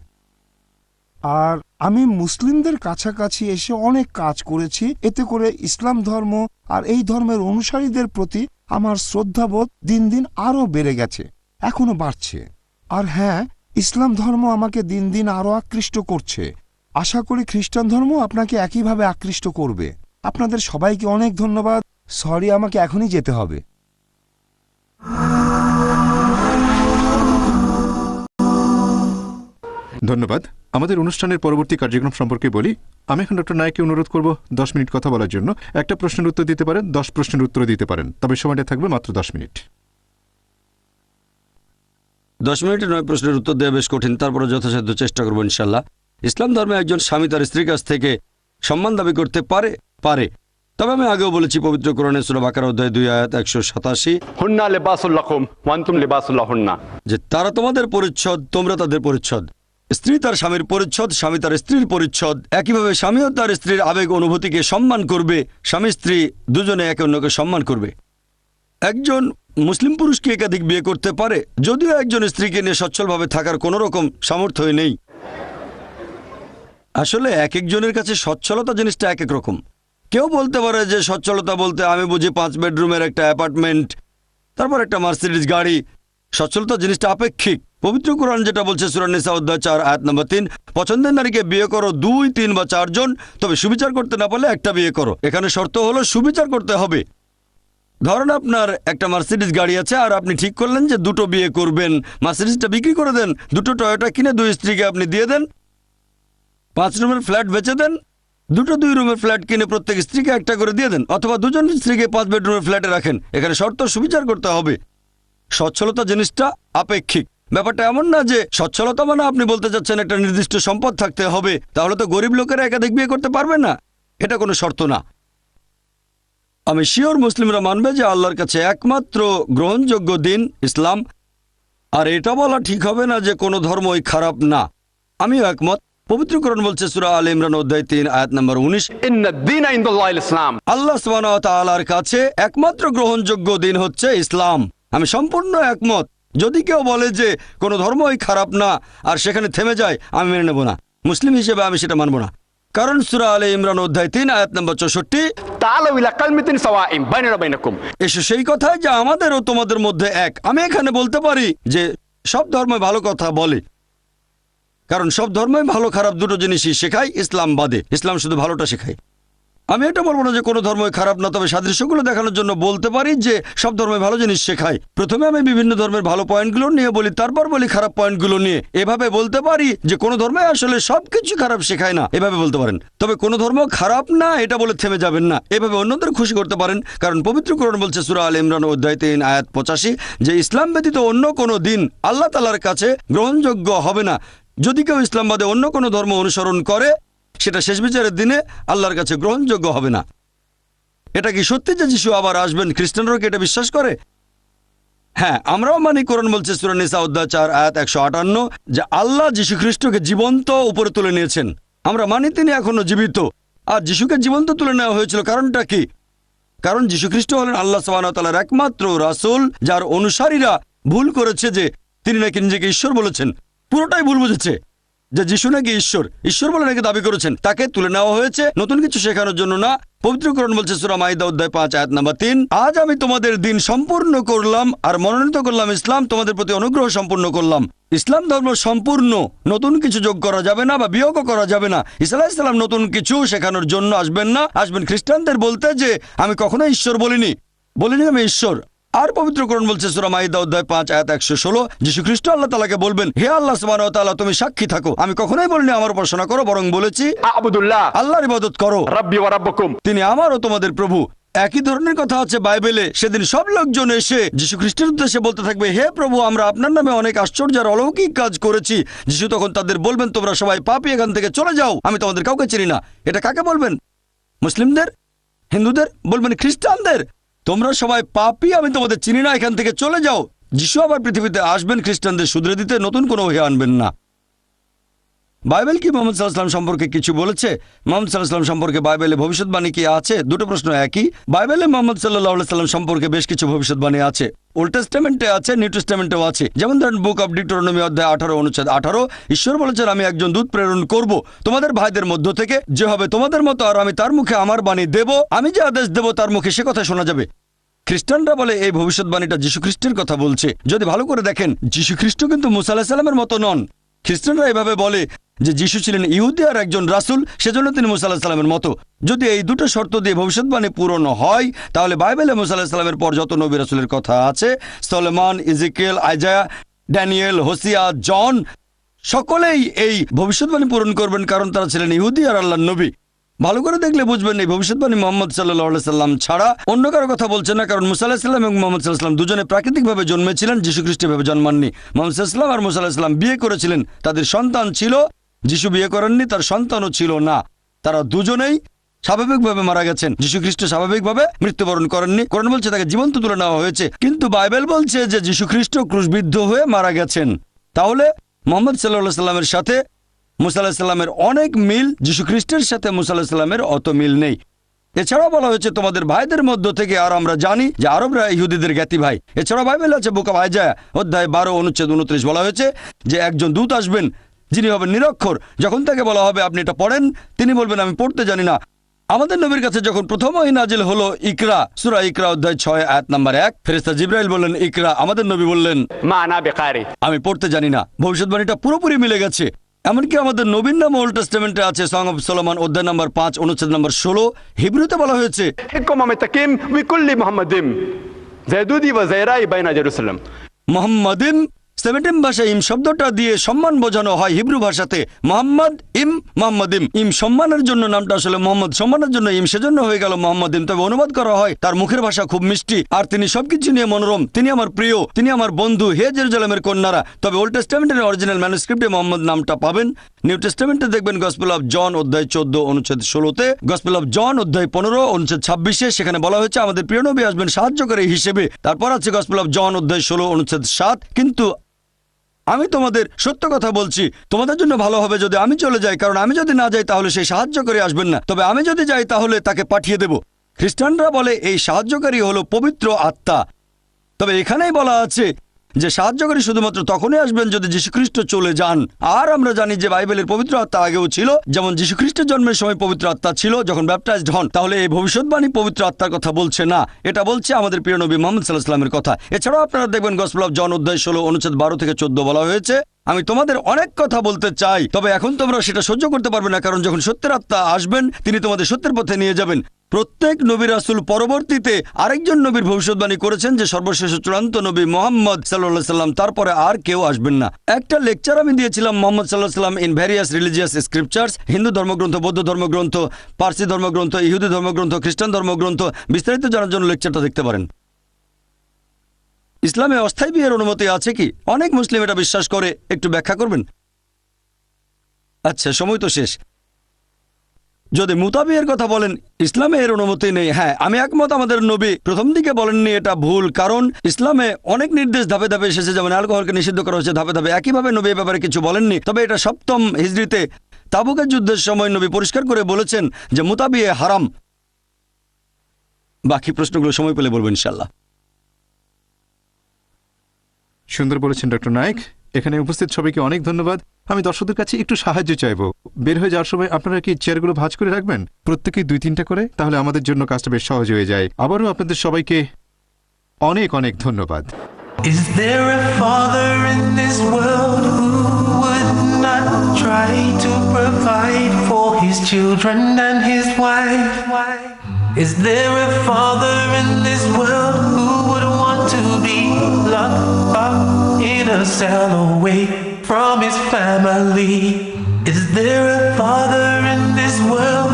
আর আমি মুসলিমদের কাছাকাছি এসে অনেক কাজ করেছি, এতে করে ইসলাম ধর্ম আর এই ধর্মের অনুসারীদের প্রতি আমার শ্রদ্ধাবোধ দিন দিন আরও বেড়ে গেছে, এখনো বাড়ছে। আর হ্যাঁ, ইসলাম ধর্ম আমাকে দিন দিন আরও আকৃষ্ট করছে। আশা করি খ্রিস্টান ধর্ম আপনাকে একইভাবে আকৃষ্ট করবে। আপনাদের সবাইকে অনেক ধন্যবাদ। সরি, আমাকে এখনই যেতে হবে। ধন্যবাদ। আমাদের অনুষ্ঠানের পরবর্তী কার্যক্রম সম্পর্কে বলি। আমি এখন ডক্টর নায়ককে অনুরোধ করব 10 মিনিট কথা বলার জন্য। একটা প্রশ্নের উত্তর দিতে পারেন, 10 প্রশ্নের উত্তর দিতে পারেন, তবে সময়টা থাকবে মাত্র 10 মিনিট। 10 মিনিটে 9 প্রশ্নের উত্তর দেওয়া বেশ কঠিন, তারপরে যথাসাধ্য চেষ্টা করবো ইনশাল্লাহ। ইসলাম ধর্মে একজন স্বামী তার স্ত্রীর কাছ থেকে সম্মান দাবি করতে পারে। তবে আমি আগেও বলেছি, পবিত্র কোরআনে সূরা বাকারা অধ্যায় 2 আয়াত 187, হুন্না লিবাসুল লাকুম ওয়া আনতুম লিবাসুল লাহুন্না, যে তারা তোমাদের পরিচ্ছদ, তোমরা তাদের পরিচ্ছদ। স্ত্রী তার স্বামীর পরিচ্ছদ, স্বামী তার স্ত্রীর পরিচ্ছদ। একইভাবে স্বামীও তার স্ত্রীর আবেগ অনুভূতিকে সম্মান করবে। স্বামী স্ত্রী দুজনে একে অন্যকে সম্মান করবে। একজন মুসলিম পুরুষ কি একাধিক বিয়ে করতে পারে? যদিও একজন স্ত্রীকে নিয়ে সচ্ছলভাবে থাকার কোনো রকম সামর্থ্য নেই। আসলে এক একজনের কাছে সচ্ছলতা জিনিসটা এক এক রকম। কেউ বলতে পারে যে সচ্ছলতা বলতে আমি বুঝি 5 বেডরুমের একটা অ্যাপার্টমেন্ট, তারপর একটা মার্সিডিজ গাড়ি। সচ্ছলতা জিনিসটা আপেক্ষিক। পবিত্র কোরআন যেটা বলছে সূরা নিসা অধ্যায় 4 আয়াত নম্বর 3, পছন্দের নারীকে বিয়ে করো 2, 3 বা 4 জন, তবে সুবিচার করতে না পারলে একটা বিয়ে করো। এখানে শর্ত হলো সুবিচার করতে হবে। ধরেন আপনার একটা মার্সিডিজ গাড়ি আছে আর আপনি ঠিক করলেন যে 2টো বিয়ে করবেন। মার্সিডিজটা বিক্রি করে দেন, 2টো টয়োটা কিনে 2 স্ত্রীকে আপনি দিয়ে দেন। 5 রুমের ফ্ল্যাট বেচে দেন, 2টো 2 রুমের ফ্ল্যাট কিনে প্রত্যেক স্ত্রীকে একটা করে দিয়ে দেন, অথবা 2 জন স্ত্রীকে 5 বেডরুমের ফ্ল্যাটে রাখেন। এখানে শর্ত সুবিচার করতে হবে। সচ্ছলতা জিনিসটা আপেক্ষিক। ব্যাপারটা এমন না যে সচ্ছলতা মানে আপনি বলতে চাচ্ছেন একটা নির্দিষ্ট সম্পদ থাকতে হবে, তাহলে তো গরিব লোকেরা একাধিক বিয়ে করতে পারবে না। এটা কোনো শর্ত না। আমি শিওর মুসলিমরা মানবে যে আল্লাহর কাছে একমাত্র গ্রহণযোগ্য দিন ইসলাম। আর এটা বলা ঠিক হবে না যে কোনো ধর্মই খারাপ না। আমিও একমত। পবিত্র কোরআন বলছে সূরা আলে ইমরান অধ্যায় 3 আয়াত নম্বর 19, ইন্নাদ-দীনা ইনদাল্লাহিল ইসলাম, আল্লাহ সুবহানাহু ওয়া তাআলার কাছে একমাত্র গ্রহণযোগ্য দিন হচ্ছে ইসলাম। আমি সম্পূর্ণ একমত। যদি কেউ বলে যে কোনো ধর্মই খারাপ না আর সেখানে থেমে যায়, আমি মেনে নেব না। মুসলিম হিসেবে আমি সেটা মানব না। কারণ সূরা আলে ইমরান অধ্যায় 3 আয়াত নম্বর 64, তাআলাউ ইলা কালিমাতিন সাওয়াইন বাইনানা বাইনাকুম, এসো সেই কথায় যে আমাদের ও তোমাদের মধ্যে এক। আমি এখানে বলতে পারি যে সব ধর্মই ভালো কথা বলে, কারণ সব ধর্মই ভালো খারাপ দুটো জিনিসই শেখায়, ইসলাম বাদে। ইসলাম শুধু ভালোটা শেখায়। আমি এটা বলবো না যে কোনো ধর্মই খারাপ না, তবে সাদৃশ্যগুলো দেখানোর জন্য বলতে পারি যে সব ধর্মই ভালো জিনিস শেখায়। প্রথমে আমি বিভিন্ন ধর্মের ভালো পয়েন্টগুলো নিয়ে বলি, তারপর বলি খারাপ পয়েন্টগুলো নিয়ে। এভাবে বলতে পারি যে কোনো ধর্মে আসলে সবকিছু খারাপ শেখায় না, এভাবে বলতে পারেন। তবে কোনো ধর্ম খারাপ না এটা বলে থেমে যাবেন না, এভাবে অন্যদের খুশি করতে পারেন। কারণ পবিত্র কোরআন বলছে সূরা আলে ইমরান অধ্যায় 3 আয়াত 85 যে ইসলাম ব্যতীত অন্য কোনো দিন আল্লাহ তাআলার কাছে গ্রহণযোগ্য হবে না। যদি কেউ ইসলাম বাদে অন্য কোনো ধর্ম অনুসরণ করে, সেটা শেষ বিচারের দিনে আল্লাহর কাছে গ্রহণযোগ্য হবে না। এটা কি সত্যি যে যিশু আবার আসবেন? খ্রিস্টানরাও কি এটা বিশ্বাস করে? হ্যাঁ, আমরাও মানি। কোরআন বলছে সূরা নিসা অধ্যায় 4 আয়াত 158 যে আল্লাহ যীশু খ্রিস্টকে জীবন্ত উপরে তুলে নিয়েছেন। আমরা মানি তিনি এখনো জীবিত। আর যিশুকে জীবন্ত তুলে নেওয়া হয়েছিল কারণটা কি? কারণ যীশু খ্রিস্ট হলেন আল্লাহ সুবহানাহু ওয়া তাআলার একমাত্র রাসূল, যার অনুসারীরা ভুল করেছে যে তিনি নাকি নিজেকে ঈশ্বর বলেছেন। পুরোটাই ভুল বুঝেছে যে যিশু নাকি ঈশ্বর বলে নাকি দাবি করেছেন। তাকে তুলে নেওয়া হয়েছে নতুন কিছু শেখানোর জন্য না। পবিত্র কোরআন বলছে সূরা মাইদা অধ্যায় 5 আয়াত নম্বর 3, আজ আমি তোমাদের দিন সম্পূর্ণ করলাম আর মনোনীত করলাম ইসলাম, তোমাদের প্রতি অনুগ্রহ সম্পূর্ণ করলাম। ইসলাম ধর্ম সম্পূর্ণ, নতুন কিছু যোগ করা যাবে না বা বিয়োগও করা যাবে না। ঈসা আলাইহিস সালাম নতুন কিছু শেখানোর জন্য আসবেন না, আসবেন খ্রিস্টানদের বলতে যে আমি কখনো ঈশ্বর বলিনি আমি ঈশ্বর। আর পবিত্র কোরআন বলছে সূরা মাইদা অধ্যায় 5 আয়াত 116, যীশু খ্রিস্ট আল্লাহ তাআলাকে বলবেন, হে আল্লাহ সুবহানাহু ওয়া তাআলা, তুমি সাক্ষী থাকো, আমি কখনোই বলিনি আমার উপাসনা করো, বরং বলেছি আবুদুল্লাহ, আল্লাহর ইবাদত করো, রাব্বি ওয়া রাব্বুকুম, তিনি আমার ও তোমাদের প্রভু। একই ধরনের কথা আছে বাইবেলে। সেদিন সব লোকজন এসে যীশু খ্রিস্টের উদ্দেশ্যে বলতে থাকবে, হে প্রভু, আমরা আপনার নামে অনেক আশ্চর্য আর অলৌকিক কাজ করেছি। যীশু তখন তাদের বলবেন, তোমরা সবাই পাপী, এখান থেকে চলে যাও, আমি তোমাদের কাউকে চিনি না। এটা কাকে বলবেন? মুসলিমদের? হিন্দুদের? বলবেন খ্রিস্টানদের? তোমরা সবাই পাপী, আমি তোমাদের চিনি না, এখান থেকে চলে যাও। যিশু আবার পৃথিবীতে আসবেন খ্রিস্টানদের শুধরে দিতে, নতুন কোনো ওহে আনবেন না। বাইবেল কি মোহাম্মদ সাল্লাল্লাহু আলাইহি ওয়াসাল্লাম সম্পর্কে কিছু বলেছে? মোহাম্মদ সাল্লাল্লাহু আলাইহি ওয়াসাল্লাম সম্পর্কে বাইবেলে ভবিষ্যৎবাণী কি আছে? দুটো প্রশ্ন একই। বাইবেলে মোহাম্মদ সাল্লাল্লাহু আলাইহি ওয়াসাল্লাম সম্পর্কে বেশ কিছু ভবিষ্যৎবাণী আছে। ওল্ড টেস্টামেন্টে আছে, নিউ টেস্টামেন্টেও আছে। যেমন ধরেন বুক অব ডিউটেরোনমি অধ্যায় 18 অনুচ্ছেদ 18, ঈশ্বর বলেছেন আমি একজন দূত প্রেরণ করব তোমাদের ভাইদের মধ্য থেকে, যে হবে তোমাদের মতো, আর আমি তার মুখে আমার বাণী দেব, আমি যে আদেশ দেব তার মুখে সে কথা শোনা যাবে। খ্রিস্টানরা বলে এই ভবিষ্যৎবাণীটা যীশু খ্রিস্টের কথা বলছে। যদি ভালো করে দেখেন, যীশু খ্রিস্ট কিন্তু মুসা আলাইহিস সালামের মতো নন। খ্রিস্টানরা এভাবে বলে যে যীশু ছিলেন ইহুদি আর একজন রাসূল, সেজন্য তিনি মুসা আলাইহিস সালামের মতো। যদি এই দুটো শর্ত দিয়ে ভবিষ্যৎবাণী পূরণ হয়, তাহলে বাইবেলে মুসা আলাইহিস সালামের পর যত নবী রাসূলের কথা আছে, Solomon, Ezekiel, Isaiah, Daniel, Hosea, John, সকলেই এই ভবিষ্যৎবাণী পূরণ করবেন, কারণ তারা ছিলেন ইহুদি আর আল্লাহর নবী। ভালো করে দেখলে বুঝবেন এই ভবিষ্যৎবাণী মুহাম্মদ সাল্লাল্লাহু আলাইহি সাল্লাম ছাড়া অন্য কারো কথা বলছে না, কারণ মুসা আলাইহিস সালাম এবং মুহাম্মদ সাল্লাল্লাহু আলাইহি সাল্লাম দুজনে প্রাকৃতিকভাবে জন্মেছিলেন, যীশু খ্রিস্টভাবে জন্মাননি। মুহাম্মদ সাল্লাল্লাহু আলাইহি সাল্লাম আর মুসা আলাইহিস সালাম বিয়ে করেছিলেন, তাদের সন্তান ছিল। যীশু বিয়ে করেননি, তার সন্তানও ছিল না। তারা দুজনেই স্বাভাবিকভাবে মারা গেছেন। যীশু খ্রিস্ট স্বাভাবিকভাবে মৃত্যুবরণ করেননি। কোরআন বলছে তাকে জীবন্ত তুলে নেওয়া হয়েছে, কিন্তু বাইবেল বলছে যে যীশু খ্রিস্ট ক্রুশবিদ্ধ হয়ে মারা গেছেন। তাহলে মুহাম্মদ সাল্লাল্লাহু আলাইহি সাল্লামের সাথে মুসা আলাইহিস সালামের অনেক মিল, যীশু খ্রিস্টের সাথে মুসা আলাইহিস সালামের অত মিল নেই। এছাড়াও বলা হয়েছে তোমাদের ভাইদের মধ্য থেকে, আর আমরা জানি যে আরবরা ইহুদিদের জ্ঞাতি ভাই। এছাড়াও বাইবেল আছে বুক অব আইজায়া অধ্যায় 12 অনুচ্ছেদ 29 বলা হয়েছে যে একজন দূত আসবেন যিনি হবেন নিরক্ষর। যখন তাকে বলা হবে আপনি এটা পড়েন, তিনি বলবেন আমি পড়তে জানি না। আমাদের নবীর কাছে যখন প্রথম ওহী নাজিল হলো ইকরা, সূরা ইকরা অধ্যায় 6 আয়াত নাম্বার 1, ফেরেশতা জিবরাইল বললেন ইকরা, আমাদের নবী বললেন মা আনা বিকারি, আমি পড়তে জানি না। ভবিষ্যৎবাণীটা পুরোপুরি মিলে গেছে। এমনকি আমাদের নবীর নাম ওল্ড টেস্টামেন্টে আছে, সং অফ সলোমন অধ্যায় নাম্বার 5 অনুচ্ছেদ নাম্বার 16। হিব্রুতে বলা হয়েছে হিকুম মিতাকিম বিকুল্লি মুহাম্মাদিম জায়দুদি ওয়া জায়রাই বাইনা জেরুসালাম। মুহাম্মাদিম 17 ভাষায় ইম শব্দটা দিয়ে সম্মান বোঝানো হয় হিব্রু ভাষাতে। মোহাম্মদ ইম, মোহাম্মদিম। ইম সম্মানের জন্য, নামটা আসলে মোহাম্মদ সম্মানের জন্য ইম, সেজন্য হয়ে গেল মোহাম্মদিম। তবে অনুবাদ করা হয় তার মুখের ভাষা খুব মিষ্টি, আর তিনি সবকিছু নিয়ে মনোরম। তিনি আমার প্রিয়, তিনি আমার বন্ধু, হে জেরুজালেমের কন্যারা। তবে ওল্ড টেস্টামেন্টের অরিজিনাল ম্যানুস্ক্রিপ্টে মোহাম্মদ নামটা পাবেন। নিউ টেস্টামেন্টে দেখবেন গসপেল অফ জন অধ্যায় 14 অনুচ্ছেদ 16তে, গসপেল অফ জন অধ্যায় 15 অনুচ্ছেদ 26-এ, সেখানে বলা হয়েছে আমাদের প্রিয় নবী আসবেন সাহায্যকারী হিসেবে। তারপর আছে গসপেল অফ জন অধ্যায় 16 অনুচ্ছেদ 7। কিন্তু আমি তোমাদের সত্য কথা বলছি, তোমাদের জন্য ভালো হবে যদি আমি চলে যাই, কারণ আমি যদি না যাই তাহলে সেই সাহায্যকারী আসবেন না, তবে আমি যদি যাই তাহলে তাকে পাঠিয়ে দেব। খ্রিস্টানরা বলে এই সাহায্যকারী হলো পবিত্র আত্মা। তবে এখানেই বলা আছে যে সাহায্যকারী শুধুমাত্র তখনই আসবেন যদি যীশুখ্রিস্ট চলে যান। আর আমরা জানি যে বাইবেলের পবিত্র আত্মা আগেও ছিল, যেমন যীশুখ্রিস্টের জন্মের সময় পবিত্র আত্মা ছিল যখন ব্যাপটাইজড হন। তাহলে এই ভবিষ্যৎবাণী পবিত্র আত্মার কথা বলছে না, এটা বলছে আমাদের প্রিয় নবী মুহাম্মদ সাল্লাল্লাহু আলাইহি ওয়াসাল্লামের কথা। এছাড়াও আপনারা দেখবেন গসপেল অফ জন অধ্যায় 16 অনুচ্ছেদ 12 থেকে 14 বলা হয়েছে আমি তোমাদের অনেক কথা বলতে চাই, তবে এখন তোমরা সেটা সহ্য করতে পারবে না, কারণ যখন সত্যের আত্মা আসবেন তিনি তোমাদের সত্যের পথে নিয়ে যাবেন। প্রত্যেক নবী রাসূল পরবর্তীতে আরেকজন নবীর ভবিষ্যৎবাণী করেছেন যে সর্বশেষ চূড়ান্ত নবী মুহাম্মদ সাল্লাল্লাহু আলাইহি ওয়াসাল্লাম, তারপরে আর কেউ আসবেন না। একটা লেকচার আমি দিয়েছিলাম মুহাম্মদ সাল্লাল্লাহু আলাইহি ওয়াসাল্লাম in various religious scriptures, Hindu ধর্মগ্রন্থ, বৌদ্ধ ধর্মগ্রন্থ, পার্সি ধর্মগ্রন্থ, ইহুদি ধর্মগ্রন্থ, খ্রিস্টান ধর্মগ্রন্থ। বিস্তারিত জানার জন্য লেকচারটা দেখতে পারেন। ইসলামে অস্থায়ী বিয়ের অনুমতি আছে কি? অনেক মুসলিম এটা বিশ্বাস করে, একটু ব্যাখ্যা করবেন? আচ্ছা, সময় তো শেষ। যদি মুতাবিয়ের কথা বলেন, ইসলামে এর অনুমতি নেই। হ্যাঁ, আমি একমত, আমাদের নবী প্রথম দিকে বলেননি, এটা ভুল, কারণ ইসলামে অনেক নির্দেশ ধাপে ধাপে এসেছে, যেমন অ্যালকোহলকে নিষিদ্ধ করা হয়েছে ধাপে ধাপে। একইভাবে নবী এ ব্যাপারে কিছু বলেননি। তবে এটা 7ম হিজরিতে তাবুকের যুদ্ধের সময় নবী পরিষ্কার করে বলেছেন যে মুতাবিয়ে হারাম। বাকি প্রশ্নগুলো সময় পেলে বলবো ইনশাল্লাহ। সুন্দর বলেছেন ডক্টর নায়েক। এখানে উপস্থিত সবাইকে অনেক ধন্যবাদ। আমি দর্শকদের কাছে একটু সাহায্য চাইবো। বের হয়ে যাওয়ার সময় আপনারা কি চেয়ারগুলো ভাঁজ করে রাখবেন, প্রত্যেকেই 2-3টা করে, তাহলে আমাদের জন্য কাজটা বেশ সহজ হয়ে যায়। আবারও আপনাদের সবাইকে অনেক অনেক ধন্যবাদ। Is there a father in this world who would not try to provide for his children and his wife? Is there a father in this world who would want to be locked up in a cell away from his family? Is there a father in this world